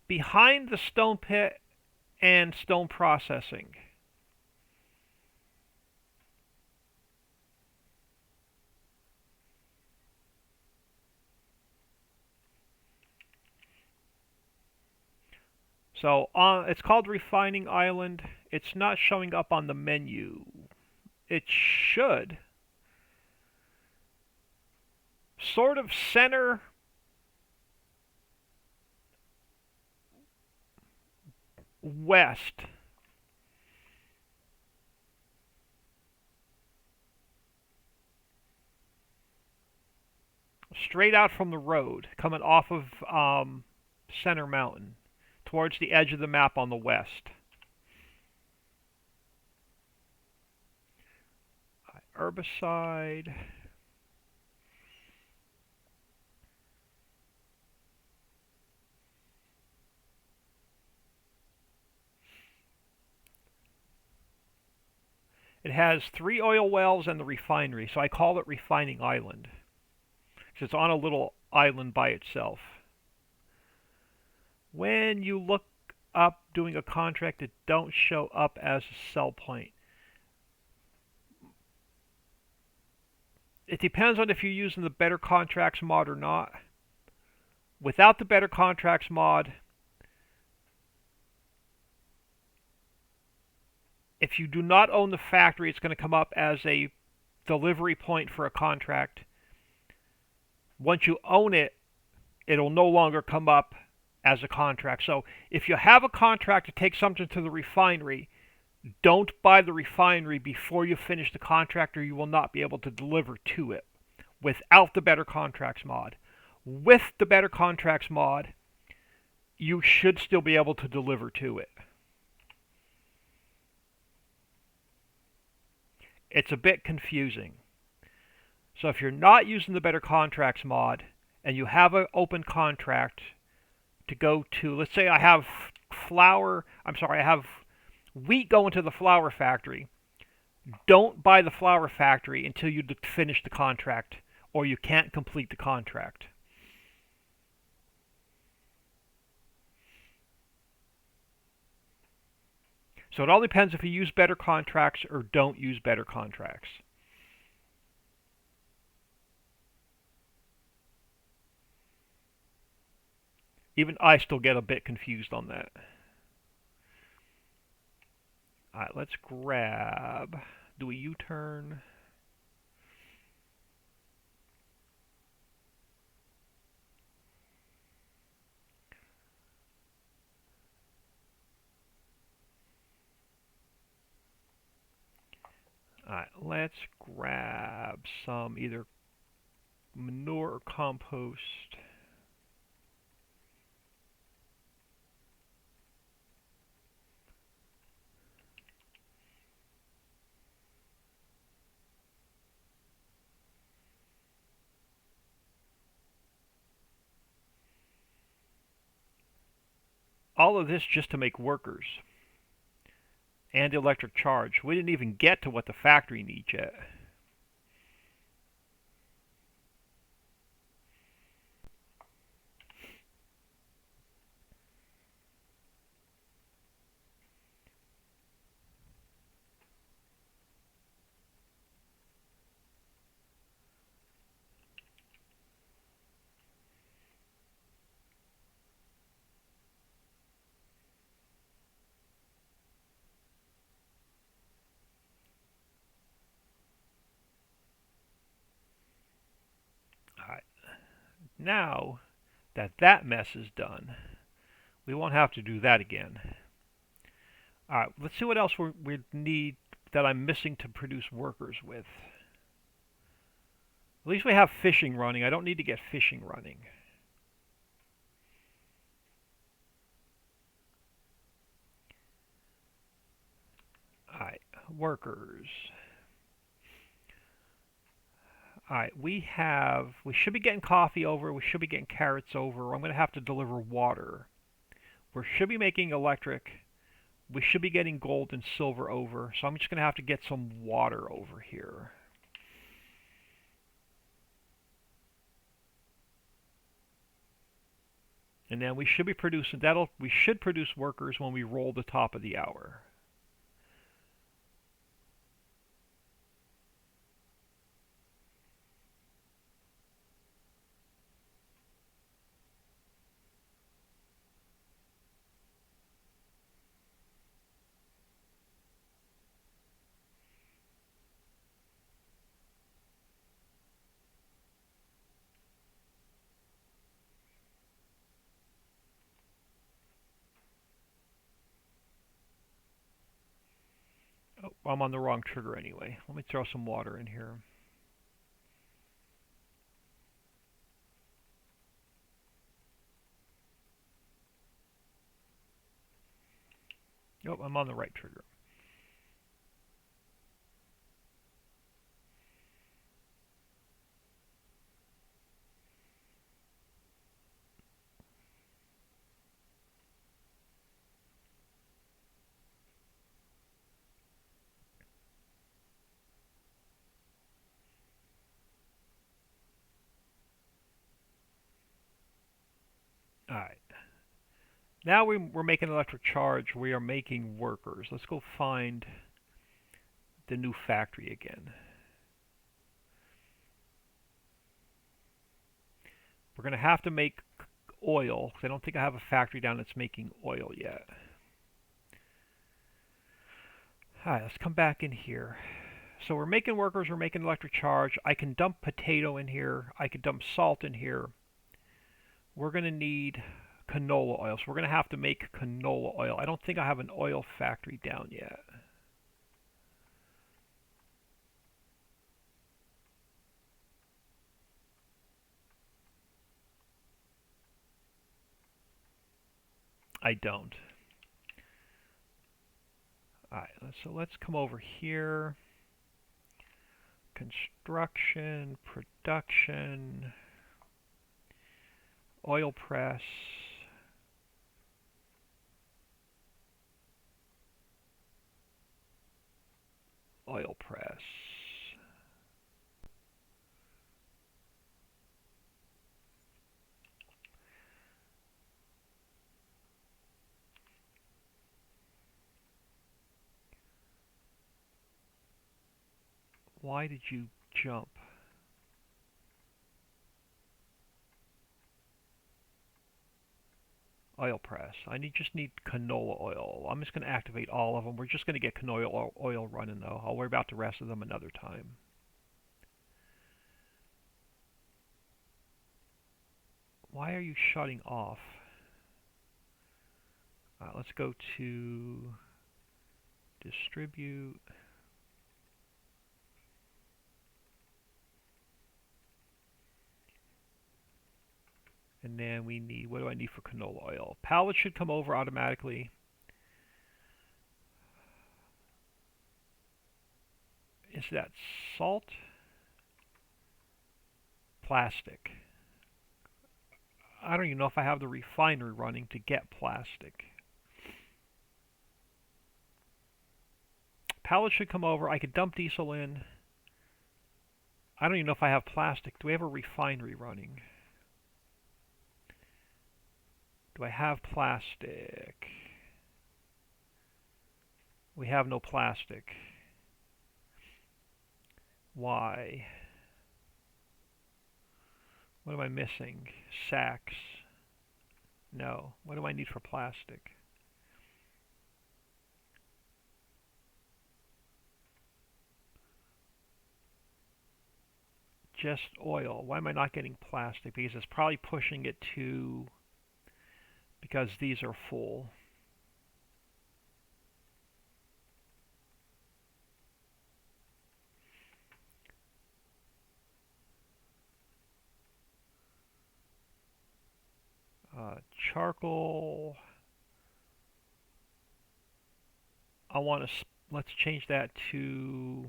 behind the stone pit and stone processing. So it's called Refining Island. It's not showing up on the menu. It should. Sort of center west. Straight out from the road, coming off of Center Mountain, towards the edge of the map on the west. Herbicide. It has 3 oil wells and the refinery, so I call it Refining Island. Because it's on a little island by itself. When you look up doing a contract, it don't show up as a sell point. It depends on if you're using the Better Contracts mod or not. Without the Better Contracts mod, if you do not own the factory, it's going to come up as a delivery point for a contract. Once you own it, it'll no longer come up as a contract. So if you have a contract to take something to the refinery, don't buy the refinery before you finish the contract, or you will not be able to deliver to it without the Better Contracts mod. With the Better Contracts mod, you should still be able to deliver to it. It's a bit confusing. So if you're not using the Better Contracts mod and you have an open contract to go to, let's say I have I have wheat going to the flour factory. Don't buy the flour factory until you finish the contract, or you can't complete the contract. So it all depends if you use Better Contracts or don't use Better Contracts. Even I still get a bit confused on that. Alright, let's grab, do a U-turn. Alright, let's grab some either manure or compost. All of this just to make workers and electric charge. We didn't even get to what the factory needs yet. Now that that mess is done, we won't have to do that again. Alright, let's see what else we need that I'm missing to produce workers with. At least we have fishing running. I don't need to get fishing running. Alright, workers. Alright, we should be getting coffee over, we should be getting carrots over. I'm going to have to deliver water. We should be making electric. We should be getting gold and silver over. So I'm just going to have to get some water over here. And then we should be producing we should produce workers when we roll the top of the hour. Oh, I'm on the wrong trigger anyway. Let me throw some water in here. Nope, I'm on the right trigger. Alright. Now we're making electric charge. We are making workers. Let's go find the new factory again. We're going to have to make oil, because I don't think I have a factory down that's making oil yet. Alright, let's come back in here. So we're making workers, we're making electric charge. I can dump potato in here. I can dump salt in here. We're going to need canola oil. So we're going to have to make canola oil. I don't think I have an oil factory down yet. I don't. Alright, so let's come over here. Construction, production, oil press. Oil press. Why did you jump? Oil press. Just need canola oil. I'm just going to activate all of them. We're just going to get canola oil running though. I'll worry about the rest of them another time. Why are you shutting off? Let's go to distribute. And then we need, what do I need for canola oil? Pallets should come over automatically. Is that salt? Plastic. I don't even know if I have the refinery running to get plastic. Pallets should come over. I could dump diesel in. I don't even know if I have plastic. Do we have a refinery running? Do I have plastic? We have no plastic. Why? What am I missing? Sacks. No. What do I need for plastic? just oil. Why am I not getting plastic? Because it's probably pushing it to, because these are full. Charcoal. Let's change that to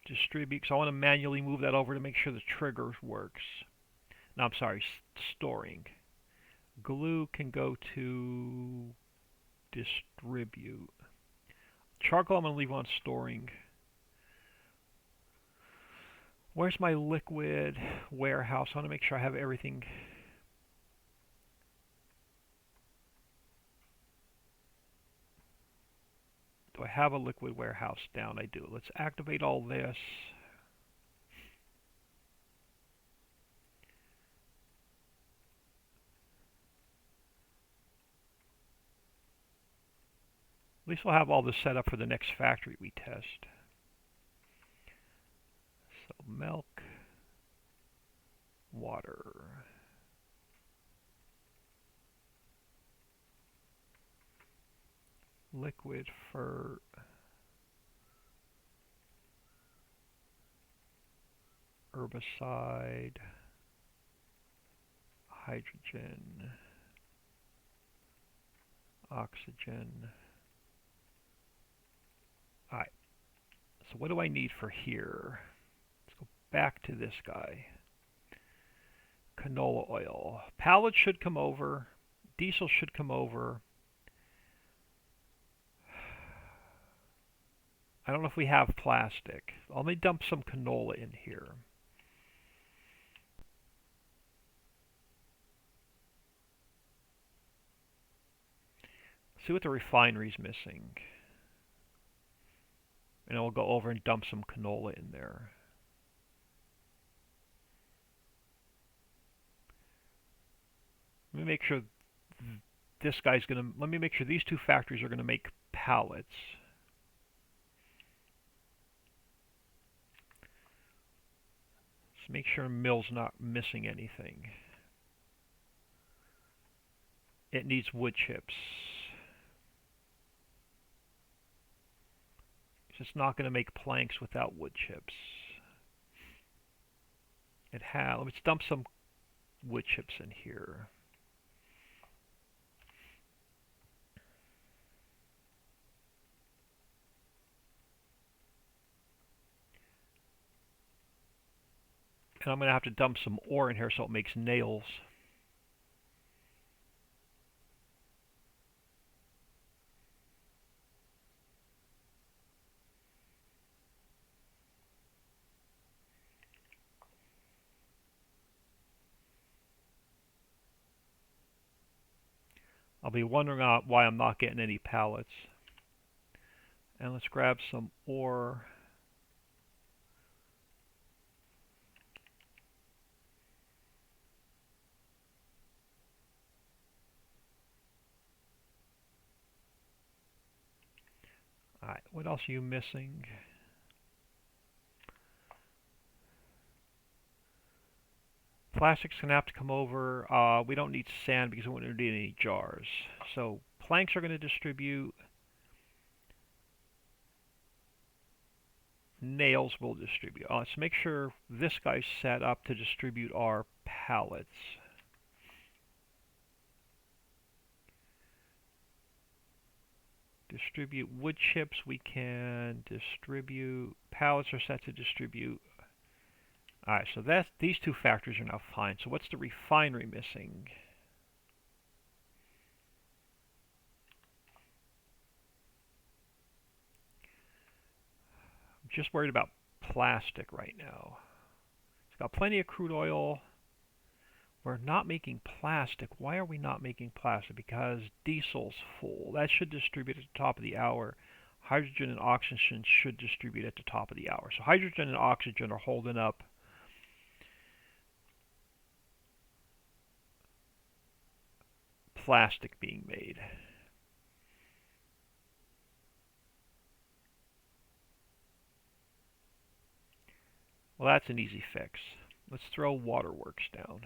distribute, because I want to manually move that over to make sure the trigger works. No, I'm sorry, storing. Glue can go to distribute. Charcoal I'm going to leave on storing. Where's my liquid warehouse? I want to make sure I have everything. Do I have a liquid warehouse down? I do. Let's activate all this. At least we'll have all this set up for the next factory we test. So milk, water. Liquid for herbicide, hydrogen, oxygen. Alright, so what do I need for here? Let's go back to this guy. Canola oil. Pallets should come over. Diesel should come over. I don't know if we have plastic. Let me dump some canola in here. See what the refinery's missing. And we'll go over and dump some canola in there. Let me make sure this guy's gonna, let me make sure these two factories are gonna make pallets. Just make sure mill's not missing anything. It needs wood chips. It's just not going to make planks without wood chips. Let's dump some wood chips in here. And I'm going to have to dump some ore in here so it makes nails. I'll be wondering why I'm not getting any pallets. And let's grab some ore. Alright, what else are you missing? Plastic's going to have to come over. We don't need sand because we won't need any jars. So planks are going to distribute. Nails will distribute. Let's make sure this guy's set up to distribute our pallets. Distribute wood chips. We can distribute. Pallets are set to distribute. Alright, so these two factories are now fine. So what's the refinery missing? I'm just worried about plastic right now. It's got plenty of crude oil. We're not making plastic. Why are we not making plastic? Because diesel's full. That should distribute at the top of the hour. Hydrogen and oxygen should distribute at the top of the hour. So hydrogen and oxygen are holding up plastic being made. Well, that's an easy fix. Let's throw Waterworks down.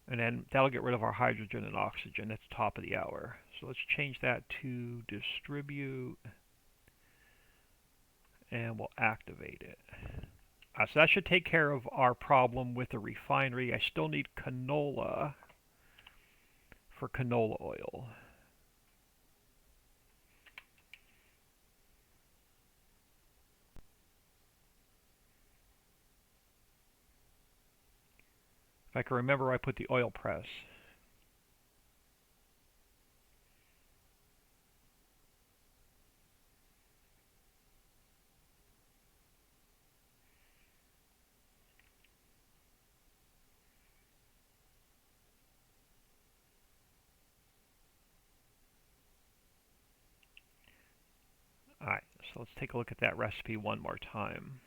And then that'll get rid of our hydrogen and oxygen at the top of the hour. So let's change that to distribute, and we'll activate it. So that should take care of our problem with the refinery. I still need canola for canola oil. If I can remember, I put the oil press. Alright, so let's take a look at that recipe one more time.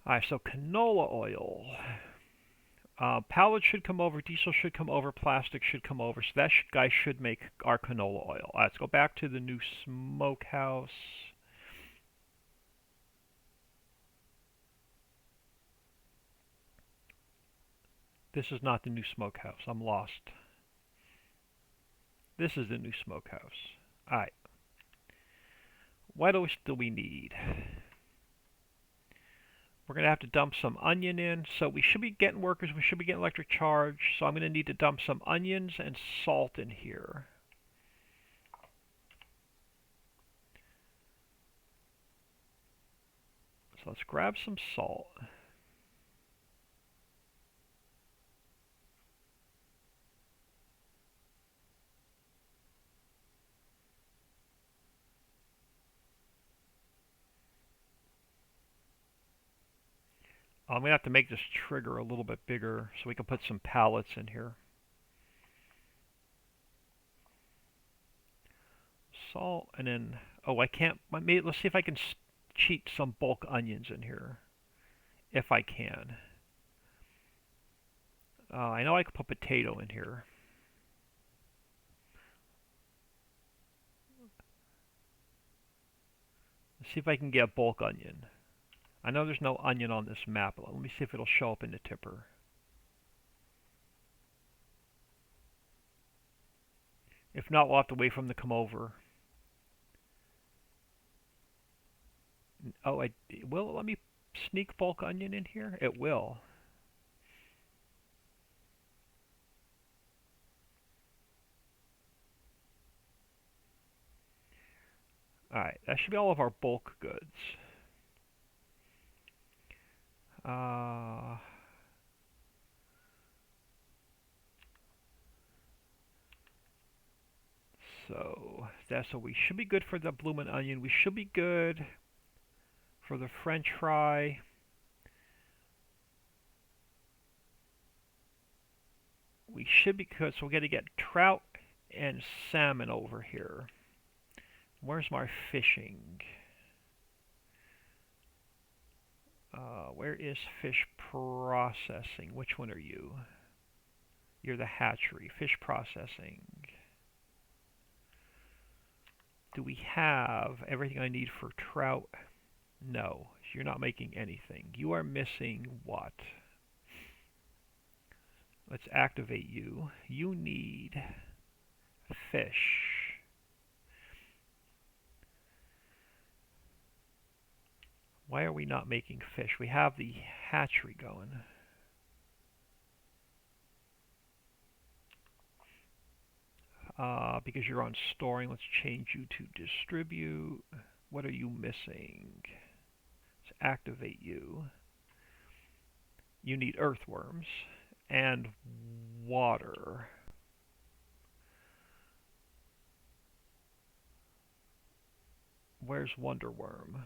Alright, so canola oil. Pallets should come over, diesel should come over, plastic should come over. So that guy should make our canola oil. Let's go back to the new smokehouse. This is not the new smokehouse. I'm lost. This is the new smokehouse. Alright. What else do we need? We're going to have to dump some onion in. So we should be getting workers. We should be getting electric charge. So I'm going to need to dump some onions and salt in here. So let's grab some salt. I'm going to have to make this trigger a little bit bigger so we can put some pallets in here. Salt, and then, oh, I can't, let's see if I can cheat some bulk onions in here. If I can. I know I could put potato in here. Let's see if I can get bulk onion. I know there's no onion on this map, but let me see if it'll show up in the tipper. If not, we'll have to wait for them to come over. Oh, will it let me sneak bulk onion in here? It will. Alright, that should be all of our bulk goods. So we should be good for the bloomin' onion. We should be good for the French fry. We should be good, so we're going to get trout and salmon over here. Where's my fishing? Where is fish processing? Which one are you? You're the hatchery. Fish processing. Do we have everything I need for trout? No, you're not making anything. You are missing what? Let's activate you. You need fish. Why are we not making fish? We have the hatchery going. Because you're on storing, let's change you to distribute. What are you missing? Let's activate you. You need earthworms and water. Where's Wonderworm?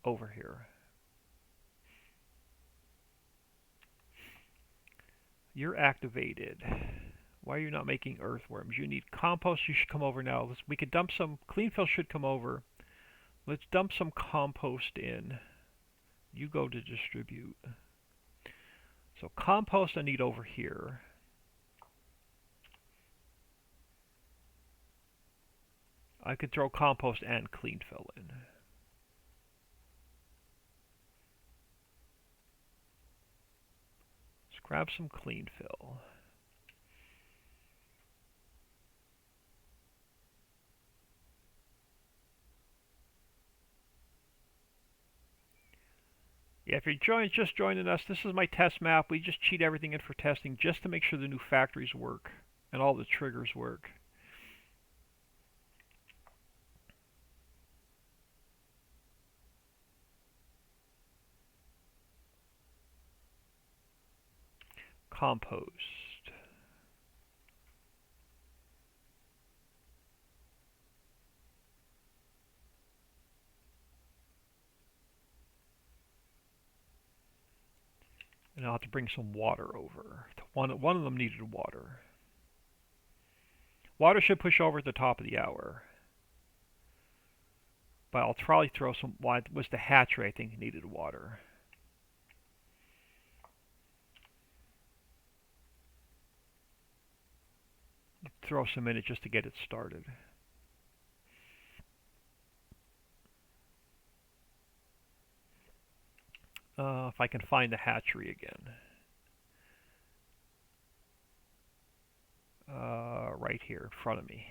Over here. You're activated. Why are you not making earthworms? You need compost. You should come over now. We could dump some. Cleanfill should come over. Let's dump some compost in. You go to distribute. So compost I need over here. I could throw compost and clean fill in. Let's grab some clean fill. Yeah, if you're just joining us, this is my test map. We just cheat everything in for testing just to make sure the new factories work and all the triggers work. Compost. And I'll have to bring some water over. One of them needed water. Water should push over at the top of the hour. But I'll probably throw some. Well, it was the hatchery I think needed water. Throw some in it just to get it started. If I can find the hatchery again. Right here in front of me.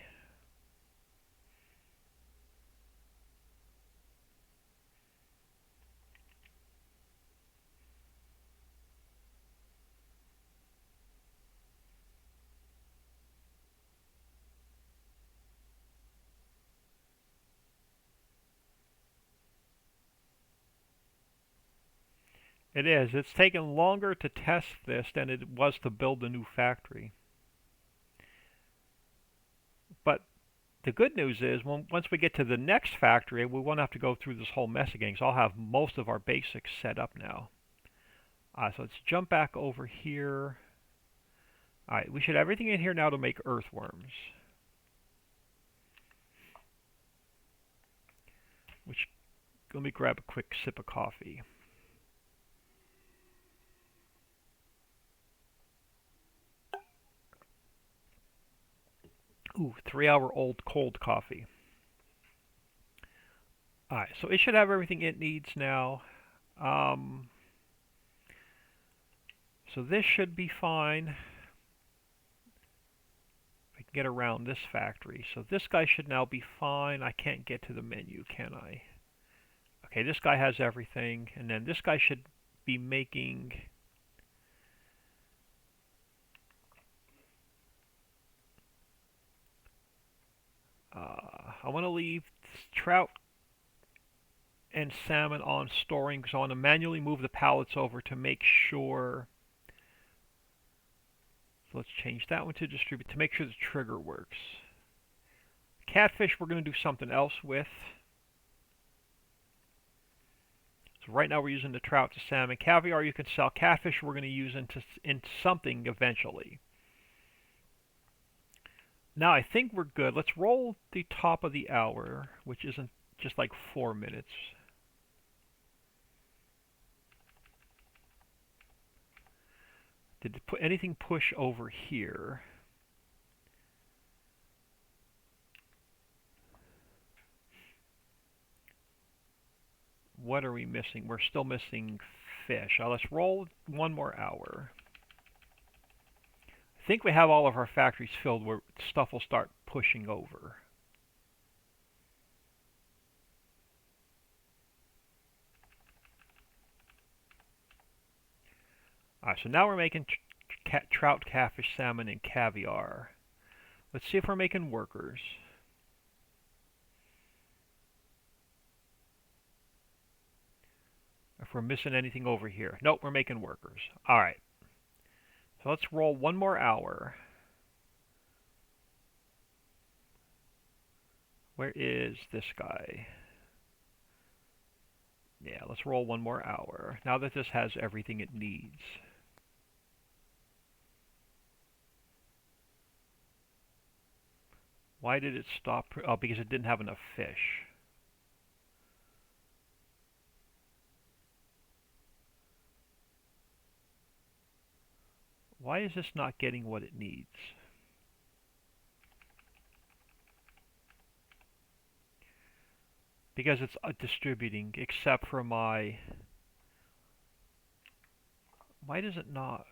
It is. It's taken longer to test this than it was to build the new factory. But the good news is, once we get to the next factory, we won't have to go through this whole mess again, so I'll have most of our basics set up now. So let's jump back over here. Alright, we should have everything in here now to make earthworms. Let me grab a quick sip of coffee. Ooh, 3-hour-old cold coffee. Alright, so it should have everything it needs now. So this should be fine. I can get around this factory. So this guy should now be fine. I can't get to the menu, can I? Okay, this guy has everything. And then this guy should be making... I want to leave trout and salmon on storing, so I want to manually move the pallets over to make sure. So let's change that one to distribute to make sure the trigger works. Catfish we're going to do something else with. So right now we're using the trout to salmon. Caviar you can sell. Catfish we're going to use into something eventually. Now I think we're good. Let's roll the top of the hour, which isn't just like 4 minutes. Did anything push over here? What are we missing? We're still missing fish. Let's roll one more hour. I think we have all of our factories filled where stuff will start pushing over. Alright, so now we're making trout, catfish, salmon, and caviar. Let's see if we're making workers. If we're missing anything over here. Nope, we're making workers. Alright. So let's roll one more hour. Where is this guy? Yeah, let's roll one more hour. Now that this has everything it needs. Why did it stop? Oh, because it didn't have enough fish. Why is this not getting what it needs? Because it's distributing, except for my... Why does it not?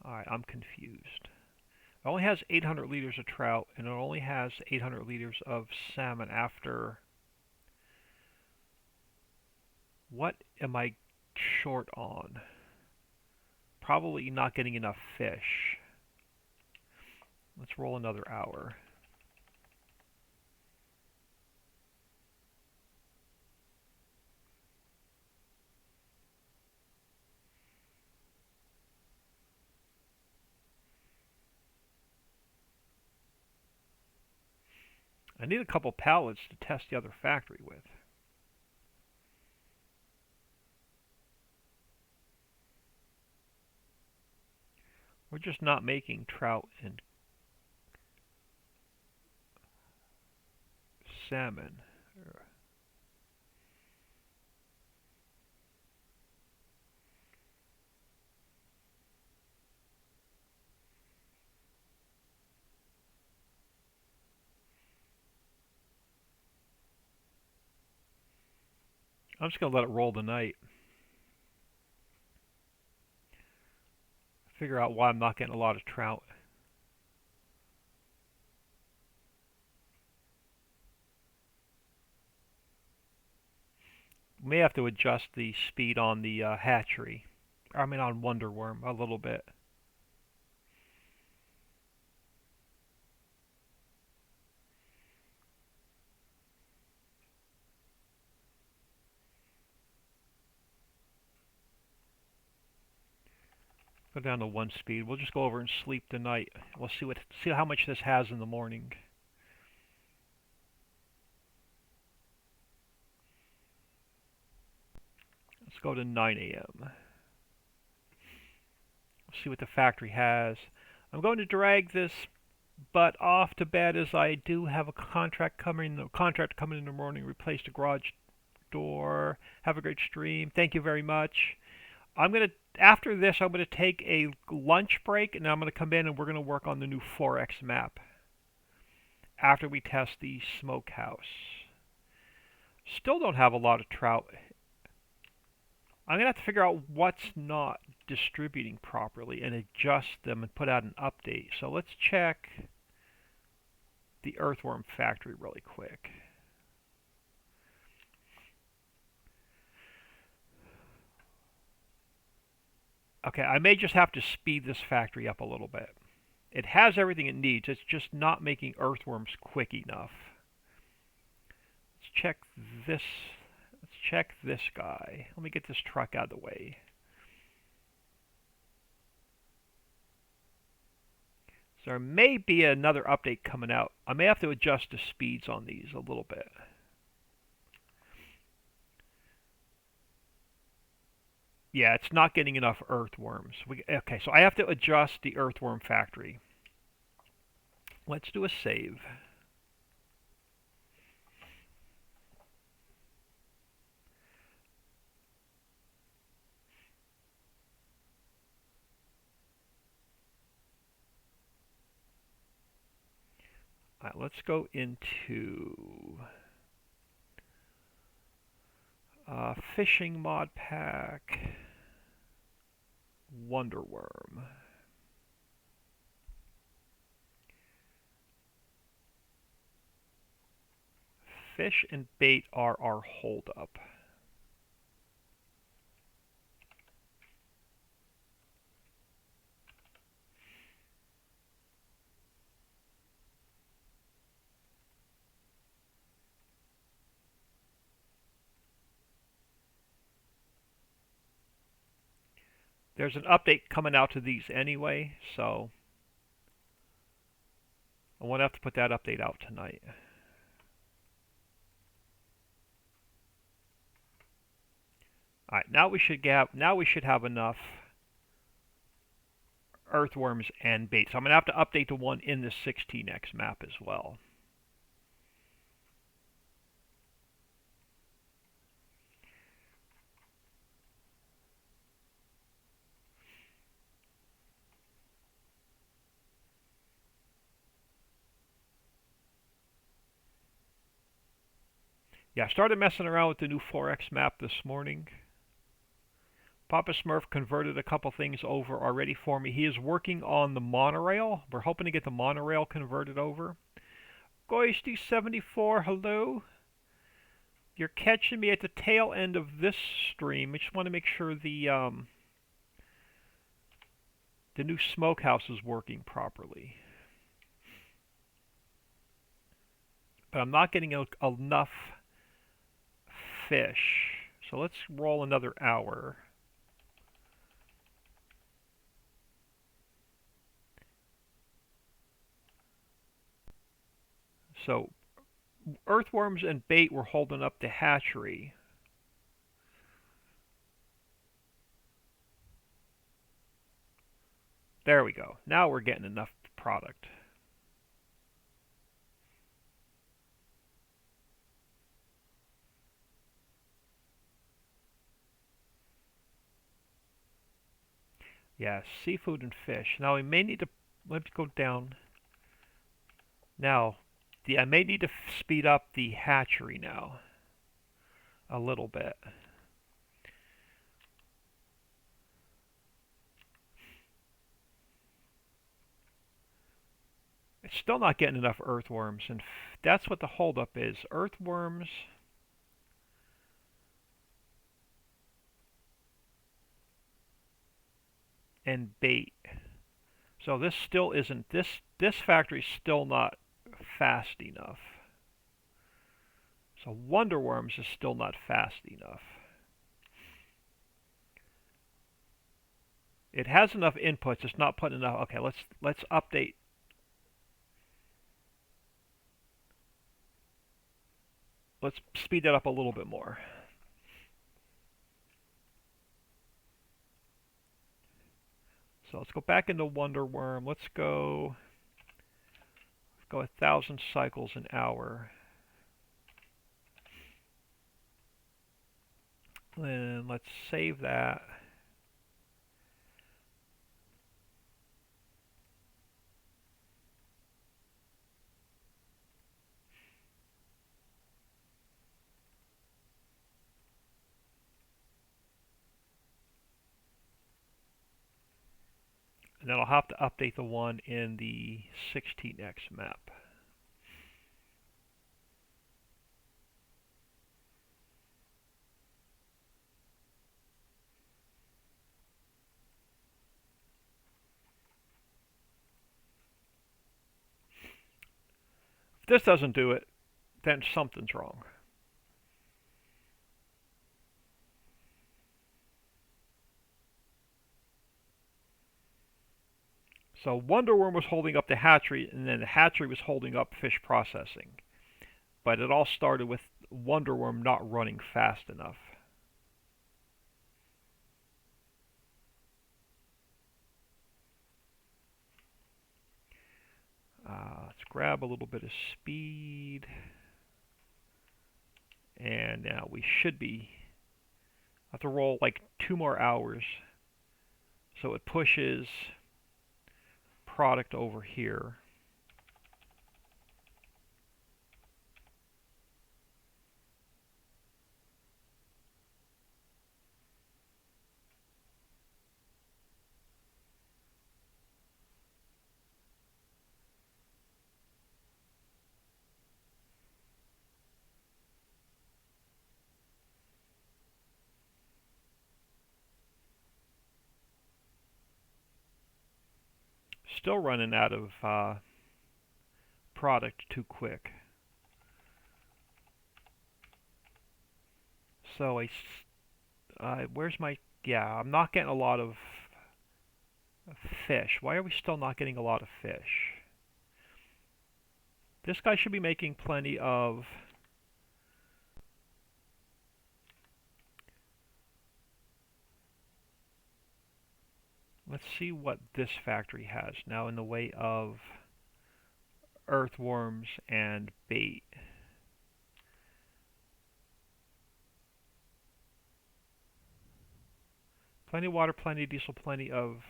Alright, I'm confused. It only has 800 liters of trout, and it only has 800 liters of salmon after... What am I short on? Probably not getting enough fish. Let's roll another hour. I need a couple pallets to test the other factory with. We're just not making trout and salmon. I'm just going to let it roll tonight. Figure out why I'm not getting a lot of trout. May have to adjust the speed on the hatchery. I mean on Wonder Worm a little bit. Go down to 1 speed. We'll just go over and sleep tonight. We'll see how much this has in the morning. Let's go to 9 a.m. See what the factory has. I'm going to drag this butt off to bed as I do have a contract coming in the morning. Replace the garage door. Have a great stream. Thank you very much. After this, I'm gonna take a lunch break, and I'm gonna come in and we're gonna work on the new 4X map after we test the smokehouse. Still don't have a lot of trout. I'm gonna have to figure out what's not distributing properly and adjust them and put out an update. So let's check the earthworm factory really quick. Okay, I may just have to speed this factory up a little bit. It has everything it needs. It's just not making earthworms quick enough. Let's check this. Let's check this guy. Let me get this truck out of the way. So there may be another update coming out. I may have to adjust the speeds on these a little bit. Yeah, it's not getting enough earthworms. Okay, so I have to adjust the earthworm factory. Let's do a save. All right, let's go into fishing mod pack, Wonder Worm. Fish and bait are our holdup. There's an update coming out to these anyway, so I won't have to put that update out tonight. All right, now we should have enough earthworms and bait. So I'm going to have to update the one in the 16X map as well. Yeah, I started messing around with the new 4X map this morning. Papa Smurf converted a couple things over already for me. He is working on the monorail. We're hoping to get the monorail converted over. Goisty74, hello. You're catching me at the tail end of this stream. I just want to make sure the new smokehouse is working properly. But I'm not getting enough fish. So let's roll another hour. So earthworms and bait were holding up the hatchery. There we go. Now we're getting enough product. Yeah, seafood and fish. Now we may need to, let's go down. Now, I may need to speed up the hatchery now a little bit. It's still not getting enough earthworms, and that's what the holdup is. Earthworms and bait. So this still isn't, this factory's still not fast enough. So Wonder Worms is still not fast enough. It has enough inputs, it's not putting enough. Okay, let's update. Let's speed that up a little bit more. So let's go back into Wonder Worm. Let's go 1,000 cycles an hour. And let's save that. And then I'll have to update the one in the 16x map. If this doesn't do it, then something's wrong. So Wonder Worm was holding up the hatchery, and then the hatchery was holding up fish processing. But it all started with Wonder Worm not running fast enough. Let's grab a little bit of speed. And now we should be, I have to roll like 2 more hours. So it pushes product over here. Still running out of product too quick. So where's my, yeah, I'm not getting a lot of fish. Why are we still not getting a lot of fish? This guy should be making plenty of let's see what this factory has now in the way of earthworms and bait. Plenty of water, plenty of diesel, plenty of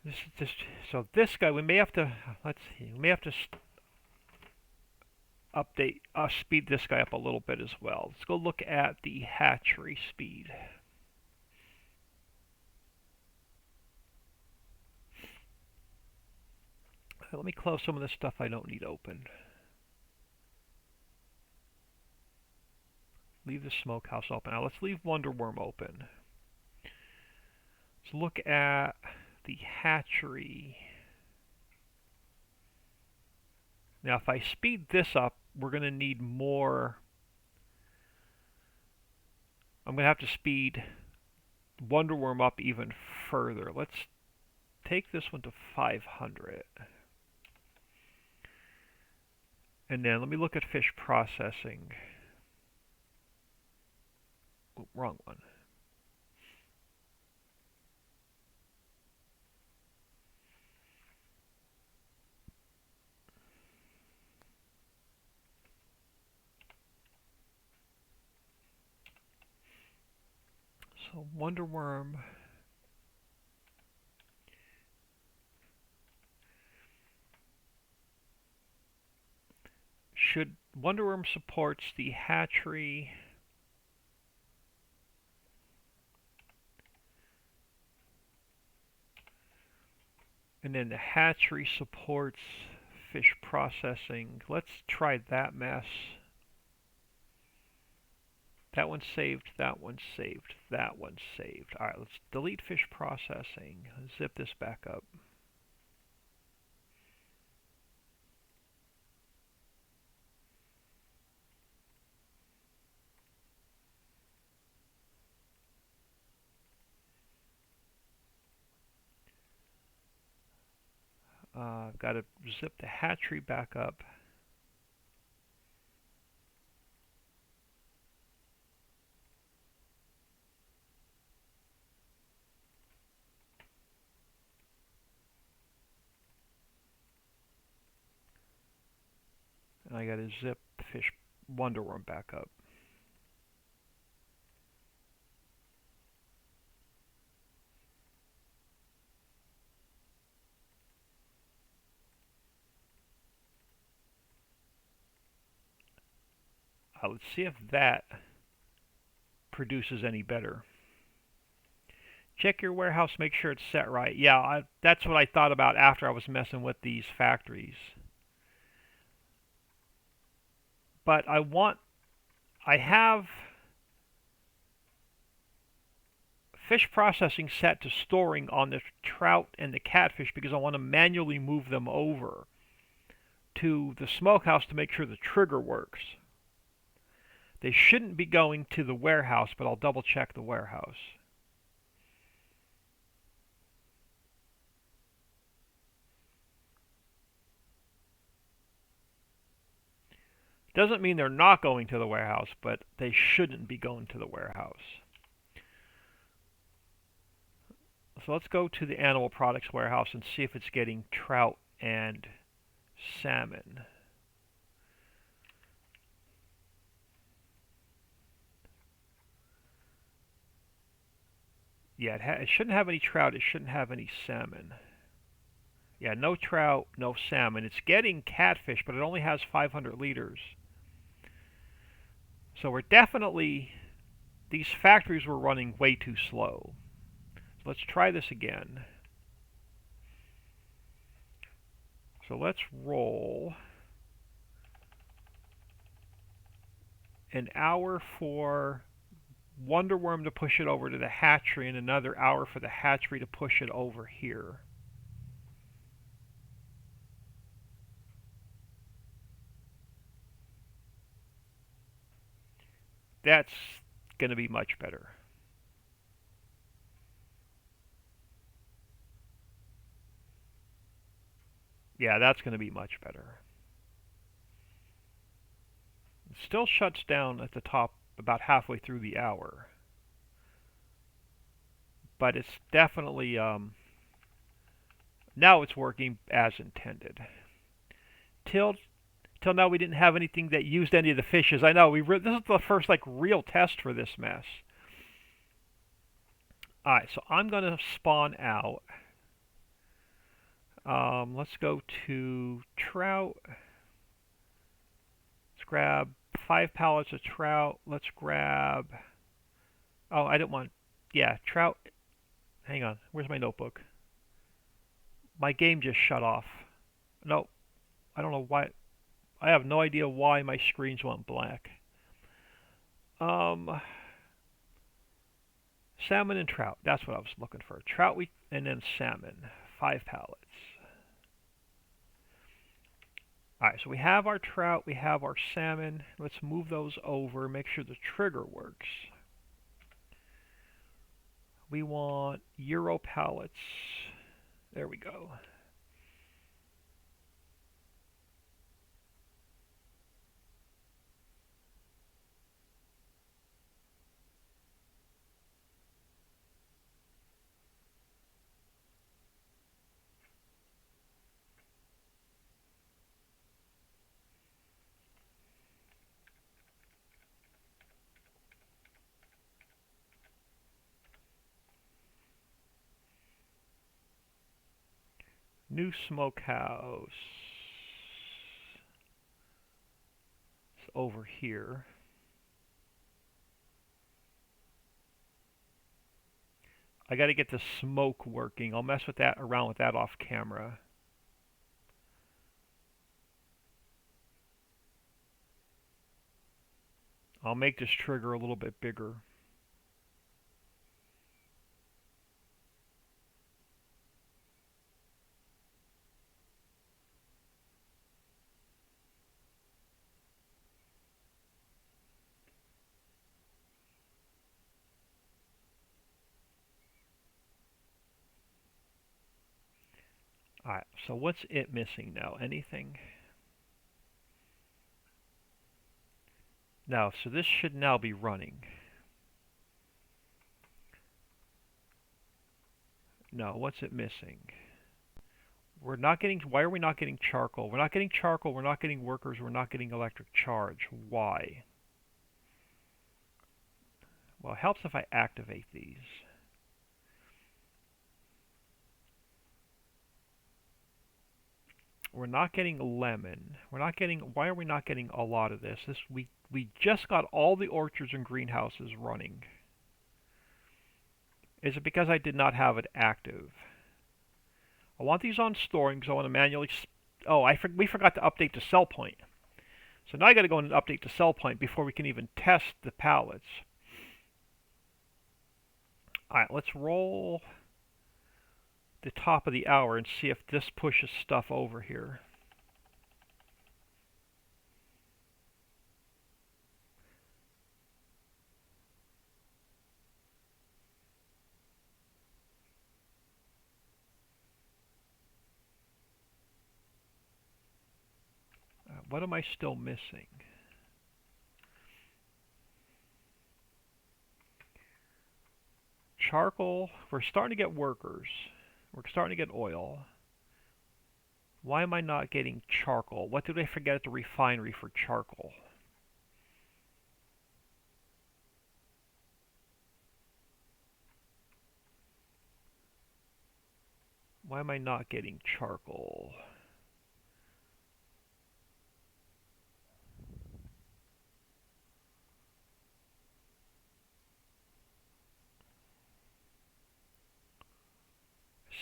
this. So this guy, we may have to, let's see, we may have to speed this guy up a little bit as well. Let's go look at the hatchery speed. Let me close some of this stuff I don't need open. Leave the smokehouse open. Now let's leave Wonderworm open. Let's look at the hatchery. Now if I speed this up, we're going to need more. I'm going to have to speed Wonderworm up even further. Let's take this one to 500. And then let me look at fish processing. Oh, wrong one. So Wonderworm. Wonderworm supports the hatchery. And then the hatchery supports fish processing. Let's try that mess. That one's saved, that one's saved, that one's saved. Alright, let's delete fish processing. Zip this back up. I've got to zip the hatchery back up. And I got to zip the fish Wonderworm back up. Let's see if that produces any better. Check your warehouse, make sure it's set right. Yeah, that's what I thought about after I was messing with these factories. But I have fish processing set to storing on the trout and the catfish because I want to manually move them over to the smokehouse to make sure the trigger works. They shouldn't be going to the warehouse, but I'll double check the warehouse. Doesn't mean they're not going to the warehouse, but they shouldn't be going to the warehouse. So let's go to the animal products warehouse and see if it's getting trout and salmon. Yeah, it shouldn't have any trout. It shouldn't have any salmon. Yeah, no trout, no salmon. It's getting catfish, but it only has 500 liters. So we're definitely, these factories were running way too slow. So let's try this again. So let's roll an hour for Wonderworm to push it over to the hatchery and another hour for the hatchery to push it over here. That's going to be much better. Yeah, that's going to be much better. It still shuts down at the top about halfway through the hour. But it's definitely, now it's working as intended. Till now we didn't have anything that used any of the fishes. I know, this is the first like real test for this mess. Alright, so I'm going to spawn out. Let's go to trout. grab 5 pallets of trout. Let's grab. Oh, I didn't want. Yeah, trout. Hang on. Where's my notebook? My game just shut off. No, I don't know why. I have no idea why my screens went black. Um, Salmon and trout. That's what I was looking for. Trout and then salmon. 5 pallets. Alright, so we have our trout, we have our salmon. Let's move those over, make sure the trigger works. We want Euro pallets. There we go. New smokehouse. It's over here. I got to get the smoke working. I'll mess with that around with that off camera. I'll make this trigger a little bit bigger. Alright, so what's it missing now? Anything? No, so this should now be running. No, what's it missing? We're not getting, why are we not getting charcoal? We're not getting charcoal, we're not getting workers, we're not getting electric charge. Why? Well, it helps if I activate these. We're not getting lemon. We're not getting, why are we not getting a lot of this? We just got all the orchards and greenhouses running. Is it because I did not have it active? I want these on storing because I want to manually, oh, we forgot to update the sell point. So now I got to go and update the sell point before we can even test the pallets. Alright, let's roll the top of the hour and see if this pushes stuff over here. What am I still missing? Charcoal. We're starting to get workers. We're starting to get oil. Why am I not getting charcoal? What did they forget at the refinery for charcoal? Why am I not getting charcoal?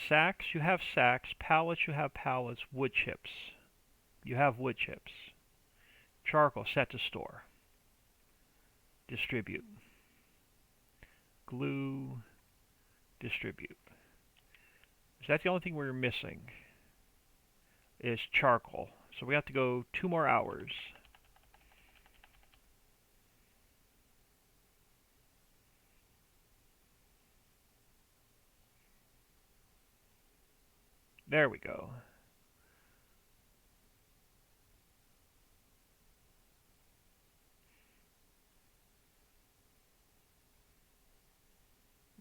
Sacks, you have sacks. Pallets, you have pallets. Wood chips, you have wood chips. Charcoal, set to store. Distribute. Glue, distribute. Is that the only thing we're missing? Is charcoal. So we have to go 2 more hours. There we go.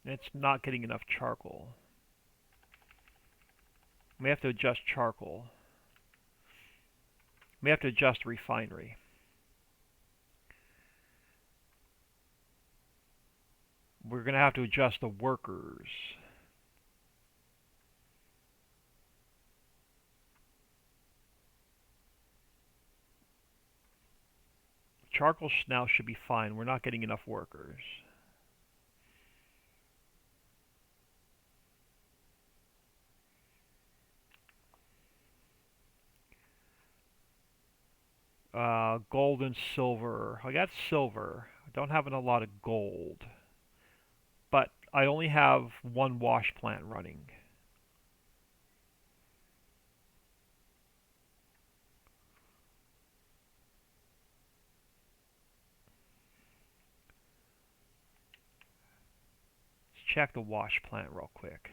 It's not getting enough charcoal. We have to adjust charcoal. We have to adjust refinery. We're going to have to adjust the workers. charcoal now should be fine. We're not getting enough workers. Gold and silver. I got silver. I don't have a lot of gold. But I only have one wash plant running. Let's check the wash plant real quick.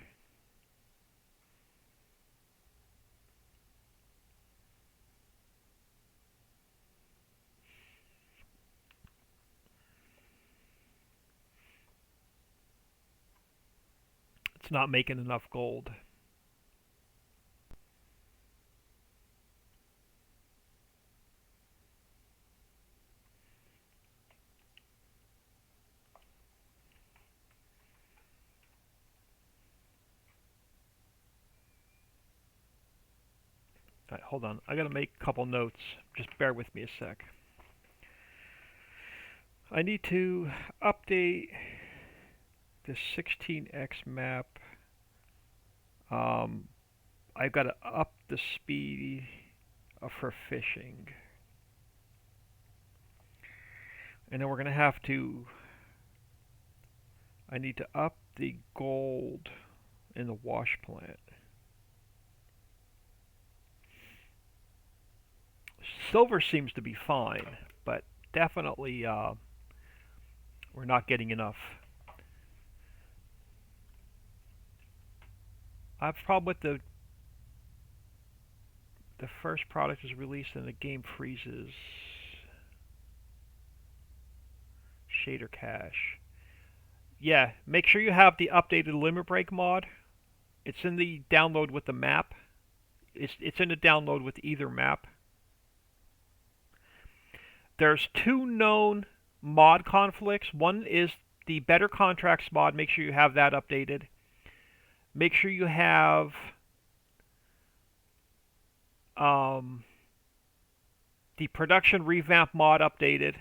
It's not making enough gold. All right, hold on. I gotta make a couple notes. Just bear with me a sec. I need to update the 16x map. I've got to up the speed for fishing. And then we're going to have to, I need to up the gold in the wash plant. Silver seems to be fine, but definitely we're not getting enough. I have a problem with the first product is released and the game freezes. Shader cache. Yeah, make sure you have the updated Limit Break mod. It's in the download with the map. It's in the download with either map. There's two known mod conflicts. One is the Better Contracts mod. Make sure you have that updated. Make sure you have the Production Revamp mod updated.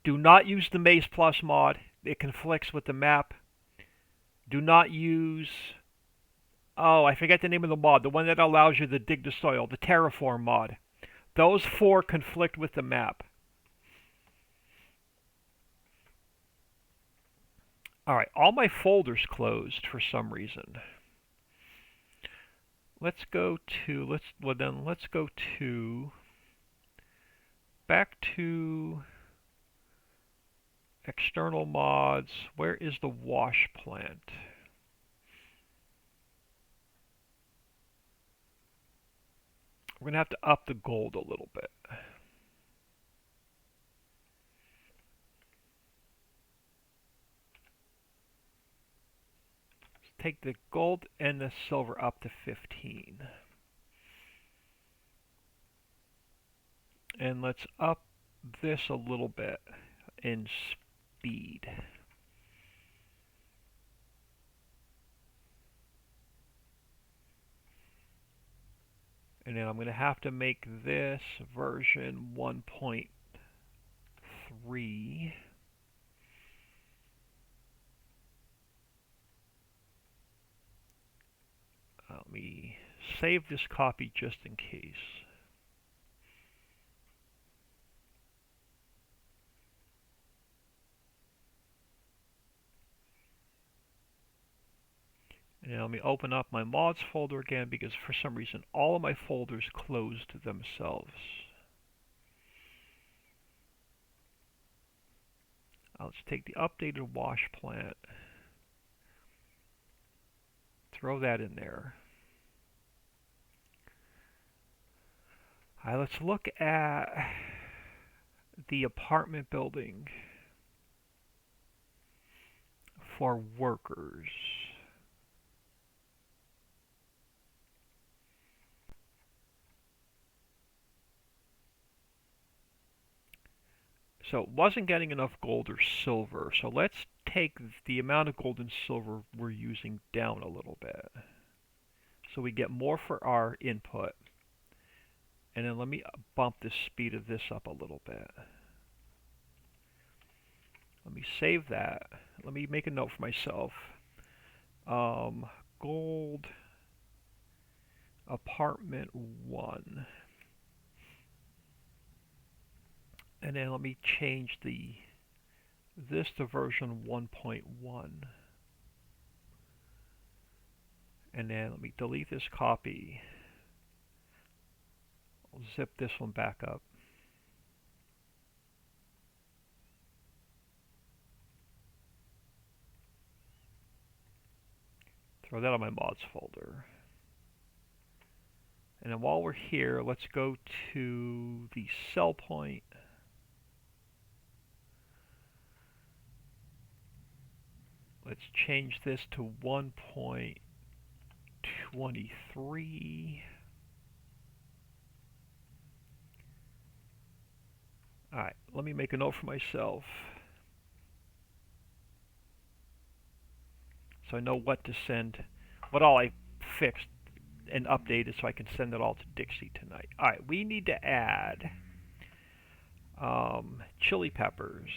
Do not use the Maze Plus mod. It conflicts with the map. Do not use... Oh, I forget the name of the mod. The one that allows you to dig the soil. The Terraform mod. Those four conflict with the map. Alright, all my folders closed for some reason. Let's go to... Let's go to... Back to... External mods. Where is the wash plant? We're going to have to up the gold a little bit. Let's take the gold and the silver up to 15. And let's up this a little bit in speed. And then I'm going to have to make this version 1.3. Let me save this copy just in case. And let me open up my mods folder again because for some reason all of my folders closed themselves. Let's take the updated wash plant. Throw that in there. Alright, let's look at the apartment building for workers. So it wasn't getting enough gold or silver. So let's take the amount of gold and silver we're using down a little bit. So we get more for our input. And then let me bump the speed of this up a little bit. Let me save that. Let me make a note for myself. Gold apartment 1. And then let me change this to version 1.1. And then let me delete this copy. I'll zip this one back up. Throw that on my mods folder. And then while we're here, let's go to the cell point. Let's change this to 1.23. Alright, let me make a note for myself, so I know what to send, what all I fixed and updated, so I can send it all to Dixie tonight. Alright, we need to add chili peppers.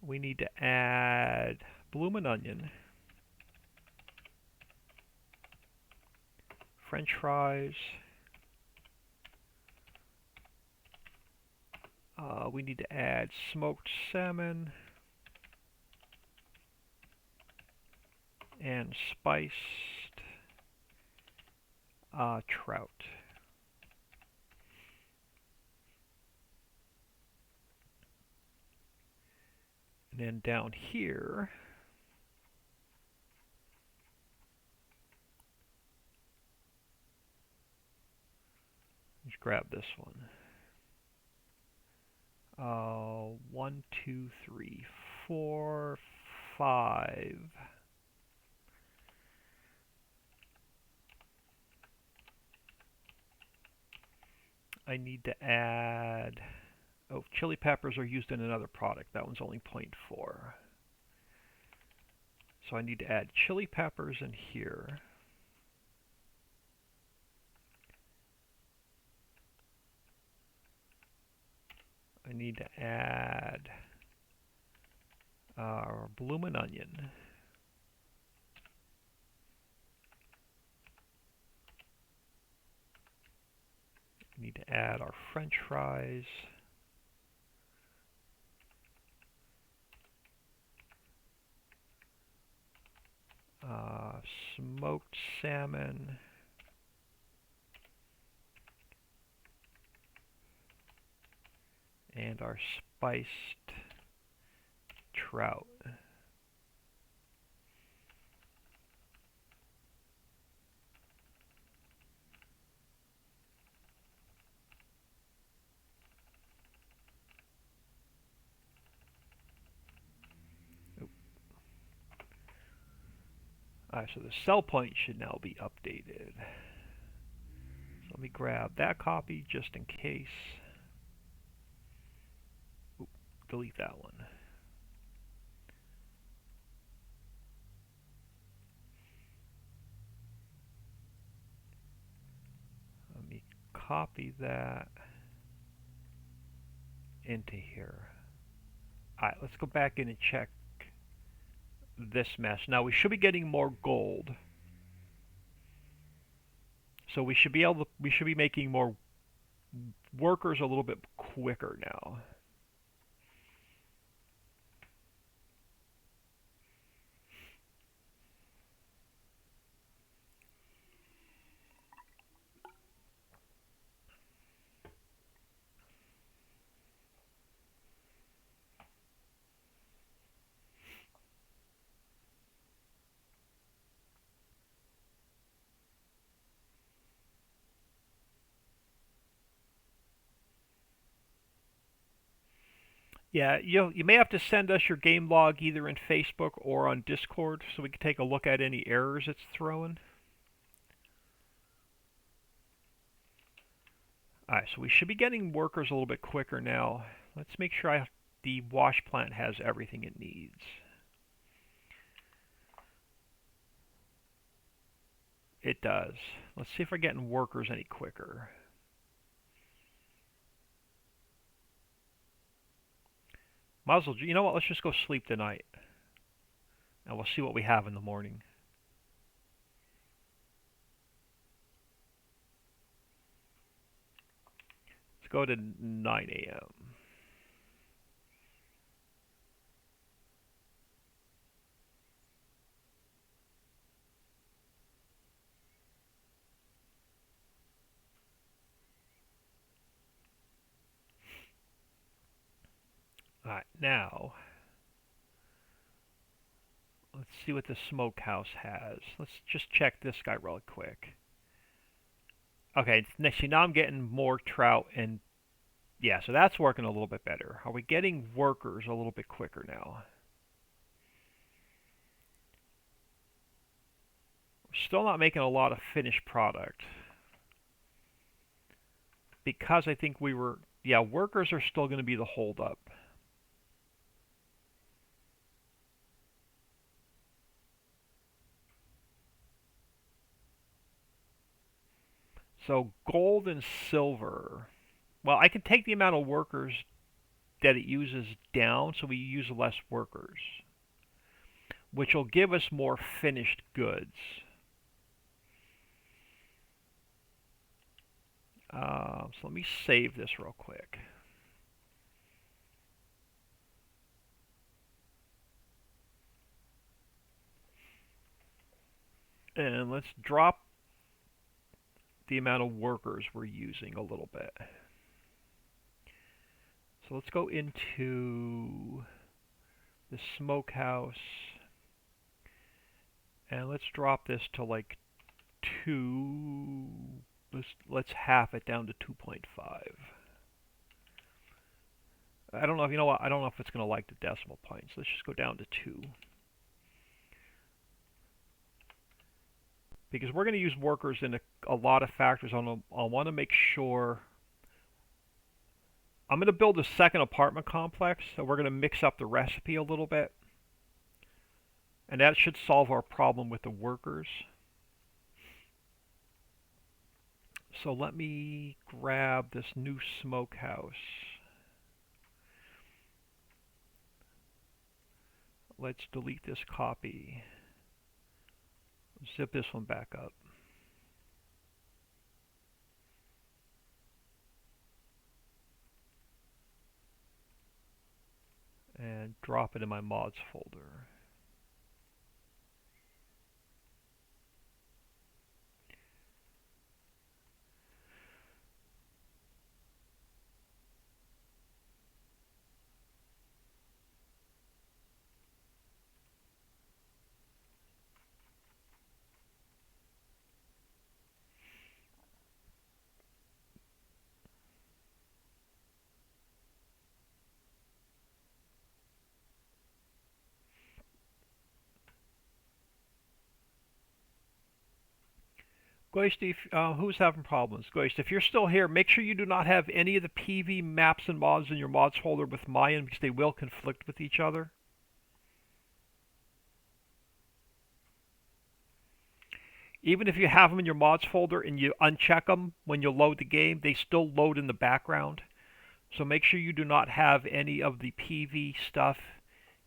We need to add bloomin' onion, French fries. We need to add smoked salmon and spiced trout. And then down here, let's grab this one. 1, 2, 3, 4, 5. I need to add, oh, chili peppers are used in another product. That one's only 0.4. So I need to add chili peppers in here. I need to add bloomin' onion. We need to add our French fries. Smoked salmon. And our spiced trout. Alright, so the cell point should now be updated. So let me grab that copy just in case. Oop, delete that one. Let me copy that into here. Alright, let's go back in and check this mess. Now we should be getting more gold. So we should be making more workers a little bit quicker now. Yeah, you may have to send us your game log either in Facebook or on Discord so we can take a look at any errors it's throwing. Alright, so we should be getting workers a little bit quicker now. Let's make sure the wash plant has everything it needs. It does. Let's see if we're getting workers any quicker. Might as well, you know what? Let's just go sleep tonight, and we'll see what we have in the morning. Let's go to 9 a.m. All right, now let's see what the smokehouse has. Let's just check this guy really quick. Okay, see now I'm getting more trout and yeah, so that's working a little bit better. Are we getting workers a little bit quicker now? We're still not making a lot of finished product because I think yeah, workers are still going to be the holdup. So gold and silver. Well, I can take the amount of workers that it uses down so we use less workers, which will give us more finished goods. So let me save this real quick. And let's drop the amount of workers we're using a little bit. So let's go into the smokehouse and let's drop this to like 2. Let's half it down to 2.5. I don't know if you know what I don't know if it's going to like the decimal points. Let's just go down to 2. Because we're going to use workers in a lot of factors. I want to make sure. I'm going to build a second apartment complex, so we're going to mix up the recipe a little bit. And that should solve our problem with the workers. So let me grab this new smokehouse. Let's delete this copy. Zip this one back up. And drop it in my mods folder. Goist, who's having problems? Goist, if you're still here, make sure you do not have any of the PV maps and mods in your mods folder with Mayan because they will conflict with each other. Even if you have them in your mods folder and you uncheck them when you load the game, they still load in the background. So make sure you do not have any of the PV stuff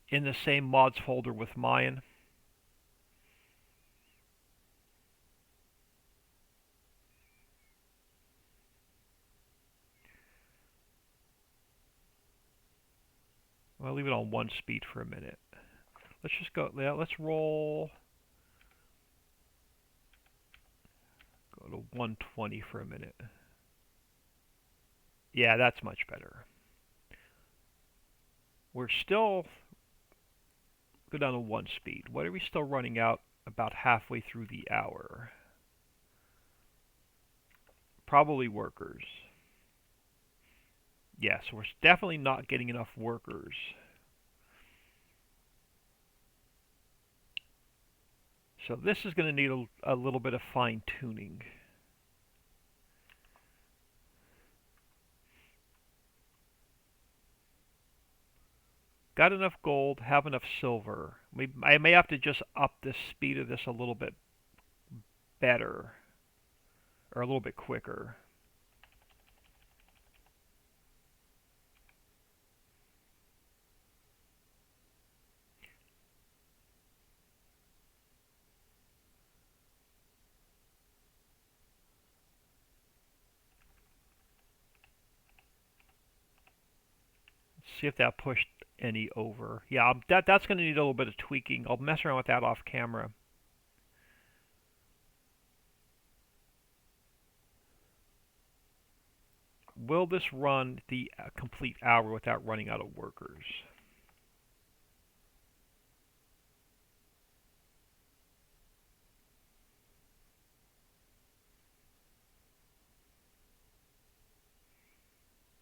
in the same mods folder with Mayan. I'll leave it on 1 speed for a minute. Let's just go, yeah, let's roll. Go to 120 for a minute. Yeah, that's much better. We're still, go down to 1 speed. What are we still running out about halfway through the hour? Probably workers. Yes, we're definitely not getting enough workers. So this is going to need a little bit of fine tuning. Got enough gold, have enough silver. I may have to just up the speed of this a little bit better, or a little bit quicker. See if that pushed any over. Yeah, that's going to need a little bit of tweaking. I'll mess around with that off camera. Will this run the complete hour without running out of workers?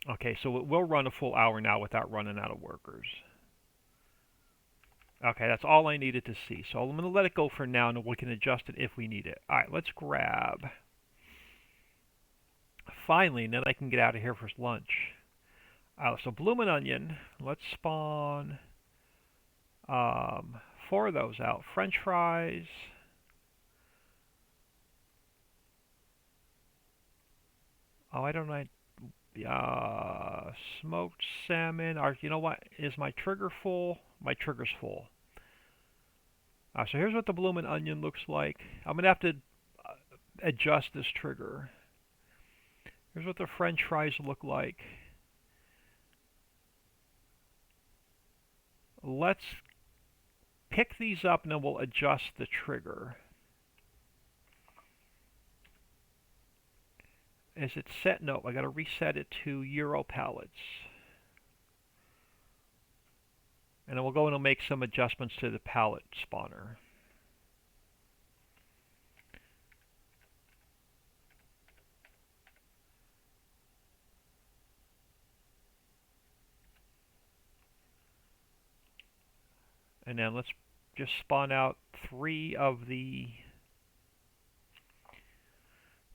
Okay, so it will run a full hour now without running out of workers. Okay, that's all I needed to see. So I'm going to let it go for now, and we can adjust it if we need it. All right, let's grab. Finally, and then I can get out of here for lunch. So Bloomin' Onion. Let's spawn 4 of those out. French fries. Oh, I don't know. Smoked salmon. Or you know what? Is my trigger full? My trigger's full. So here's what the Bloomin' Onion looks like. I'm gonna have to adjust this trigger. Here's what the French fries look like. Let's pick these up and then we'll adjust the trigger. Is it set? No, I gotta reset it to Euro pallets. And then we'll go in and make some adjustments to the pallet spawner. And then let's just spawn out 3 of the...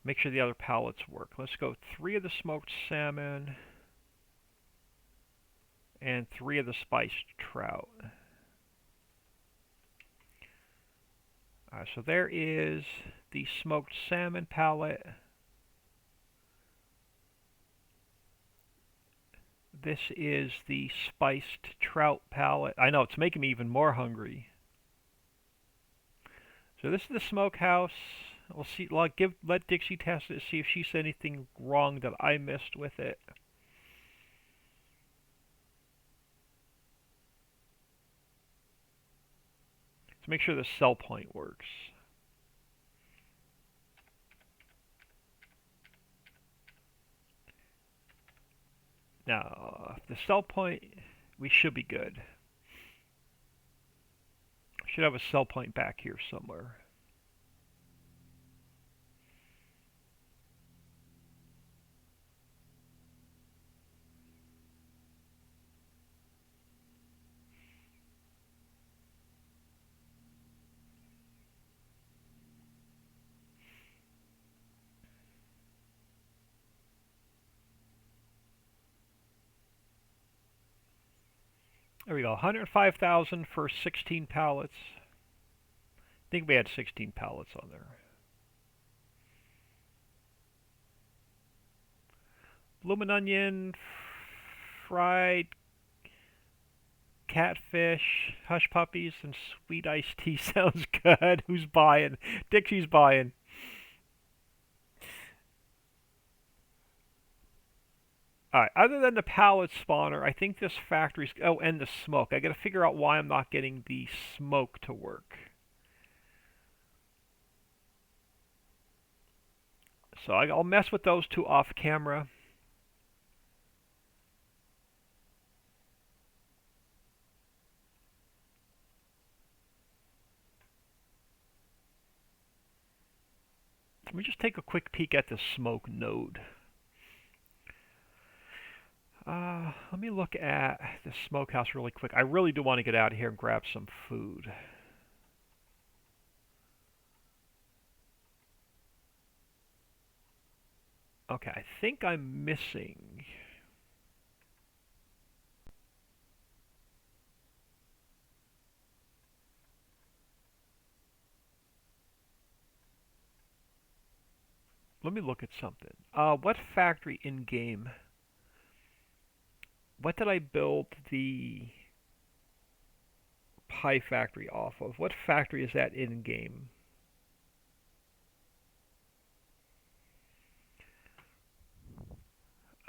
Make sure the other pallets work. Let's go 3 of the smoked salmon and 3 of the spiced trout. So there is the smoked salmon pallet. This is the spiced trout palette. I know, it's making me even more hungry. So this is the smokehouse. We'll see. Let Dixie test it, see if she said anything wrong that I missed with it. Let's make sure the sell point works. Now, the sell point, we should be good. Should have a sell point back here somewhere. There we go, 105,000 for 16 pallets. I think we had 16 pallets on there. Bloomin' Onion, fried catfish, hush puppies, and sweet iced tea sounds good. Who's buying? Dixie's buying. Alright, other than the pallet spawner, I think this factory's... Oh, and the smoke. I gotta figure out why I'm not getting the smoke to work. So I'll mess with those 2 off camera. Let me just take a quick peek at the smoke node. Let me look at the smokehouse really quick. I really do want to get out of here and grab some food. Okay, I think I'm missing... Let me look at something. What factory in game? What did I build the Pi factory off of? What factory is that in game?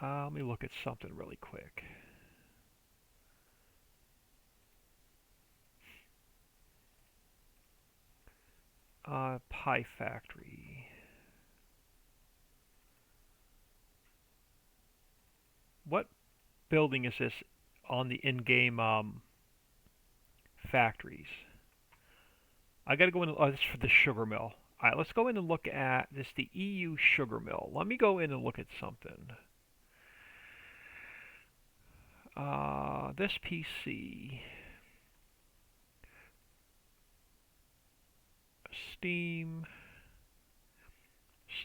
Let me look at something really quick. Pi factory. What building is this on the in-game factories? I gotta go in. Oh, this is for the sugar mill. All right, let's go in and look at this. The EU sugar mill. Let me go in and look at something. This PC. Steam.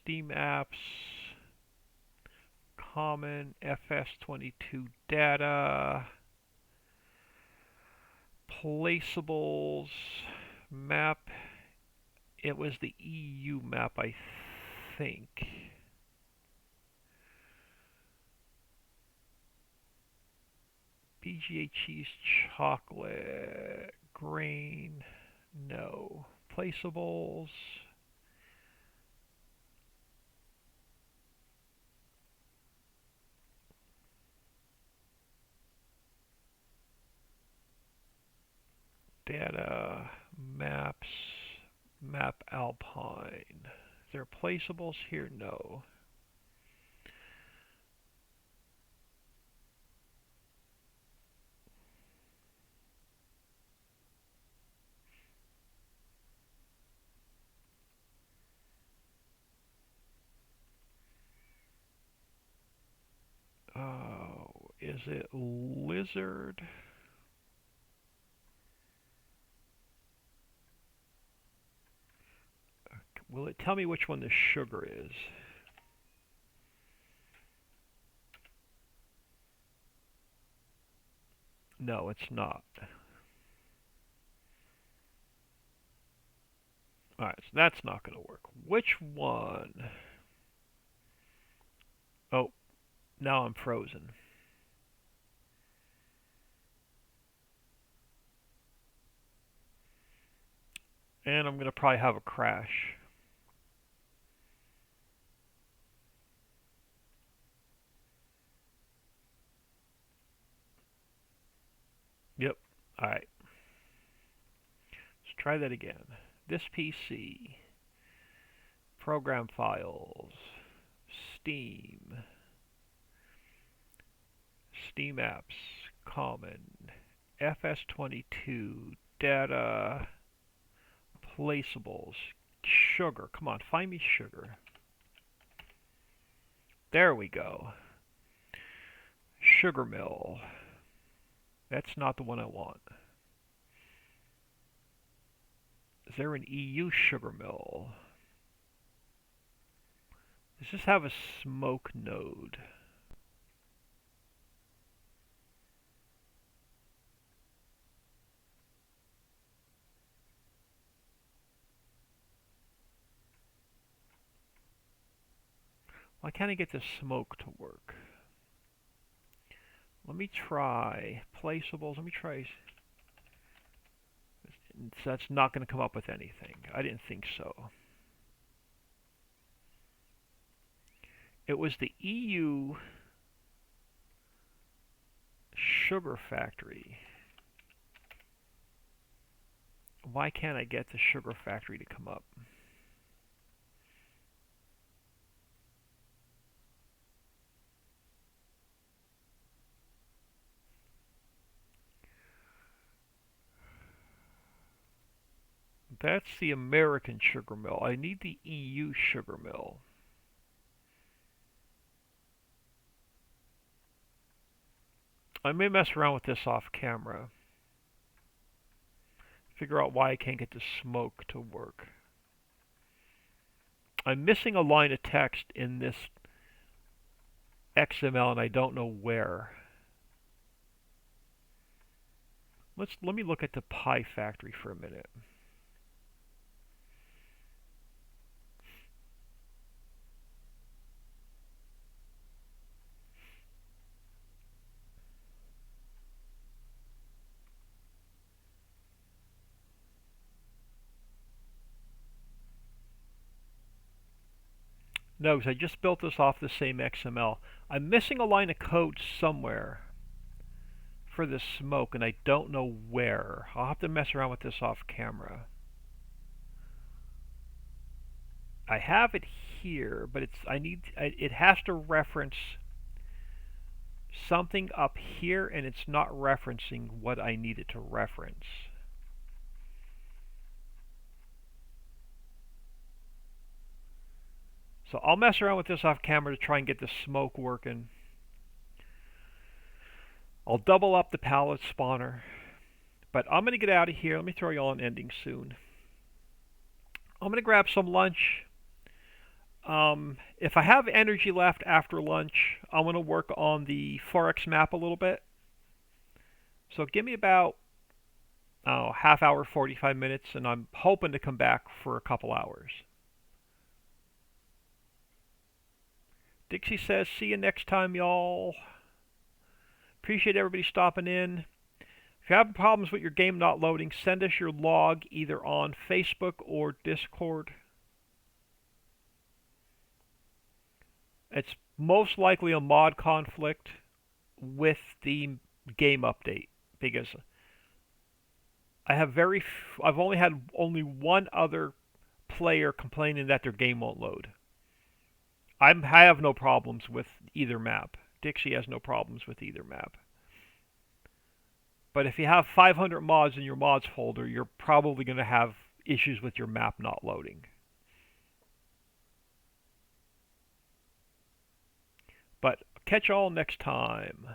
Steam apps. Common FS22 data. Placeables. Map. It was the EU map, I think. PGA cheese, chocolate, grain, no. Placeables. Data, maps, map Alpine. Is there placeables here? No. Oh, is it lizard? Will it tell me which one the sugar is? No, it's not. Alright, so that's not going to work. Which one? Oh, now I'm frozen. And I'm going to probably have a crash. Yep. Alright. Let's try that again. This PC. Program files. Steam. Steam apps. Common. FS22. Data. Placeables. Sugar. Come on, find me sugar. There we go. Sugar mill. That's not the one I want. Is there an EU sugar mill? Does this have a smoke node? Why can't I get the smoke to work? Let me try placeables. Let me try. So that's not going to come up with anything. I didn't think so. It was the EU sugar factory. Why can't I get the sugar factory to come up? That's the American sugar mill. I need the EU sugar mill. I may mess around with this off camera. Figure out why I can't get the smoke to work. I'm missing a line of text in this XML and I don't know where. Let me look at the Pi factory for a minute. No, because I just built this off the same XML. I'm missing a line of code somewhere for the smoke, and I don't know where. I'll have to mess around with this off camera. I have it here, but it has to reference something up here, and it's not referencing what I need it to reference. So I'll mess around with this off camera to try and get the smoke working. I'll double up the pallet spawner. But I'm going to get out of here. Let me throw y'all an ending soon. I'm going to grab some lunch. If I have energy left after lunch, I'm going to work on the Forex map a little bit. So give me about half hour, 45 minutes, and I'm hoping to come back for a couple hours. Dixie says, see you next time, y'all. Appreciate everybody stopping in. If you're having problems with your game not loading, send us your log either on Facebook or Discord. It's most likely a mod conflict with the game update, because I've only had one other player complaining that their game won't load. I have no problems with either map. Dixie has no problems with either map. But if you have 500 mods in your mods folder, you're probably going to have issues with your map not loading. But catch y'all next time.